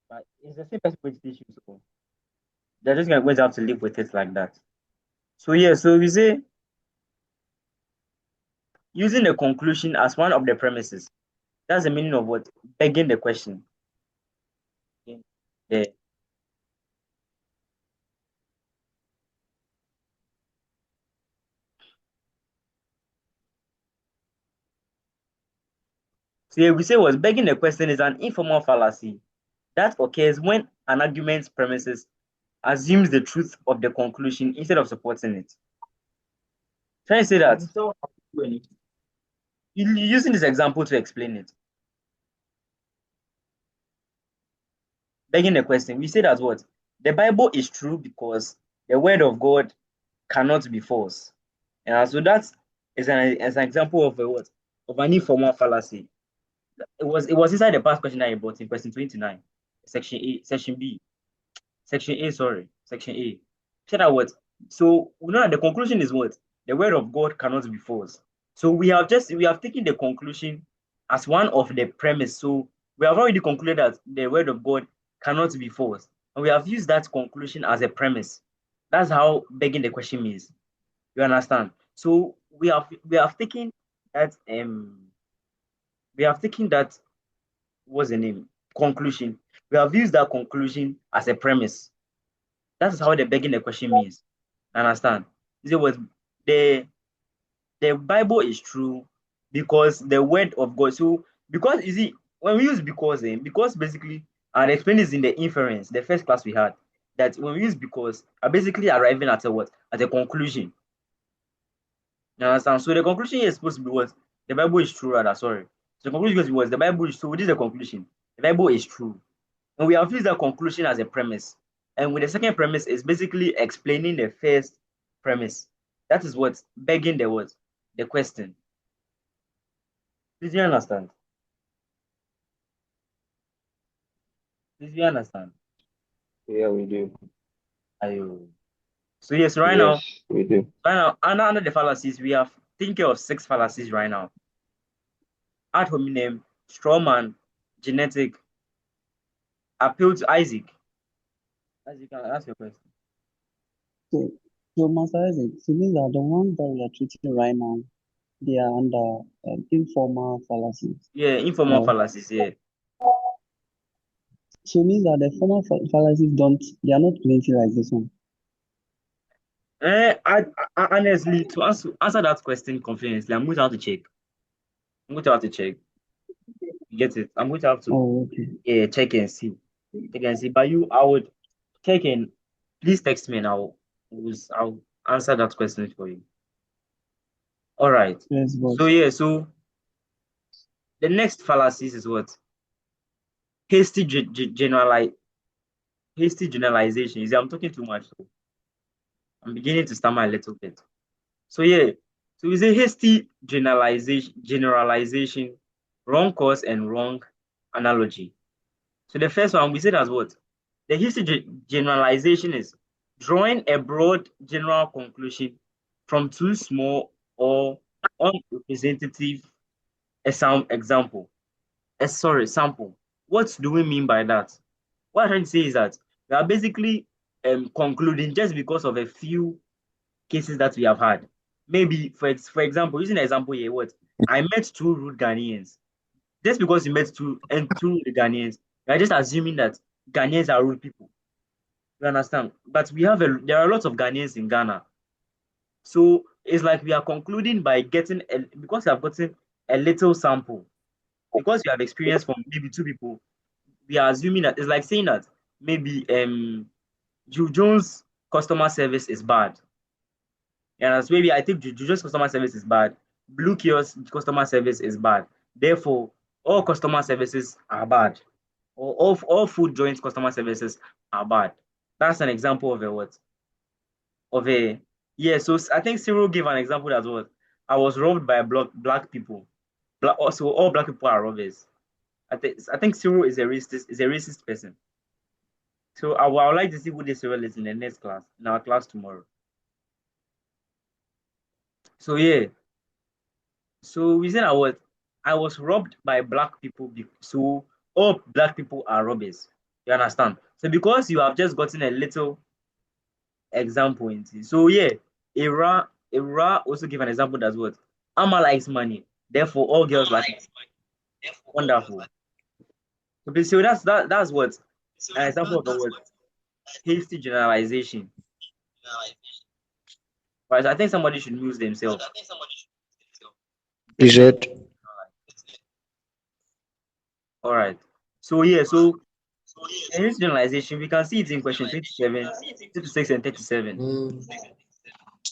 But it's the same person going to teach you, so they're just going to have to live with it like that. So yeah, so we say using the conclusion as one of the premises. That's the meaning of what? Begging the question. The So here we say was begging the question is an informal fallacy that occurs when an argument's premises assumes the truth of the conclusion instead of supporting it. Trying to say that using this example to explain it. Begging the question, we say that what? The Bible is true because the word of God cannot be false. And so that is an example of a what? Of an informal fallacy. It was inside the past question that you brought in question 29, section A, section B. Section A, sorry. Section A. Said that what? So we know that the conclusion is what? The word of God cannot be false. So we have taken the conclusion as one of the premise. So we have already concluded that the word of God cannot be false. And we have used that conclusion as a premise. That's how begging the question means. You understand? So we have taken that what's the name? Conclusion. We have used that conclusion as a premise. That is how the begging the question means. Understand? Is it was the Bible is true because the word of God. So because you see, when we use because basically, and explain this in the inference, the first class we had, that when we use because are basically arriving at a what? At a conclusion. You understand? So the conclusion here is supposed to be what? The Bible is true, rather, sorry. So the conclusion was the Bible is true. This is the conclusion. The Bible is true. And we have used that conclusion as a premise. And with the second premise is basically explaining the first premise. That is what begging the what? The question. Did you understand? Did you understand? Yeah, we do. Ayo. So yes, Yes, we do. right now, under the fallacies, we have thinking of 6 fallacies right now. Ad hominem, strawman, genetic, appeal to Isaac. As you can ask your question. So, so Master Isaac, so means that the ones that we are treating right now, they are under informal fallacies. Yeah, informal Right? fallacies, yeah. So means that the formal fallacies they are not plenty like this one. I honestly, to answer that question confidently, I'm going to have to check. I'm going to have to check. You get it? I'm going to have to Oh, okay. check and see. Check and see. But I would check and please text me and I'll answer that question for you. All right. Yes, boss. So the next fallacies is what? Hasty hasty generalization. You see, I'm talking too much, so I'm beginning to stammer a little bit. So it's a hasty generalization, wrong cause and wrong analogy. So the first one we said as what? The hasty generalization is drawing a broad general conclusion from too small or unrepresentative example. Sample. What do we mean by that? What I'm trying to say is that we are basically concluding just because of a few cases that we have had. Maybe, for example, using an example here, what? I met 2 rude Ghanaians. Just because you met two rude Ghanaians, you are just assuming that Ghanaians are rude people. You understand? But there are lots of Ghanaians in Ghana. So it's like we are concluding by because you have gotten a little sample, because you have experience from maybe 2 people, we are assuming that it's like saying that maybe Jude Jones customer service is bad. And maybe I think Juju's customer service is bad. Blue Kiosk customer service is bad. Therefore, all customer services are bad. Or all food joints customer services are bad. That's an example of a what? Of a yeah. So I think Cyril gave an example that was I was robbed by black people. Also, all black people are robbers. I think Cyril is a racist person. So I would like to see who this Cyril is in the next class, in our class tomorrow. So yeah. So we said that what I was robbed by black people, so all black people are robbers. You understand? So because you have just gotten a little example into, so yeah, Ira also give an example that's what Amma likes money, therefore all girls like it. Wonderful. So that's what an example of a word hasty generalization. Right? So I think somebody should use themselves. Is it? All right. So yeah, so in this generalization, we can see it in question 27, 36, and 37. Like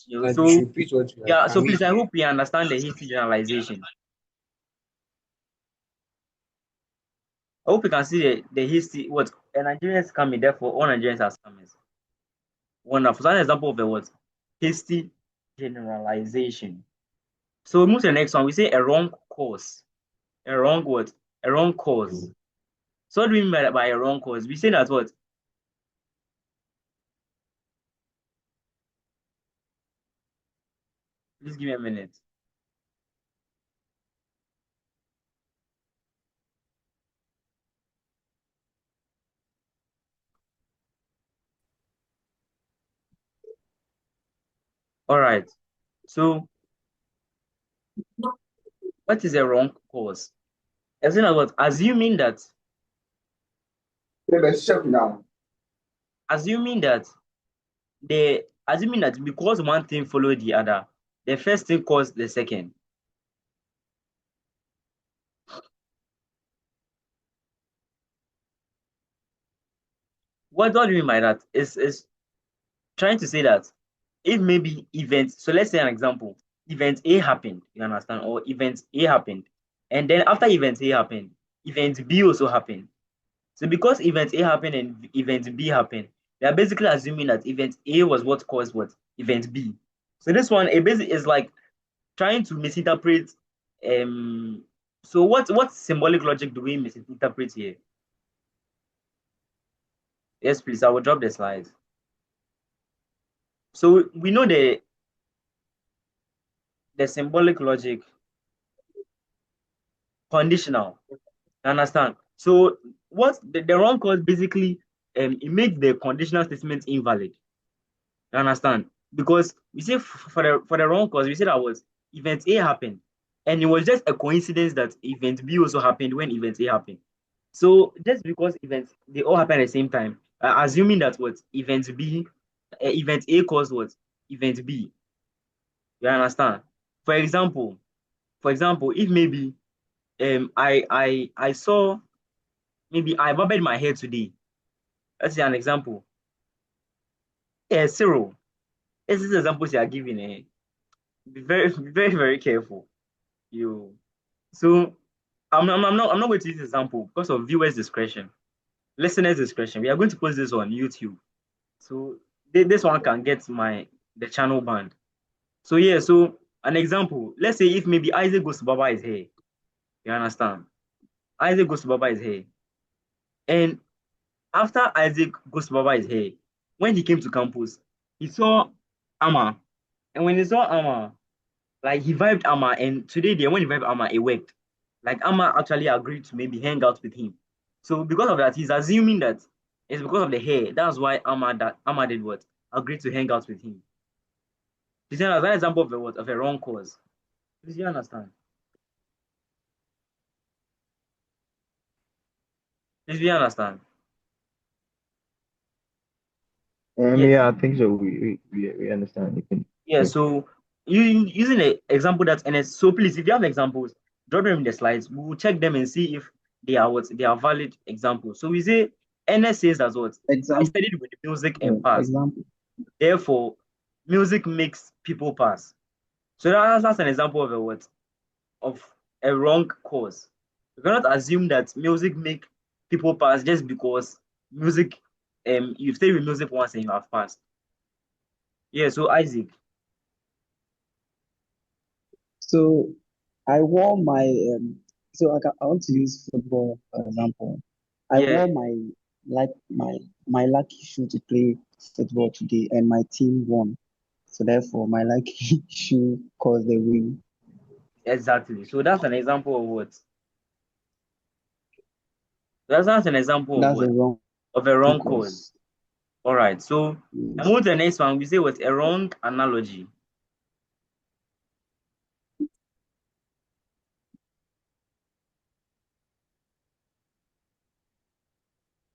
you So should repeat what you like. yeah, Can so we please, I hear? hope we understand the hasty generalization. I hope you can see the hasty what a Nigerian is coming, therefore all Nigerians are scammers. Wonderful. So an example of the what hasty generalization. So we move to the next one. We say a wrong cause. A wrong what? A wrong cause. So what do we mean by a wrong cause? We say that what? Please give me a minute. All right. So what is a wrong cause? As in what? Assuming that assuming that because one thing followed the other, the first thing caused the second. What do you mean by that? Is trying to say that if maybe events, so let's say an example, event A happened, you understand, or event A happened, and then after event A happened, event B also happened. So because event A happened and event B happened, they are basically assuming that event A was what caused what event B. So this one, it basically is like trying to misinterpret. So what symbolic logic do we misinterpret here? Yes, please. I will drop the slides. So we know the symbolic logic conditional. Understand? So what the wrong cause basically it makes the conditional statement invalid. You understand? Because we say for the wrong cause, we said that was event A happened, and it was just a coincidence that event B also happened when event A happened. So just because events they all happen at the same time, assuming that what event A caused what event B. You understand? For example, if maybe I saw maybe I barbed my hair today. That's an example. Yeah, Cyril. This is examples you are giving. Be very very very careful. You so I'm not going to use this example because of viewers' discretion, listeners' discretion. We are going to post this on YouTube. So this one can get the channel banned. So yeah, so an example, let's say if maybe Isaac goes to Baba his hair, you understand? Isaac goes to Baba his hair. And after Isaac goes to Baba his hair, when he came to campus, he saw Amma. And when he saw Amma, like he vibed Amma, and today when he vibed Amma, it worked. Like Amma actually agreed to maybe hang out with him. So because of that, he's assuming that it's because of the hair. That's why Amma did what? Agreed to hang out with him. You see, that's an example of a what? Of a wrong cause. Please, you understand? Please, you understand? Yes. Yeah, I think so. We understand. You can. Yeah. So you using an example that's NS. So please, if you have examples, drop them in the slides. We will check them and see if they are valid examples. So we say NS says that what I Example. studied with music and passed. Example. Therefore, music makes people pass. So that's an example of a what? Of a wrong cause. You cannot assume that music make people pass just because music you stay with music once and you have passed. Yeah, so Isaac. So I wore my I want to use football for example. I Yeah. wore my lucky shoe to play football today, and my team won. So therefore, my lucky shoe caused the win. Exactly. So that's an example of what? That's an example of That's a what? wrong Of a wrong cause. cause. All right. So Yes. I move to the next one. We say what? A wrong analogy.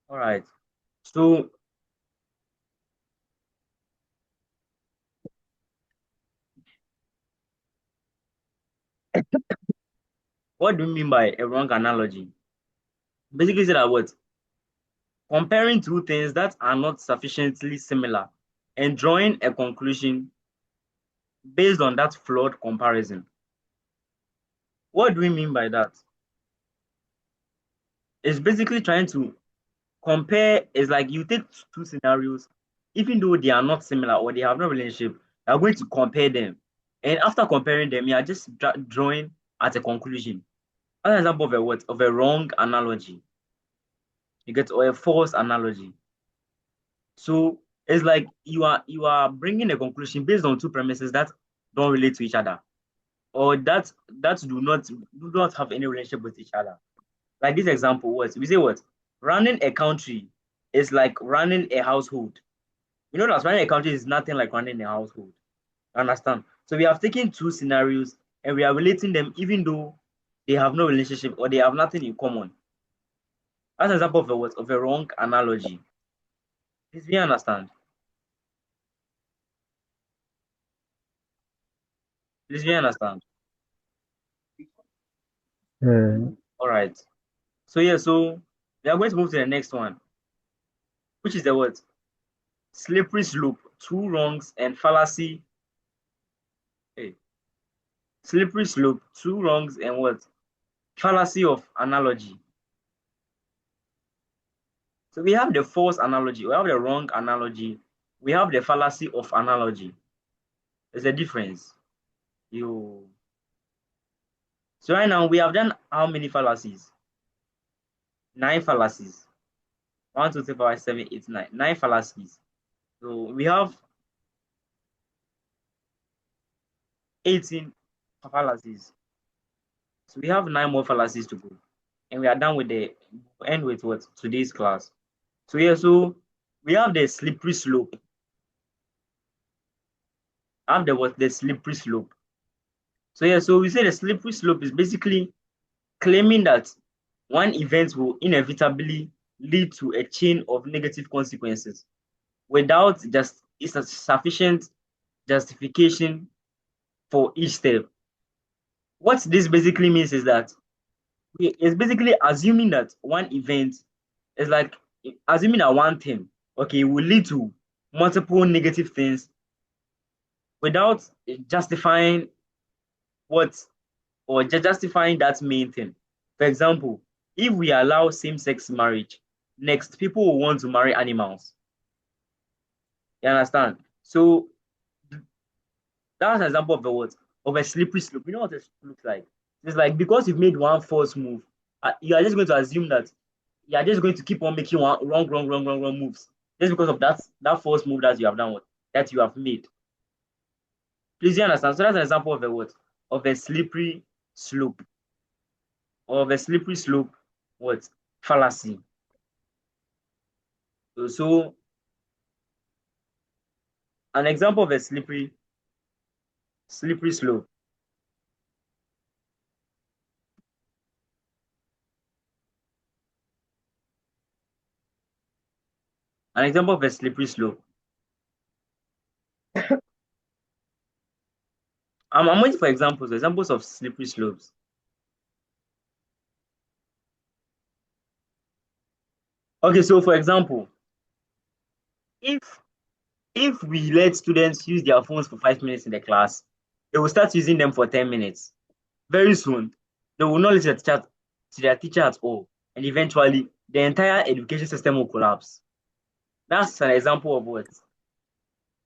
All right. So what do you mean by a wrong analogy? Basically, say that what? Comparing two things that are not sufficiently similar and drawing a conclusion based on that flawed comparison. What do we mean by that? It's basically trying to compare. It's like you take two scenarios, even though they are not similar or they have no relationship, you're going to compare them. And after comparing them, you are just drawing at a conclusion. An example of a what? Of a wrong analogy. You get, or a false analogy. So it's like you are bringing a conclusion based on two premises that don't relate to each other, or that do not have any relationship with each other. Like this example, what we say, what running a country is like running a household. You know that running a country is nothing like running a household. Understand? So we have taken two scenarios and we are relating them even though they have no relationship or they have nothing in common. That's an example of a what? Of a wrong analogy. Please, we understand. Please, we understand. All right. So yeah, so we are going to move to the next one, which is the what? Slippery slope, two wrongs and fallacy. Hey, slippery slope, two wrongs and what? Fallacy of analogy. So we have the false analogy, we have the wrong analogy, we have the fallacy of analogy. There's a difference. You so right now we have done how many fallacies? Nine fallacies. 1, 2, 3, 4, 5, 7, 8, 9. Nine fallacies. So we have 18 fallacies. So we have nine more fallacies to go. And we are done with the end with what? Today's class. So yeah, so we have the slippery slope. Have the what? The slippery slope. So yeah, so we say the slippery slope is basically claiming that one event will inevitably lead to a chain of negative consequences without just it's a sufficient justification for each step. What this basically means is that it's basically assuming that one event is like assuming that one thing, okay, will lead to multiple negative things without justifying what or justifying that main thing. For example, if we allow same-sex marriage, next people will want to marry animals. You understand? So that's an example of a what? Of a slippery slope. You know what it looks like? It's like because you've made one false move, you are just going to assume that you are just going to keep on making one wrong moves just because of that false move that you have done, what that you have made. Please, you understand? So that's an example of a what? Of a slippery slope. Or of a slippery slope, what? Fallacy. So an example of a slippery slope. An example of a slippery slope. I'm waiting for examples of slippery slopes. Okay, so for example, if if we let students use their phones for 5 minutes in the class, they will start using them for 10 minutes. Very soon, they will not listen to their teacher at all. And eventually, the entire education system will collapse. That's an example of what?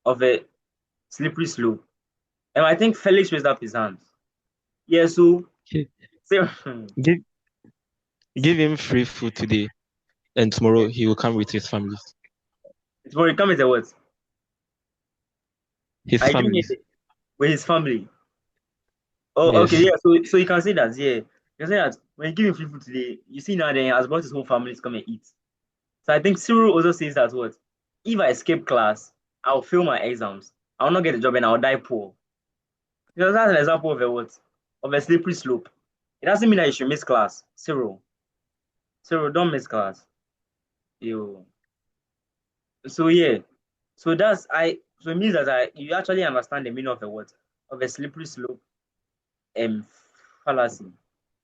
Of a slippery slope. And I think Felix raised up his hand. Yeah, so, Okay. so Give give him free food today, and tomorrow he will come with his families. it's more come with a what? His I didn't get families. it. With his family. Oh, okay, Yes. yeah. So you can say that, yeah. You can say that when you give him free food today, you see now then he has brought his whole family to come and eat. So I think Cyril also says that what if I escape class, I'll fail my exams. I'll not get a job and I'll die poor. You know, that's an example of a what? Of a slippery slope. It doesn't mean that you should miss class. Cyril. Cyril, don't miss class. You so yeah. So that's I so it means that you actually understand the meaning of a what? Of a slippery slope and fallacy.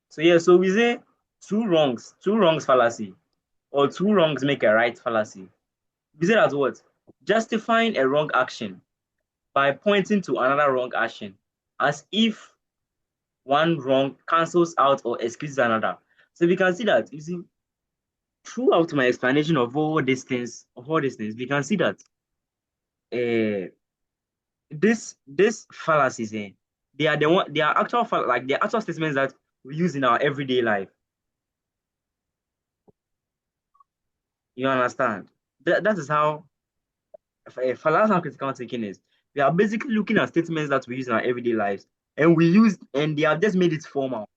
So yeah, so we say two wrongs fallacy, or two wrongs make a right fallacy. We say that what? Justifying a wrong action by pointing to another wrong action, as if one wrong cancels out or excuses another. So we can see that, you see, throughout my explanation of all these things, we can see that uh, this fallacies, they are the one, they are actual like they are actual statements that we use in our everyday life. You understand? That is how fallacy and critical thinking is. We are basically looking at statements that we use in our everyday lives, and they have just made it formal.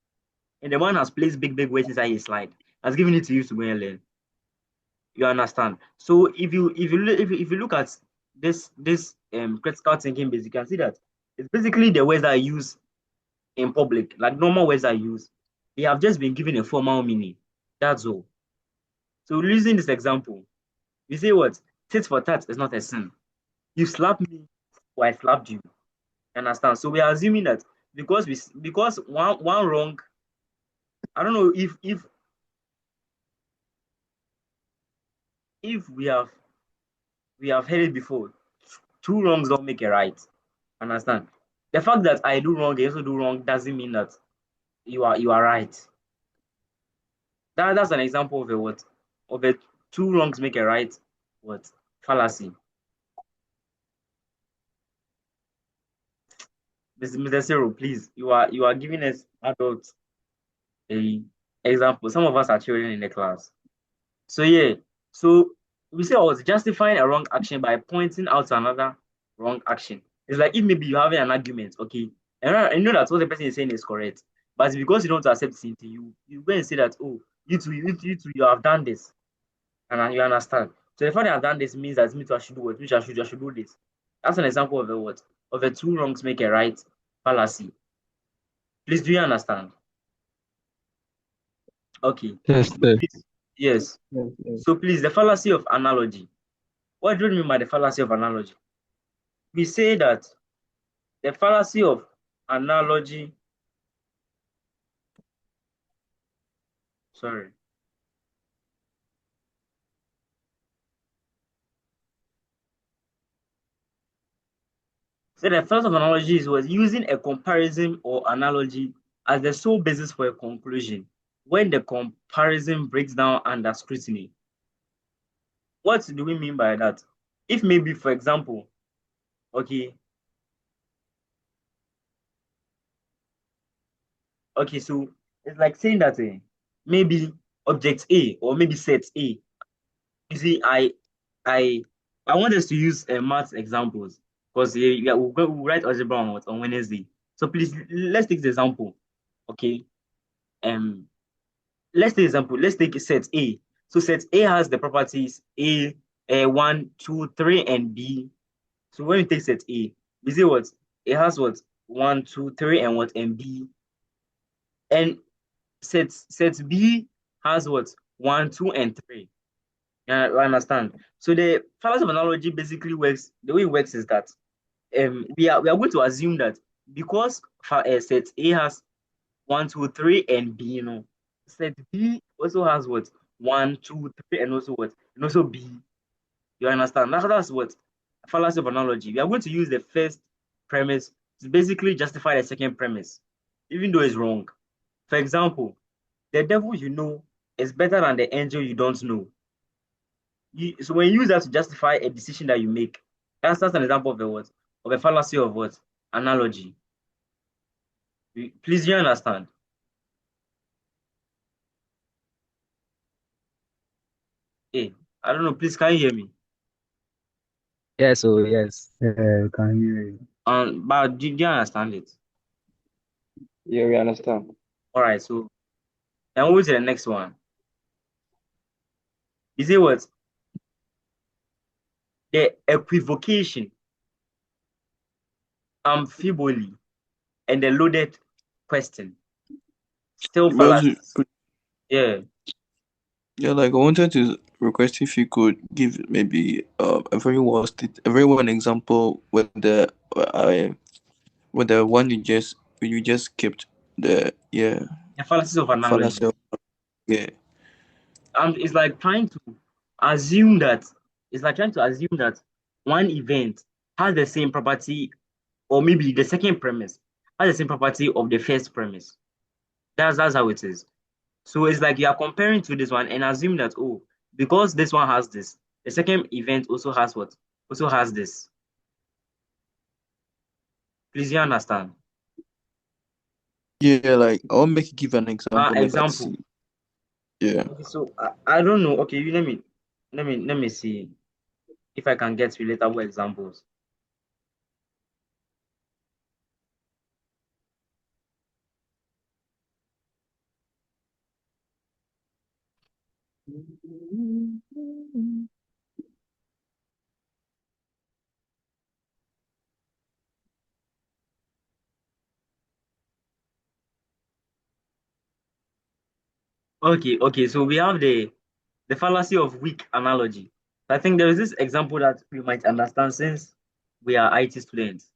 And the man has placed big words inside his slide, has given it to you to go and learn. You understand? So if you look at this critical thinking base, you can see that it's basically the words that I use in public, like normal words I use. They have just been given a formal meaning. That's all. So using this example, we say what? Tit for tat is not a sin. You slapped me, or I slapped you. Understand? So we are assuming that because one wrong, I don't know if we have heard it before. Two wrongs don't make a right. Understand? The fact that I do wrong, you also do wrong, doesn't mean that you are right. That's an example of a what? Of a two wrongs make a right what? Fallacy. Mr. Cyril, please, you are giving us adults a example. Some of us are children in the class. So yeah, so we say I was justifying a wrong action by pointing out to another wrong action. It's like if maybe you're having an argument, okay, and I know that what the person is saying is correct, but because you don't accept the same thing, you go and say that, oh, you have done this, and you understand. So the fact that I've done this means that me too I should do what, which I should do this. That's an example of a what? Of a two wrongs make a right fallacy. Please, do you understand? Okay. Yes, So sir. please, yes. Yes, yes. So please, the fallacy of analogy. What do you mean by the fallacy of analogy? We say that the fallacy of analogy, sorry. So the fallacy of analogy was using a comparison or analogy as the sole basis for a conclusion when the comparison breaks down under scrutiny. What do we mean by that? If maybe, for example, okay, so it's like saying that maybe object A or maybe set A. You see, I I want us to use math examples because yeah, we'll write algebra on Wednesday. So please let's take the example. Okay. Um let's take example. Let's take set A. So set A has the properties A, 1, 2, 3, and B. So when we take set A, we say what? It has what? 1, 2, 3, and what? And B. And set B has what? 1, 2, and 3. Yeah, I understand. So the fallacy of analogy basically works. The way it works is that we are going to assume that because set A has 1, 2, 3, and B, set B also has what 1, 2, 3, and also what and also B. You understand? That's what fallacy of analogy. We are going to use the first premise to basically justify the second premise, even though it's wrong. For example, the devil you know is better than the angel you don't know. So when you use that to justify a decision that you make, that's an example of a what? Of a fallacy of what? Analogy. Please, do you understand? Hey, I don't know. Please, can you hear me? Yes, oh yes. Yeah, can hear you. But do you understand it? Yeah, we understand. All right, so now move to the next one. You see what? The equivocation, amphiboly, and the loaded question. Still But fallacies. Yeah. yeah, like I wanted to request if you could give maybe a very one example with the one you just skipped the The fallacies of analogy. fallacy of, yeah. It's like trying to assume that one event has the same property, or maybe the second premise has the same property of the first premise. That's how it is. So it's like you are comparing to this one and assume that, oh, because this one has this, the second event also has what? Also has this. Please, you understand? Yeah, like I want make you give an example of that Example. scene. Yeah. Okay, so I don't know. Okay, you let me see if I can get relatable examples. Okay. So we have the fallacy of weak analogy. I think there is this example that we might understand since we are IT students.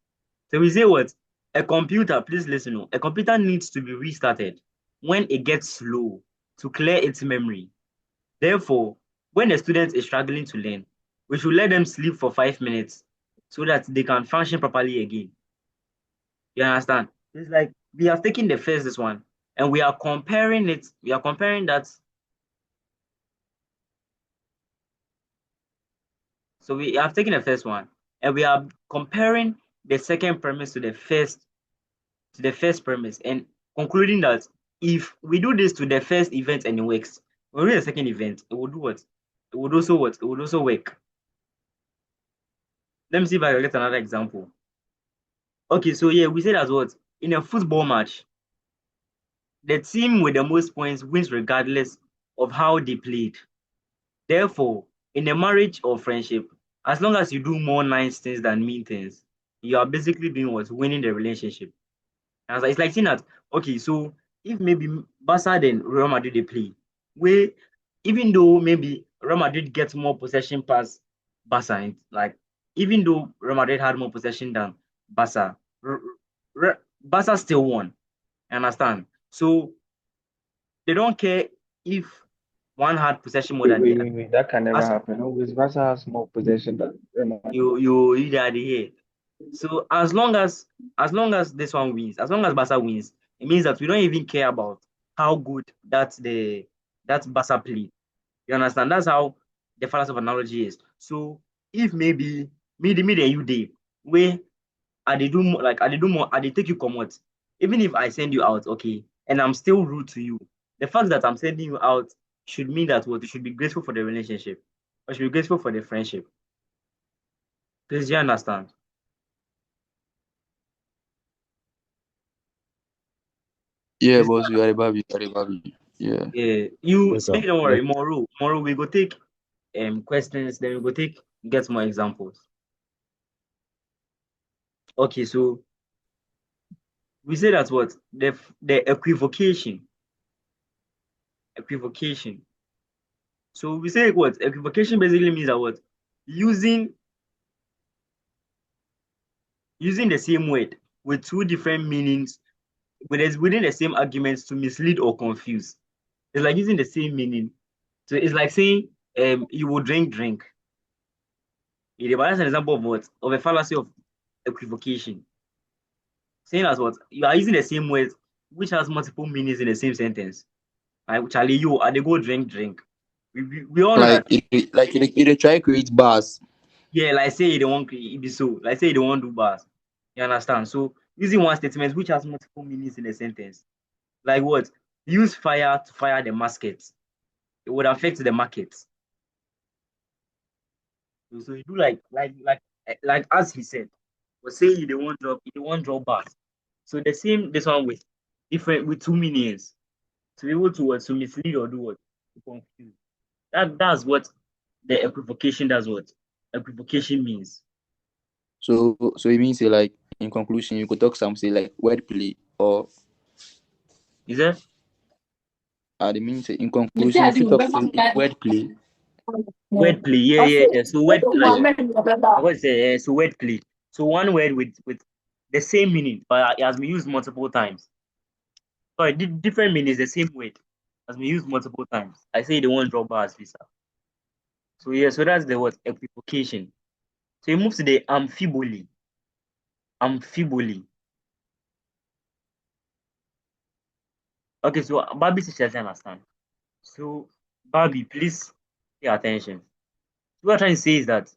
So we say what? A computer, please listen, oh, a computer needs to be restarted when it gets slow to clear its memory. Therefore, when a student is struggling to learn, we should let them sleep for 5 minutes so that they can function properly again. You understand? It's like we have taken the first this one and we are comparing it, we are comparing that. So we have taken the first one and we are comparing the second premise to the first premise and concluding that if we do this to the first event and it works, when we do the second event, it will do what? It would also what? It would also work. Let me see if I can get another example. Okay, so yeah, we said as what? In a football match, the team with the most points wins regardless of how they played. Therefore, in a marriage or friendship, as long as you do more nice things than mean things, you are basically doing what's winning the relationship. And it's like saying that, okay, so if maybe Barca and Real Madrid they play, where even though maybe Real Madrid gets more possession past Barca, and like even though Real Madrid had more possession than Barca, Barca still won. You understand? So they don't care if one had possession more Wait, than the wait, other. wait, wait. That can never As happen. Always Barca has more possession than Real Madrid. you are the here. So as long as this one wins, as long as Barca wins, it means that we don't even care about how good that Barca play. You understand? That's how the fallacy of analogy is. So if maybe me and you day where I they do more, I they take you come out. Even if I send you out, okay, and I'm still rude to you, the fact that I'm sending you out should mean that what you should be grateful for the relationship, or should be grateful for the friendship. Please, you understand? Yeah, Please, boss, you are a baby, you are a baby. Yeah. yeah, you Yes, sir. make don't Yes. worry. Tomorrow we go take questions, then we go take get more examples. Okay, so we say that what the equivocation. So we say what equivocation basically means that what using using the same word with two different meanings within the same arguments to mislead or confuse. It's like using the same meaning. So it's like saying you will drink. That's an example of what? Of a fallacy of equivocation. Saying as what? You are using the same word which has multiple meanings in the same sentence. Like Charlie, you are they go drink. We all know Like that. it try create bars. Yeah, like say they want it be so. Like say they want do bars. You understand? So using one statement which has multiple meanings in a sentence. Like what? Use fire to fire the market. It would affect the market. So you do like as he said, was saying you don't want drop bars. So the same this one with different with two meanings to be able to what to mislead or do what to confuse. That's what the equivocation does. What equivocation means. So it means say like in conclusion, you could talk something like wordplay or Is that the meaning say in conclusion, if you talk say it's wordplay. wordplay? Yeah. So wordplay. I was say so wordplay. So one word with the same meaning, but it has been used multiple times. Sorry, different meanings, the same word has been used multiple times. I say the one drop bar as visa. So yeah, so that's the word equivocation. So it moves to the amphiboly. Amphiboly. Okay, so Barbie she doesn't understand. So Barbie, please pay attention. So what I'm trying to say is that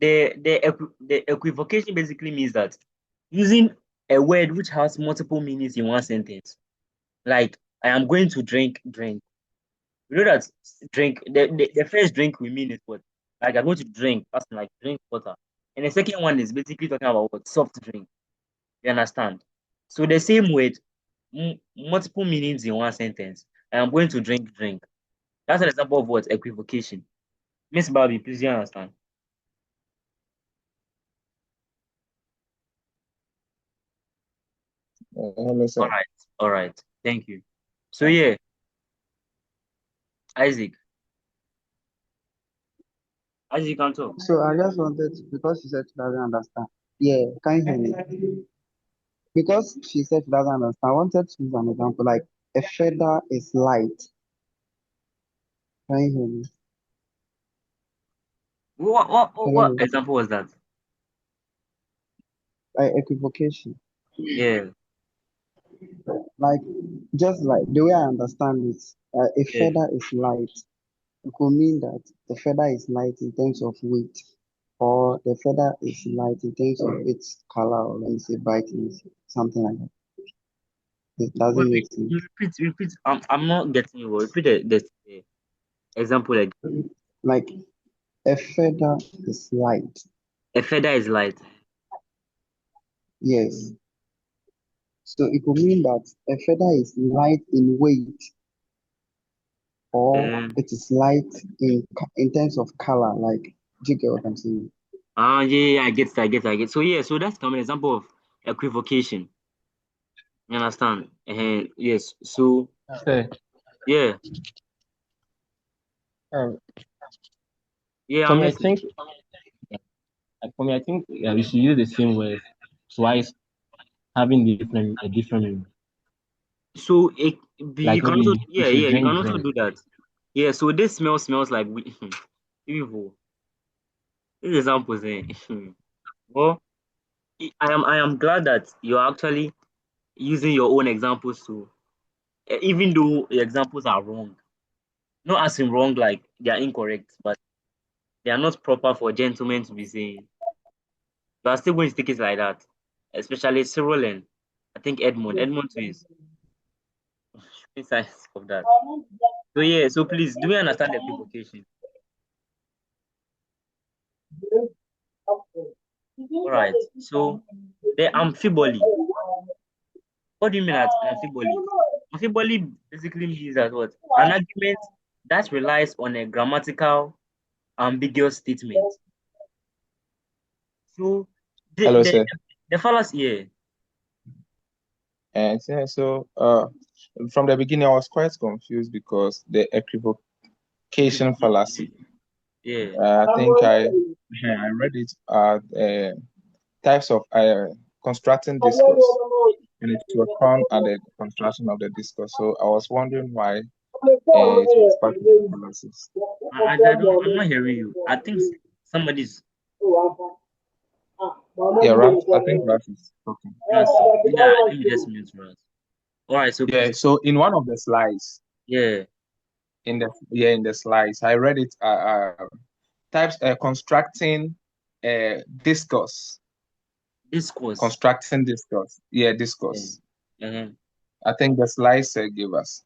the equivocation basically means that using a word which has multiple meanings in one sentence. Like I am going to drink. You know that drink the first drink we mean is what? Like I'm going to drink, that's like drink water. And the second one is basically talking about what? Soft drink. You understand? So the same word, multiple meanings in one sentence. I am going to drink. That's an example of what? Equivocation. Miss Barbie, please you understand? Hello, sir. All right. Thank you. So yeah, Isaac. Isaac, you can talk. So I just wanted to, because she said she doesn't understand. Yeah, can you hear me? Because she said she doesn't understand, I wanted to use an example like a feather is light. Can you hear me? What Hello? example was that? Like equivocation. Yeah, Like just like the way I understand it, a yeah. feather is light. It could mean that the feather is light in terms of weight, or the feather is light in terms of its color, or let me say brightness, something like that. It Wait, doesn't make sense. repeat. I'm not getting you. Repeat the example again. Like a feather is light. A feather is light. Yes. So it could mean that a feather is light in weight, or Um, it is light in terms of color. Like, do you get what I'm saying? yeah, I get. So yeah, so that's an example of equivocation. You understand? Yes. So Sir, yeah, um, yeah, for I'm me, I listening. think we should use the same word twice, having a different meaning. So you Like can also maybe you should you can drink also drink. do that. Yeah. So this smells like we evil. This example is well, I am glad that you're actually using your own examples too, even though the examples are wrong. Not as in wrong, like they are incorrect, but they are not proper for gentlemen to be saying. But I'm still going to take it like that, especially Cyril and I think Edmund. Edmund too is inside of that. So yeah, so please, do we understand the equivocation? All right. So the amphiboly. What do you mean at amphiboly? Amphiboly basically means that what? An argument that relies on a grammatical ambiguous statement. So the Hello, the sir. the fallacy here. And from the beginning, I was quite confused because the equivocation fallacy. Yeah. I think I read it types of constructing discourse, and it was found at the construction of the discourse. So I was wondering why it was part of the fallacies. I'm not hearing you. I think somebody's Yeah, Raf, I think Raf is talking. Ras. Yeah, I think we just mute Ras. All right, so Yeah, please. so in one of the slides, Yeah. in the slides, I read it types constructing discourse. Discourse. Constructing discourse. Yeah, Yeah. discourse. Uh-huh. I think the slides gave us.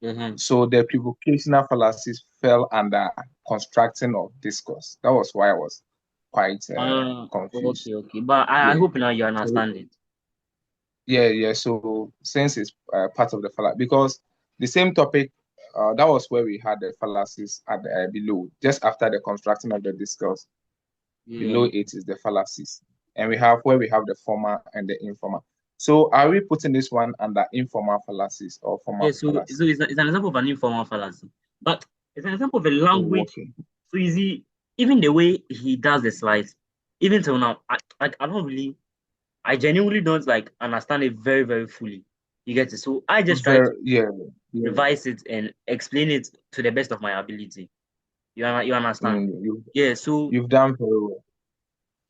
Uh-huh. So the equivocational fallacies fell under constructing of discourse. That was why I was quite confused. Okay. But I Yeah. hope now you So understand it. yeah. So since it's part of the fallacy, because the same topic, that was where we had the fallacies at the, below, just after the constructing of the discourse. Below Yeah. it is the fallacies, and we have where we have the formal and the informal. So are we putting this one under informal fallacies or formal Yeah, so fallacies? it's an example of an informal fallacy. But it's an example of a Oh, language okay. so easy, even the way he does the slides, even till now, I don't really I genuinely don't like understand it very, very fully. You get it? So I just try to Very, yeah, yeah. revise it and explain it to the best of my ability. You understand? Mm, Yeah, so you've done very well.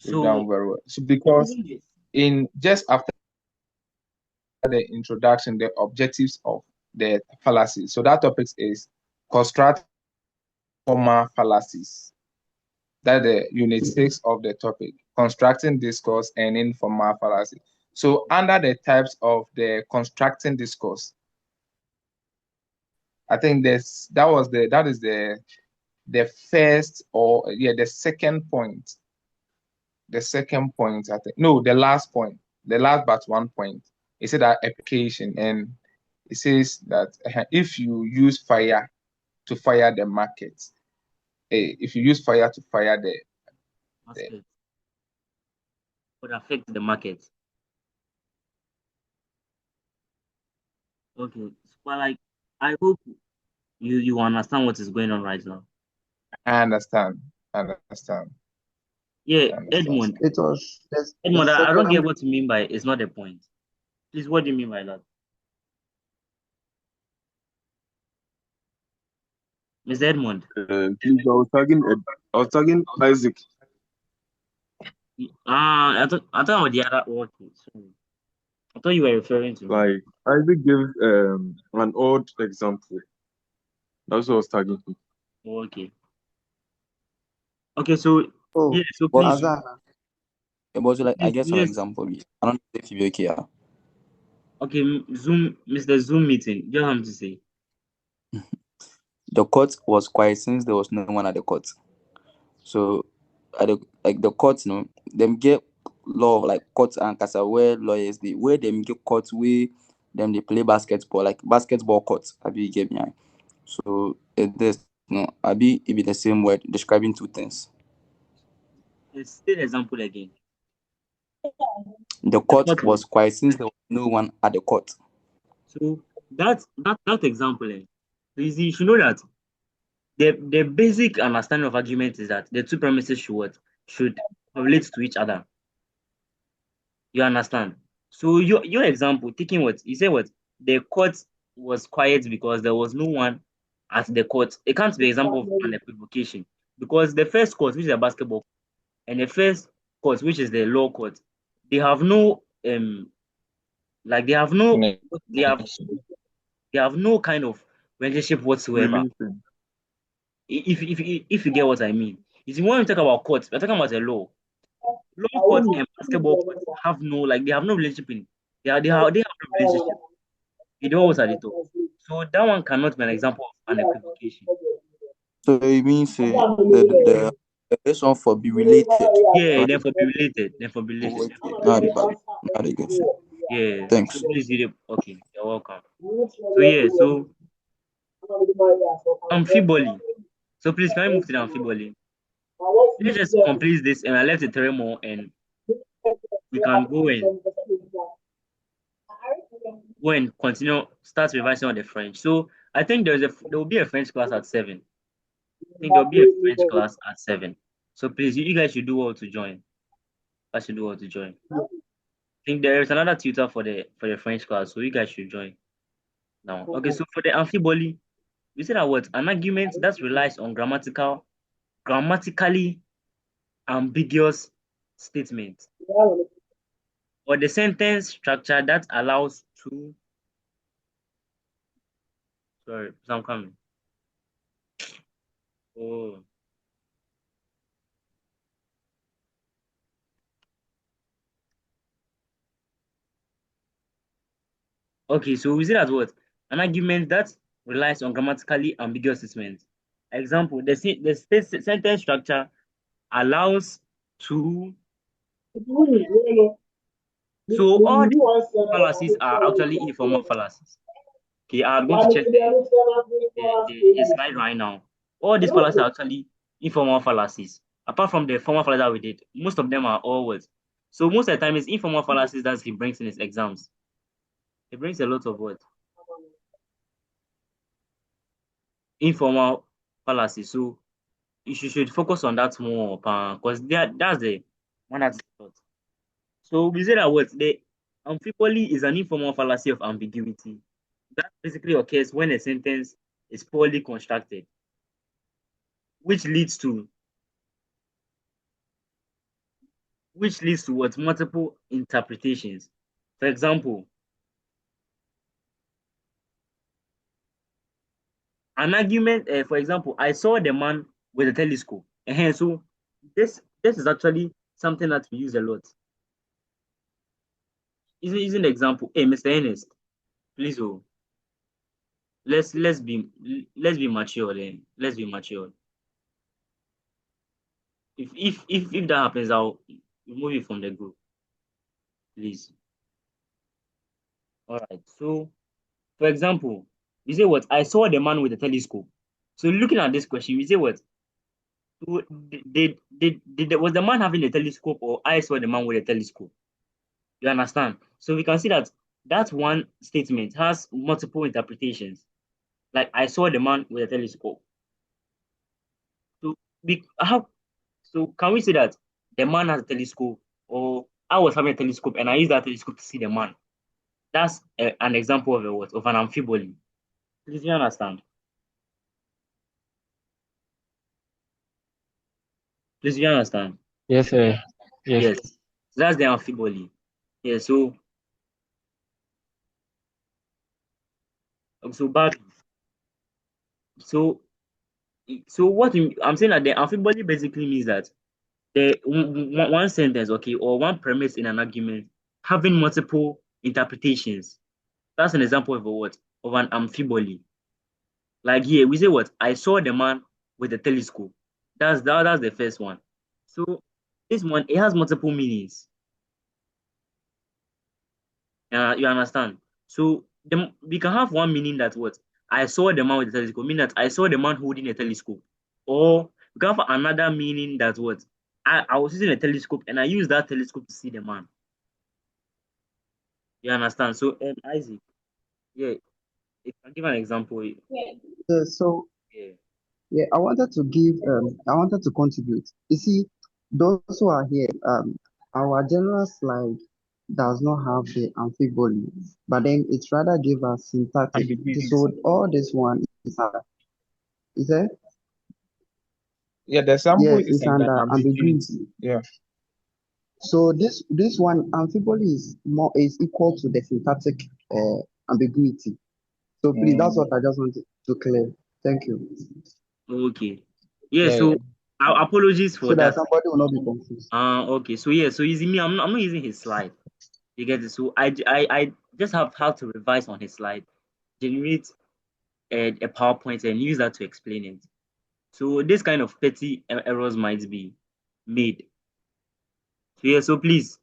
You've so done very well. So because even this in just after the introduction, the objectives of the fallacies. So that topic is construct formal fallacies. That the unit 6 of the topic, constructing discourse and informal fallacy. So under the types of the constructing discourse, I think that is the first, or yeah, the second point. The second point, I think. No, the last point. The last but one point. It said that application, and it says that if you use fire to fire the market, if you use fire to fire the aspect would affect the market. Okay. But like I hope you understand what is going on right now. I understand. I understand. Yeah, I understand. Edmund. It was the Edmund, I don't get second. what you mean by it's not the point. Please, what do you mean by that? Mr. Edmund. Please, I was tagging Isaac. I thought about the other okay, sorry. I thought you were referring to me. Like Isaac gave an odd example. That's what I was tagging him. Okay. Okay, so Oh, yeah, so But please, Azana. but like I please get some let's example. I don't know if you okay. okay, Zoom, Mr. Zoom meeting. You have to say. The court was quiet since there was no one at the court. So at the court, them get law like court and casa where lawyers they where them get court where them they play basketball like basketball court. I be get me. So this I be it be the same word describing two things. Let's say the example again. The The court court was quiet since there was no one at the court. So that example, please you should know that the basic understanding of argument is that the two premises should relate to each other. You understand? So your example, taking what you say, what the court was quiet because there was no one at the court. It can't be an example of an equivocation because the first court, which is a basketball, and the first court, which is the law court, they have no like they have Connection. they have no kind of relationship whatsoever. Relation. If you get what I mean, you see, when we talk about courts, we're talking about a law. Law courts and basketball courts have no they have no relationship in they have no relationship. They don't always at the top. So that one cannot be an example of an equivocation. So it means the this one for be related. Yeah, Right? then for be related. Then for be Oh, related. okay. Now they bad. Now they get you. Yeah. So Thanks. please do the okay. You're welcome. So yeah, so amphibole. So please can we move to the amphibole? Let's just complete this and I left the three more and we can go and continue start revising on the French. So I think there will be a French class at 7. I think there will be a French class at 7. So please you guys should do well to join. I should do well to join. I think there is another tutor for the French class, so you guys should join now. Okay, so for the amphibole, we said that what an argument that relies on grammatically ambiguous statement or the sentence structure that allows two sorry, I'm coming. Oh, okay, so we say that what an argument that relies on grammatically ambiguous statement. Example, the sentence structure allows two So all these fallacies are actually informal fallacies. Okay, I'm going to check the slide right now. All these fallacies are actually informal fallacies. Apart from the formal fallacies that we did, most of them are all words. So most of the time, it's informal fallacies that he brings in his exams. He brings a lot of words. Informal fallacies. So you should focus on that more, because that's the one that's taught. So we say that what the amphiboly is an informal fallacy of ambiguity. That basically occurs when a sentence is poorly constructed, which leads to what multiple interpretations. For example, an argument. For example, I saw the man with a telescope. So this is actually something that we use a lot. Isn't the example? Hey, Mr. Ernest, please, oh, let's be mature then. Let's be mature. If that happens, I'll remove you from the group, please. All right. So, for example, we say what? I saw the man with the telescope. So, looking at this question, we say what? Was the man having a telescope, or I saw the man with a telescope? You understand? So, we can see that that one statement has multiple interpretations. Like, I saw the man with a telescope. So, can we say that the man has a telescope, or I was having a telescope and I used that telescope to see the man? That's an example of a what? Of an amphiboly. Please, you understand? Please, you understand? Yes, sir. Yes. Yes. So that's the amphiboly. Yeah. So back. So I'm saying that the amphiboly basically means that the one sentence, okay, or one premise in an argument having multiple interpretations. That's an example of a what? Of an amphiboly. Like here, we say what? I saw the man with the telescope. That's the first one. So this one, it has multiple meanings. You understand? So we can have one meaning that what? I saw the man with the telescope, meaning that I saw the man holding a telescope. Or we can have another meaning that what? I was using a telescope and I used that telescope to see the man. You understand? So Isaac, yeah, if I give an example, So yeah, yeah, I wanted to contribute. You see, those who are here, our general slide does not have the amphiboly, but then it rather give us syntactic. Ambiguity. So all this one is there? Yeah, the sample Yes, is it's under under ambiguity. ambiguity. Yeah. So this one amphiboly is equal to the syntactic ambiguity. So please, that's Mm. what I just wanted to clear. Thank you. okay, yeah. Yeah, yeah. So apologies for So that that. somebody will not be confused. Okay. So yeah. So using me, I'm not using his slide. You get it. So I just have how to revise on his slide, generate a PowerPoint and use that to explain it. So this kind of petty errors might be made. So yeah. So please,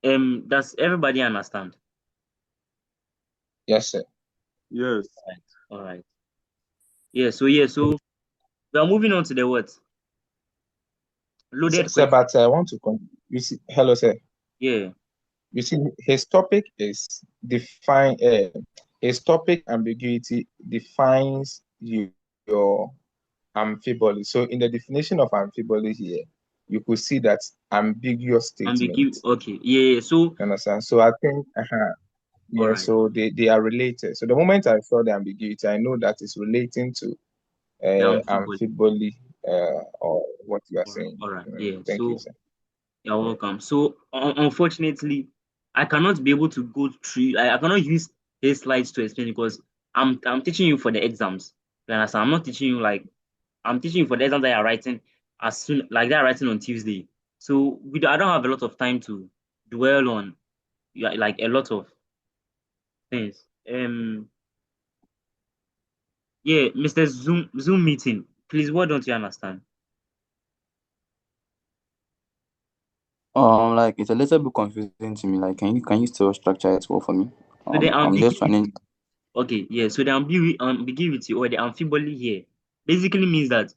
does everybody understand? Yes, sir. Yes. Right. All right. Yeah. So yeah. So we are moving on to the what? Sir, Loaded sir, question. but I want to you see, hello, sir. Yeah. You see, his topic is define. His topic ambiguity defines your amphiboly. So, in the definition of amphiboly here, you could see that ambiguous Ambiguity. statement. Okay. Yeah. So You understand? So, I think, all yeah. right. So they are related. So, the moment I saw the ambiguity, I know that it's relating to The amphiboly. amphiboly or what you are All right. saying. All right. Yeah. Thank you, So sir. you're Yeah. welcome. So unfortunately, I cannot be able to go through. I cannot use his slides to explain because I'm teaching you for the exams. You understand? I'm not teaching you like I'm teaching you for the exams that you're writing as soon like they're writing on Tuesday. So I don't have a lot of time to dwell on like a lot of things. Yeah, Mr. Zoom meeting. Please, what don't you understand? Like it's a little bit confusing to me. Like, can you still structure it well for me? So the I'm just ambiguity, trying. okay, yeah. So the ambiguity or the amphiboly here basically means that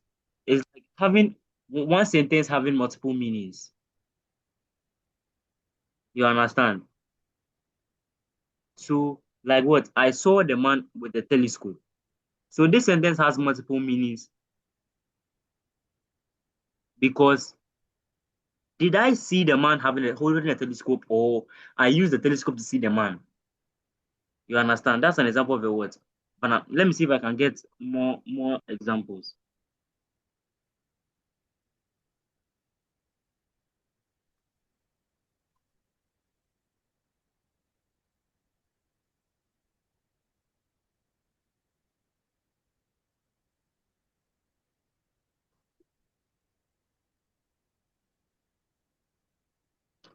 it's like having one sentence having multiple meanings. You understand? So, like what? I saw the man with the telescope. So this sentence has multiple meanings because did I see the man holding a telescope, or I used the telescope to see the man? You understand? That's an example of a what. But now, let me see if I can get more examples.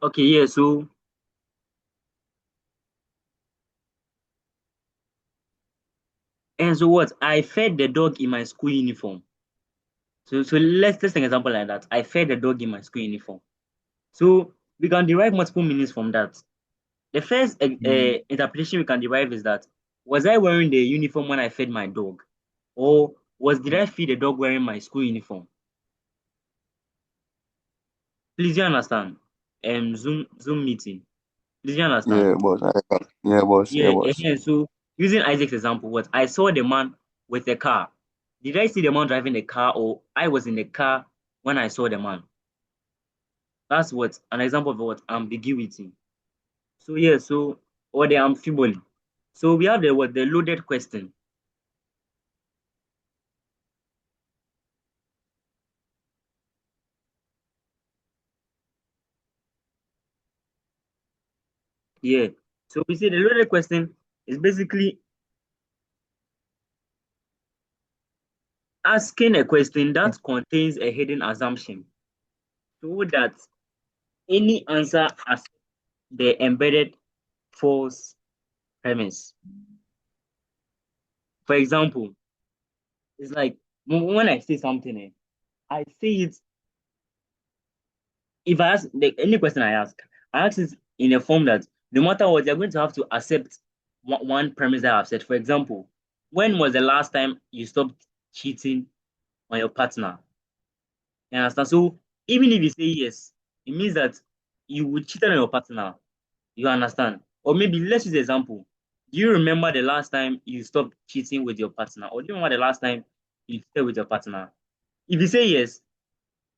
Okay, yeah. So and so what? I fed the dog in my school uniform. So let's take an example like that. I fed the dog in my school uniform. So we can derive multiple meanings from that. The first interpretation we can derive is that was I wearing the uniform when I fed my dog, or did I feed the dog wearing my school uniform? Please, you understand? Zoom meeting. Please, you understand? Yeah, boss. Yeah, boss. Yeah, Yeah, boss. so using Isaac's example, what I saw the man with the car. Did I see the man driving the car, or I was in the car when I saw the man? That's what an example of what ambiguity. So yeah, so or the amphiboly. So we have the loaded question. Yeah. So we see the loaded question is basically asking a question that contains a hidden assumption so that any answer has the embedded false premise. For example, it's like when I say something, I say it. If I ask any question I ask it in a form that no matter what, you're going to have to accept one premise that I've said. For example, when was the last time you stopped cheating on your partner? You understand? So even if you say yes, it means that you would cheat on your partner. You understand? Or maybe let's use an example. Do you remember the last time you stopped cheating with your partner? Or do you remember the last time you cheated with your partner? If you say yes,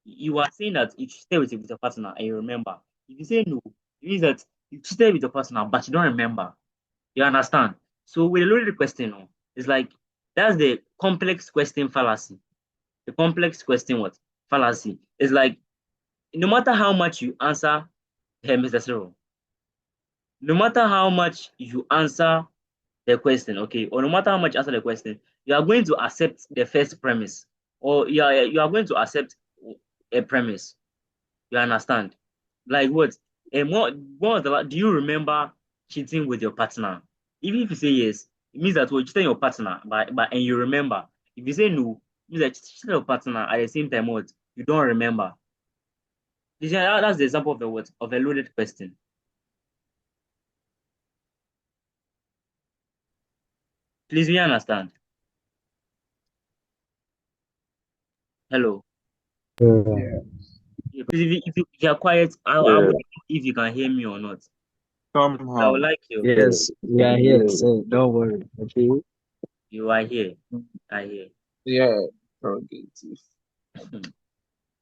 you are saying that you cheated with your partner and you remember. If you say no, it means that you cheated with your partner, but you don't remember. You understand? So with a loaded question, it's like that's the complex question fallacy. The complex question what? Fallacy. It's like no matter how much you answer, hey, Mr. Cyril, no matter how much you answer the question, okay, or no matter how much you answer the question, you are going to accept the first premise, or you are going to accept a premise. You understand? Like what? And what was do you remember cheating with your partner? Even if you say yes, it means that you're cheating your partner, but and you remember. If you say no, it means that you cheating your partner at the same time what? You don't remember. You see, that's the example of a what? Of a loaded question. Please, we understand. Hello. Yeah. Yeah, please, if you are quiet, I Yeah. would know if you can hear me or not. I Somehow. would like you. Yeah. Yes, we are here, so don't worry. Okay. You are here. I hear. Yeah. Interrogative.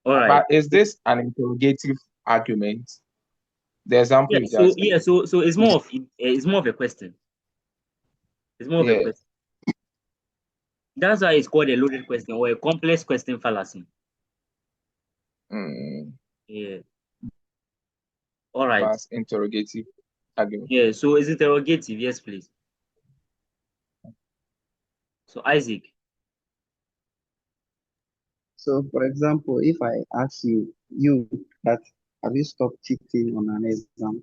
All right. But is this an interrogative argument? The example Yeah. you So just yeah. gave. So it's more of a question. It's more of a Yeah. question. That's why it's called a loaded question or a complex question fallacy. Mm, Yeah. All right. but interrogative argument. Yeah. So is interrogative? Yes, please. So Isaac. So, for example, if I ask you that have you stopped cheating on an exam?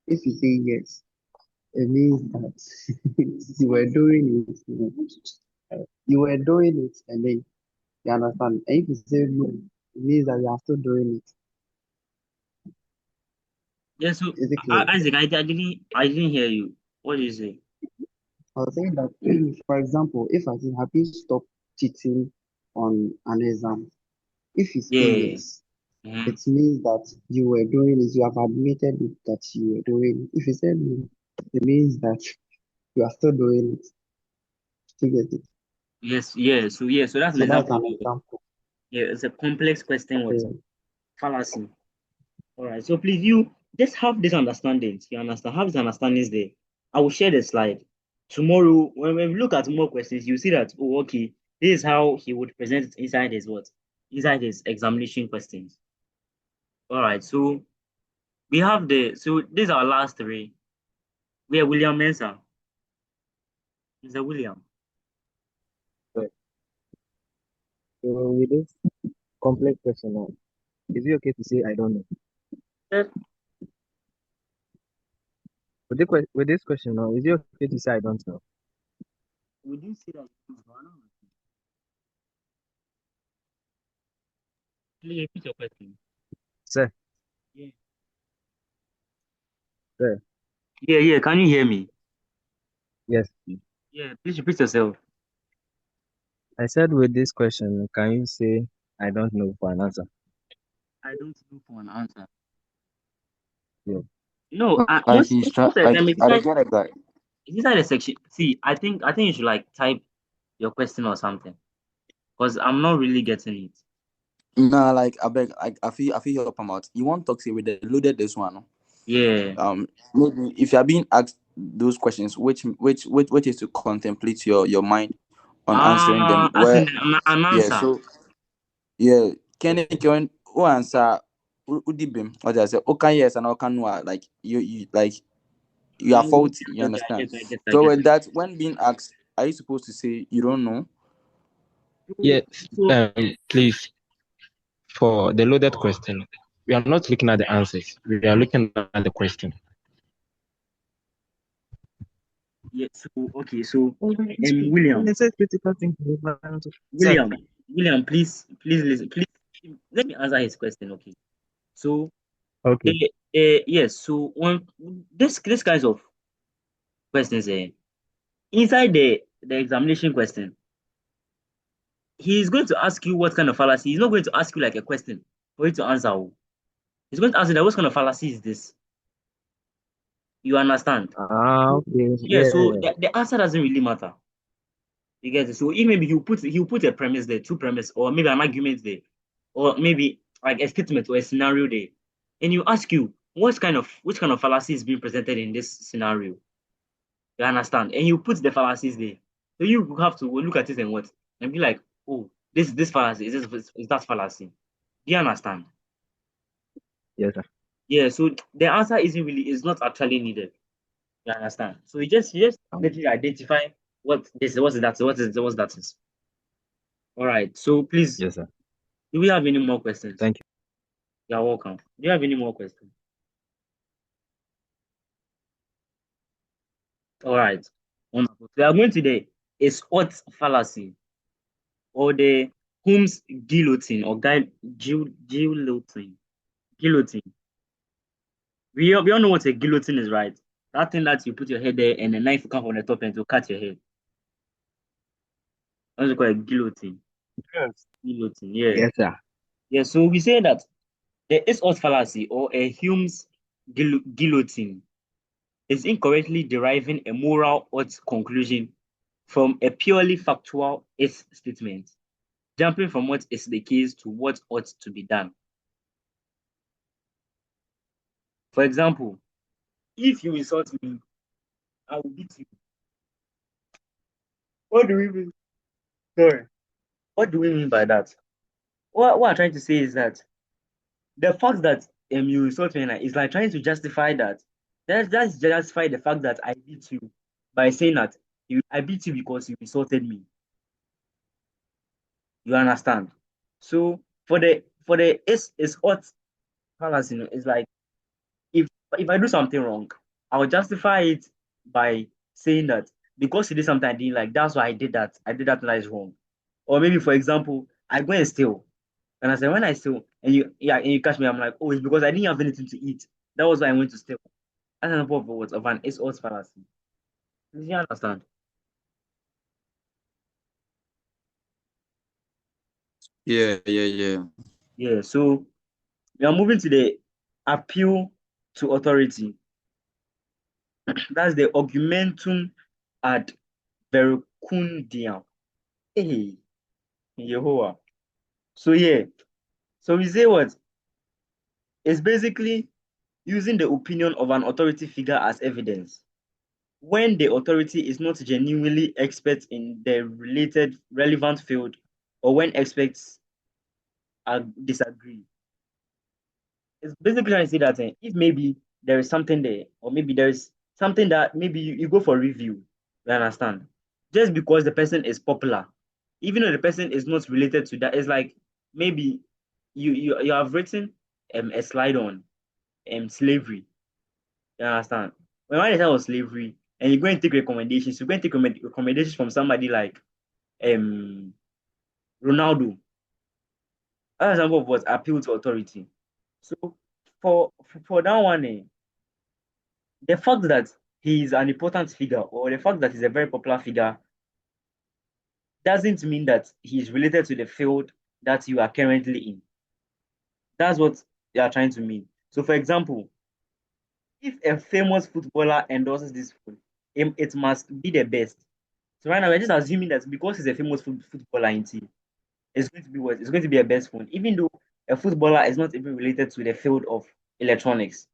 If you say yes, it means that you were doing it. You were doing it, and then you understand. And if you say no, it means that you are still doing it. Yeah, so Is it clear? Isaac, I didn't hear you. What did you say? I was saying that, for example, if I say, have you stopped cheating on an exam? If you say Yeah. yes, Mm-hmm. it means that you were doing it, you have admitted it that you were doing it. If you said no, it means that you are still doing it. You get it? Yes, yeah. So that's an So that's example. an example. Yeah, it's a complex question. What Yeah. fallacy? All right. So please, you just have this understanding. You understand? Have this understanding there. I will share the slide tomorrow. When we look at more questions, you see that oh, okay, this is how he would present it inside his what? Inside his examination questions. All right. So we have so these are our last three. We have William Mensah. Mr. William. Right. So with this complex question now, is it okay to say I don't know? Yes. With this question now, is it okay to say I don't know? We didn't see that. Please repeat your question. Sir, Yeah. sir, Yeah, yeah. Can you hear me? yes. Yeah, please repeat yourself. I said with this question, can you say I don't know for an answer? I don't know for an answer. Yeah. No, Like he's trying. most of the Like time I don't get it, guy. it's inside the section. See, I think you should like type your question or something because I'm not really getting it. Nah, like I beg. I feel help him out. You want to talk say with the loaded this one? No? Yeah. Maybe if you are being asked those questions, which is to contemplate your mind on answering them. As Where in an yeah, answer. so yeah, can you can who answer who did him? What I say? Okay, yes, and okay, no. Like you like you are faulty. You Okay, I understand? get, I get, I So get. with that, when being asked, are you supposed to say you don't know? So, Yes, so please, for the loaded question, we are not looking at the answers. We are looking at the question. yeah. So okay. So When William, they say critical thinking, sir, William, William, please listen. Please let me answer his question. Okay. So okay. yes. So when this kinds of questions, inside the examination question, he is going to ask you what kind of fallacy. He's not going to ask you like a question for you to answer. Oh. He's going to ask you that what kind of fallacy is this? You understand? Okay. Yeah. Yeah. So the answer doesn't really matter. You get it? So if maybe he'll put a premise there, two premise, or maybe an argument there, or maybe like a statement or a scenario there, and you ask you which kind of fallacy is being presented in this scenario. You understand? And you put the fallacies there. So you have to look at it and what and be like, oh, this fallacy is that fallacy. Do you understand? Yes, sir. Yeah. So the answer is not actually needed. You understand? So you just let you identify what this is, what that is. All right. So please, Yes, sir. do we have any more questions? Thank you. You're welcome. Do you have any more questions? All right. Wonderful. We are going to the is what fallacy or the Holmes guillotine or guillotine. Guillotine. We all know what a guillotine is, right? That thing that you put your head there and the knife will come from the top and to cut your head. That's called a guillotine. Yes. Guillotine, yeah. Yes, sir. Yeah, so we say that there is what fallacy or a Hume's guillotine is incorrectly deriving a moral ought conclusion from a purely factual is statement, jumping from what is the case to what ought to be done. For example, if you insult me, I will beat you. What do we mean? Sorry. What do we mean by that? What I'm trying to say is that the fact that you insult me is like trying to justify that. That's justify the fact that I beat you by saying that I beat you because you insulted me. You understand? So for the is what fallacy, it's like if I do something wrong, I will justify it by saying that because you did something I didn't like, that's why I did that. I did that and that is wrong. Or maybe for example, I go and steal. And I say when I steal and you catch me, I'm like, oh, it's because I didn't have anything to eat. That was why I went to step. That's an example of what of an is-ought fallacy. Do you understand? Yeah. Yeah. So we are moving to the appeal to authority. That's the augmentum ad verecundiam. Hey, Yehovah. So yeah. So we say what? It's basically using the opinion of an authority figure as evidence when the authority is not genuinely expert in the related relevant field, or when experts disagree. It's basically trying to say that if maybe there is something there, or maybe there is something that maybe you go for review, you understand? Just because the person is popular, even though the person is not related to that, it's like maybe you have written a slide on slavery. You understand? When the time of slavery, and you go and take recommendations, you go and take recommendations from somebody like um Ronaldo. That's an example of what appeal to authority. So for that one, the fact that he is an important figure, or the fact that he's a very popular figure, doesn't mean that he is related to the field that you are currently in. That's what they are trying to mean. So, for example, if a famous footballer endorses this food, it must be the best. So right now we're just assuming that because he's a famous footballer in team, it's going to be what? It's going to be a best phone, even though a footballer is not even related to the field of electronics.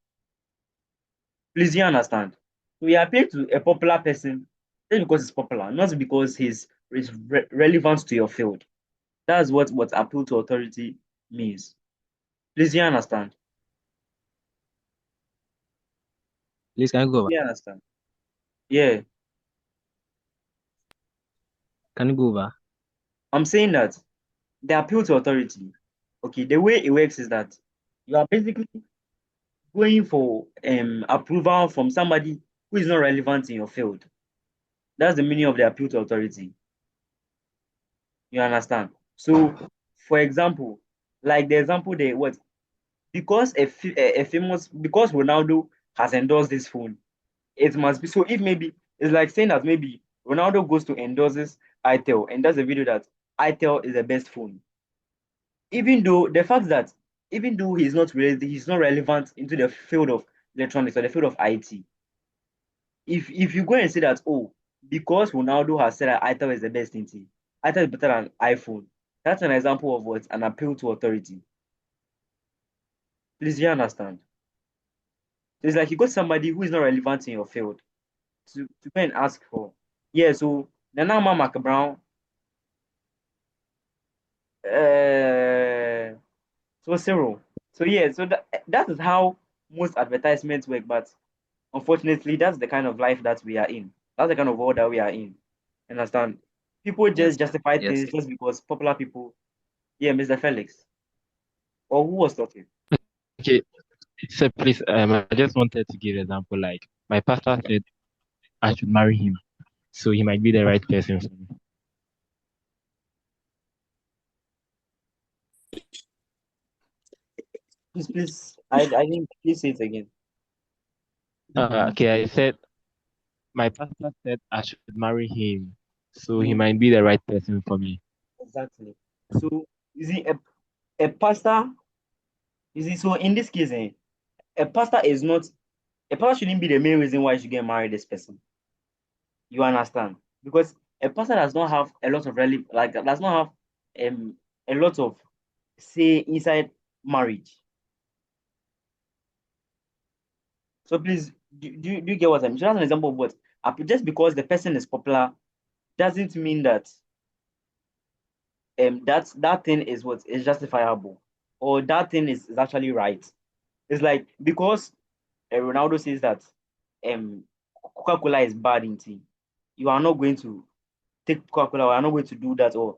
Please, you understand? So we appeal to a popular person just because he's popular, not because he's relevant to your field. That's what appeal to authority means. Please, you understand? Please, can you go over? You understand? Yeah. Can you go over? I'm saying that the appeal to authority, okay, the way it works is that you are basically going for approval from somebody who is not relevant in your field. That's the meaning of the appeal to authority. You understand? So, for example, like the example they what because a famous because Ronaldo has endorsed this phone, it must be so. If maybe it's like saying that maybe Ronaldo goes to endorses itel and does a video that itel is the best phone, even though the fact that even though he's not relevant into the field of electronics or the field of IT. If you go and say that, oh, because Ronaldo has said that itel is the best in team, itel is better than iPhone, that's an example of what an appeal to authority. Please, you understand? So it's like you got somebody who is not relevant in your field to go and ask for. Yeah, so the Nana Mark Brown, so zero. So yeah, so that is how most advertisements work, but unfortunately, that's the kind of life that we are in. That's the kind of world that we are in. Understand? People Yes, just justify yes. things just because popular people. Yeah, Mr. Felix. Or who was talking? Okay, so please, I just wanted to give an example. Like my pastor said, I should marry him, so he might be the right person for me. Please, I didn't please say it again. Okay, I said my pastor said I should marry him, so he Mhm. might be the right person for me. Exactly. So you see, a pastor, you see, so in this case, a pastor is not a pastor shouldn't be the main reason why you should get married this person. You understand? Because a pastor does not have a lot of like does not have a lot of say inside marriage. So please, do you get what I'm saying? So that's an example of what just because the person is popular doesn't mean that that thing is what is justifiable, or that thing is actually right. It's like because Ronaldo says that um Coca-Cola is bad in tea, you are not going to take Coca-Cola, or are not going to do that, or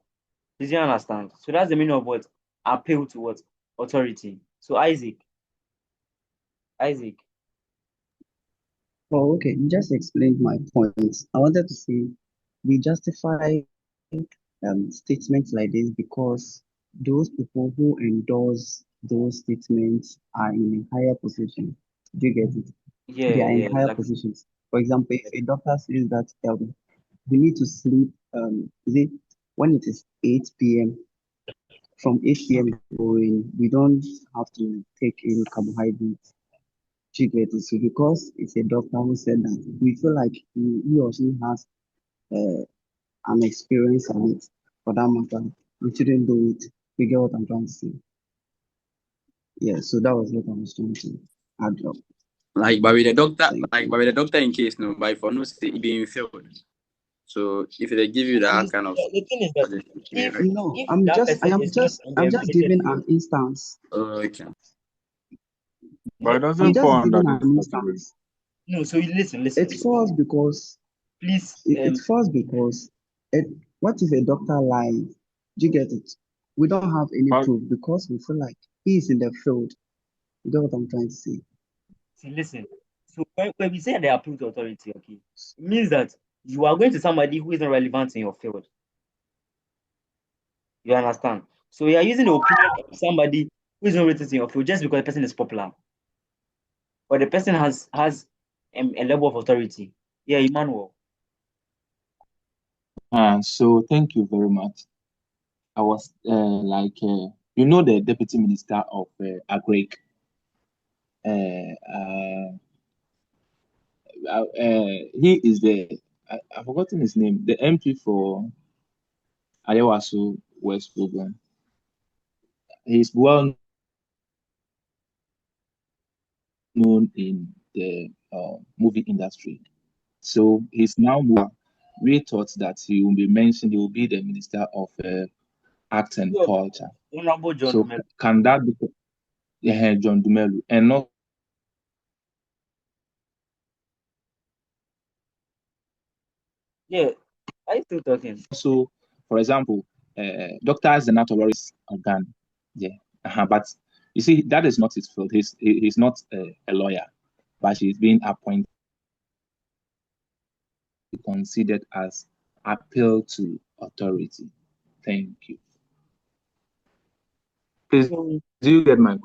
does you understand? So that's the meaning of what appeal to what authority. So Isaac. Oh, okay. You just explained my point. I wanted to say we justify statements like this because those people who endorse those statements are in a higher position. Do you get it? They Yeah, are in yeah, higher exactly. positions. For example, if a doctor says that we need to sleep, is it when it is 8 p.m. From 8 p.m. going, we don't have to take any carbohydrates. Do you get it? So because it's a doctor who said that, we feel like he or she has uh, an experience on it. For that matter, we shouldn't do it. You get what I'm trying to say? Yeah. So that was what I was trying to add up. Like, but with the doctor, Thank like, you. but with the doctor in case, no, but for no say it being failed. So if they give you that kind of The thing is that suggestion, it should be if right. No, if that I person am is not just, in the I'm just regulated giving an field, instance. Okay. But yeah, it I'm doesn't just fall under giving this an category. instance. no. So you listen. It falls because Please, it falls because it. What if a doctor lies? Do you get it? We don't have any But proof because we feel like he is in the field. You know what I'm trying to say? see, listen. So when we say they approve the authority, okay, it means that you are going to somebody who isn't relevant in your field. You understand? So you are using the opinion of somebody who isn't related in your field just because the person is popular or the person has a level of authority. Yeah, Emmanuel. so thank you very much. I was the Deputy Minister of Agric. He is I've forgotten his name, the MP for Ayawasu West Program. He's well known in the movie industry. So he's now we thought that he will be mentioned, he will be the Minister of Art and Yeah, Culture. Honorable John So Dumelo. can that be John Dumelu? And not Yeah, are you still talking? also, for example, Dr. Zenato organ. Yeah. But you see, that is not his field. He's not a lawyer, but he's being appointed, considered as appeal to authority. Thank you. Please, So do you get my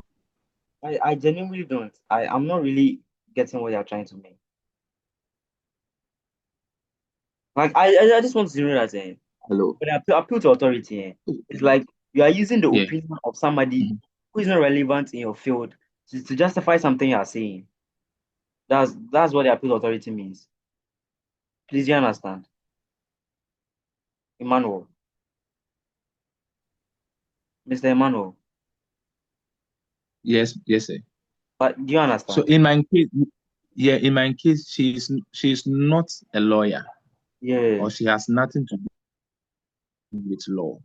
I genuinely don't. I'm not really getting what you're trying to make. Like I just want to know that hello? when I appeal to authority, it's like you are using the Yeah. opinion of somebody Mhm. who is not relevant in your field to justify something you are saying. That's what the appeal to authority means. Please, you understand, Emmanuel, Mr. Emmanuel. Yes, yes, sir. But do you So understand? in my case, yeah, in my case, she's not a lawyer, Yeah. or she has nothing to do with law.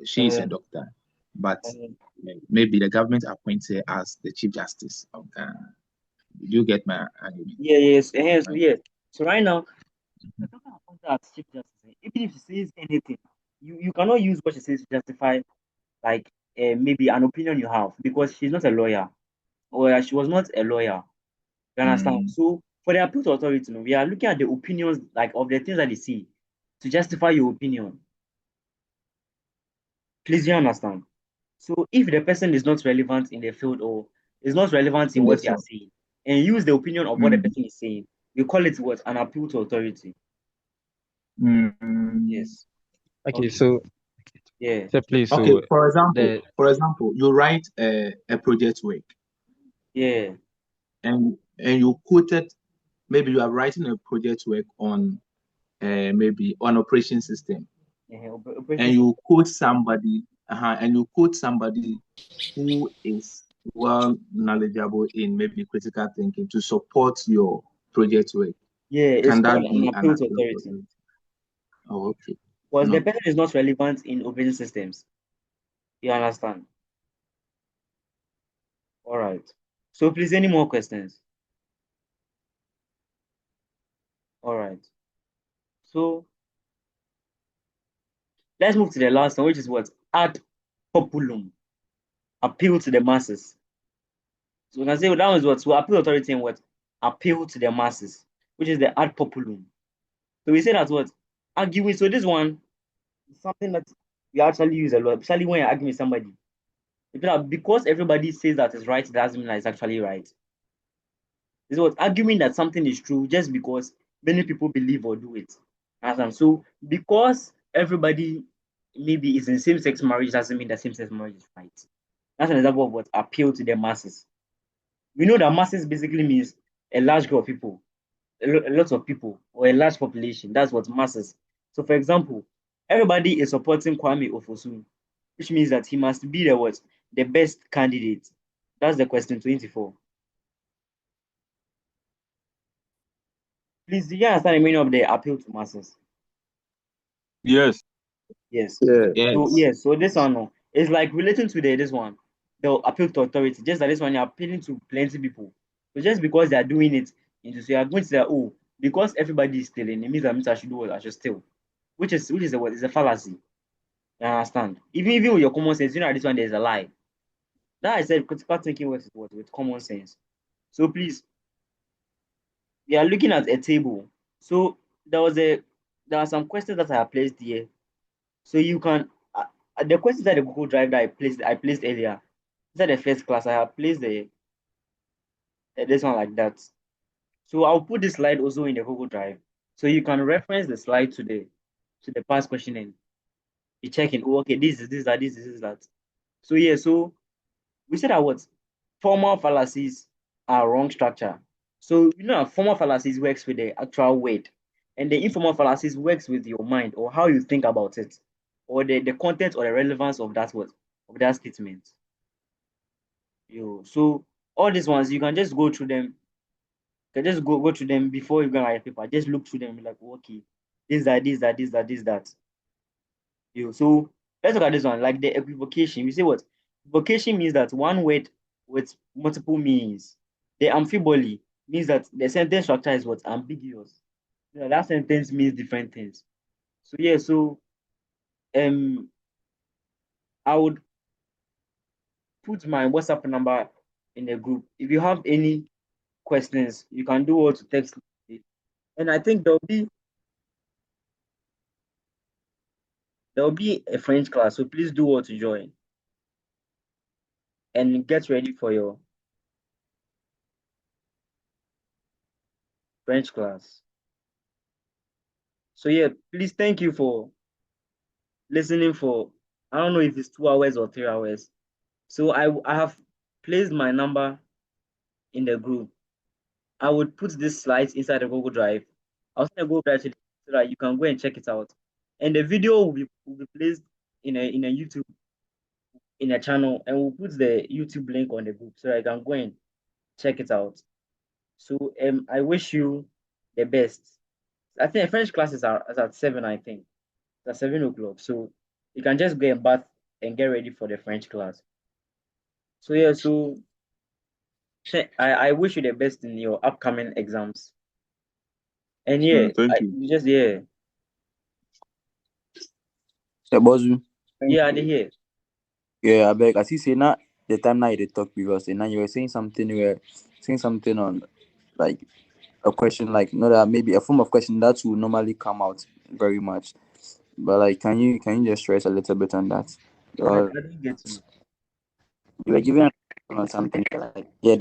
She is a Uh, doctor, but uh, maybe the government appoints her as the Chief Justice of Ghana. Do you get my argument? yes, yes. So right now, the talking about that Chief Justice, even if she says anything, you cannot use what she says to justify like maybe an opinion you have because she's not a lawyer or she was not a lawyer. You understand? Mm, So for the appeal to authority, we are looking at the opinions like of the things that they see to justify your opinion. Please, you understand? So if the person is not relevant in the field or is not relevant in in the what you are field. saying, and use the opinion of what the Mm, person is saying, we call it what? An appeal to authority. mm. Yes. Okay, Okay. so Yeah. please, Okay, so the for example, you write a project work, Yeah. and you quoted, maybe you are writing a project work on maybe on operation system, Yeah. and Operation. you quote somebody who is well knowledgeable in maybe critical thinking to support your project work. Yeah, it's Can called that an be an appeal to appeal to authority. authority? Oh, okay. Because the No. person is not relevant in operation systems. You understand? All right. So please, any more questions? All right. So let's move to the last one, which is what? Ad populum. Appeal to the masses. So we can say that was what? So appeal authority and what? Appeal to the masses, which is the ad populum. So we say that what? Arguing. So this one is something that we actually use a lot, especially when you're arguing with somebody. Because everybody says that it's right, it doesn't mean that it's actually right. It's what arguing that something is true just because many people believe or do it. Understand? So because everybody maybe is in same-sex marriage doesn't mean that same-sex marriage is right. That's an example of what appeal to the masses. We know that masses basically means a large group of people, a lot of people, or a large population. That's what masses. So, for example, everybody is supporting Kwame Ofosu, which means that he must be the what the best candidate. That's the question 24. Please, do you understand the meaning of the appeal to masses? Yes. Yes. Yeah. So Yes. yes, so this one is like relating to this one, the appeal to authority. Just that this one you're appealing to plenty people. So just because they are doing it, you are going to say, oh, because everybody is stealing, it means that I should do what I should steal, which is a what is a fallacy. You understand? Even with your common sense, you know that this one there's a lie. That I said critical thinking works with common sense. So please, we are looking at a table. So there are some questions that I have placed here. So you can the questions that the Google Drive that I placed earlier. Inside the first class, I have placed this one like that. So I'll put this slide also in the Google Drive. So you can reference the slide to the past question and you check in. Oh, okay, this is this, that, this is that. So yeah, so we said that what formal fallacies are wrong structure. So formal fallacies works with the actual word, and the informal fallacies works with your mind or how you think about it, or the content or the relevance of that statement. So all these ones you can just go through them. You can just go through them before you go and write a paper. Just look through them, be like, oh, okay, this, that. So let's look at this one, like the equivocation. We say what? Equivocation means that one word with multiple meanings. The amphiboly means that the sentence structure is what? Ambiguous. That sentence means different things. So yeah, so I would put my WhatsApp number in the group. If you have any questions, you can do what to text me. And I think there'll be a French class, so please do what to join and get ready for your French class. So yeah, please thank you for listening for I don't know if it's 2 hours or 3 hours. So I have placed my number in the group. I would put this slides inside the Google Drive. I'll send a Google Drive to you so that you can go and check it out. And the video will be placed in a YouTube in a channel, and we'll put the YouTube link on the group so that you can go and check it out. So I wish you the best. I think the French classes are at 7, I think. It's at 7 o'clock. So you can just go and bath and get ready for the French class. So yeah, so I wish you the best in your upcoming exams. And yeah, Thank you. yeah. Yeah, Bozu. Yeah, they hear. Yeah, I beg. As you say now, the time now you dey talk previously. Now you were saying something. You were saying something on like a question, like not that maybe a form of question that will normally come out very much. But like, can you just stress a little bit on that? I Or didn't get you. you were giving on something like yeah.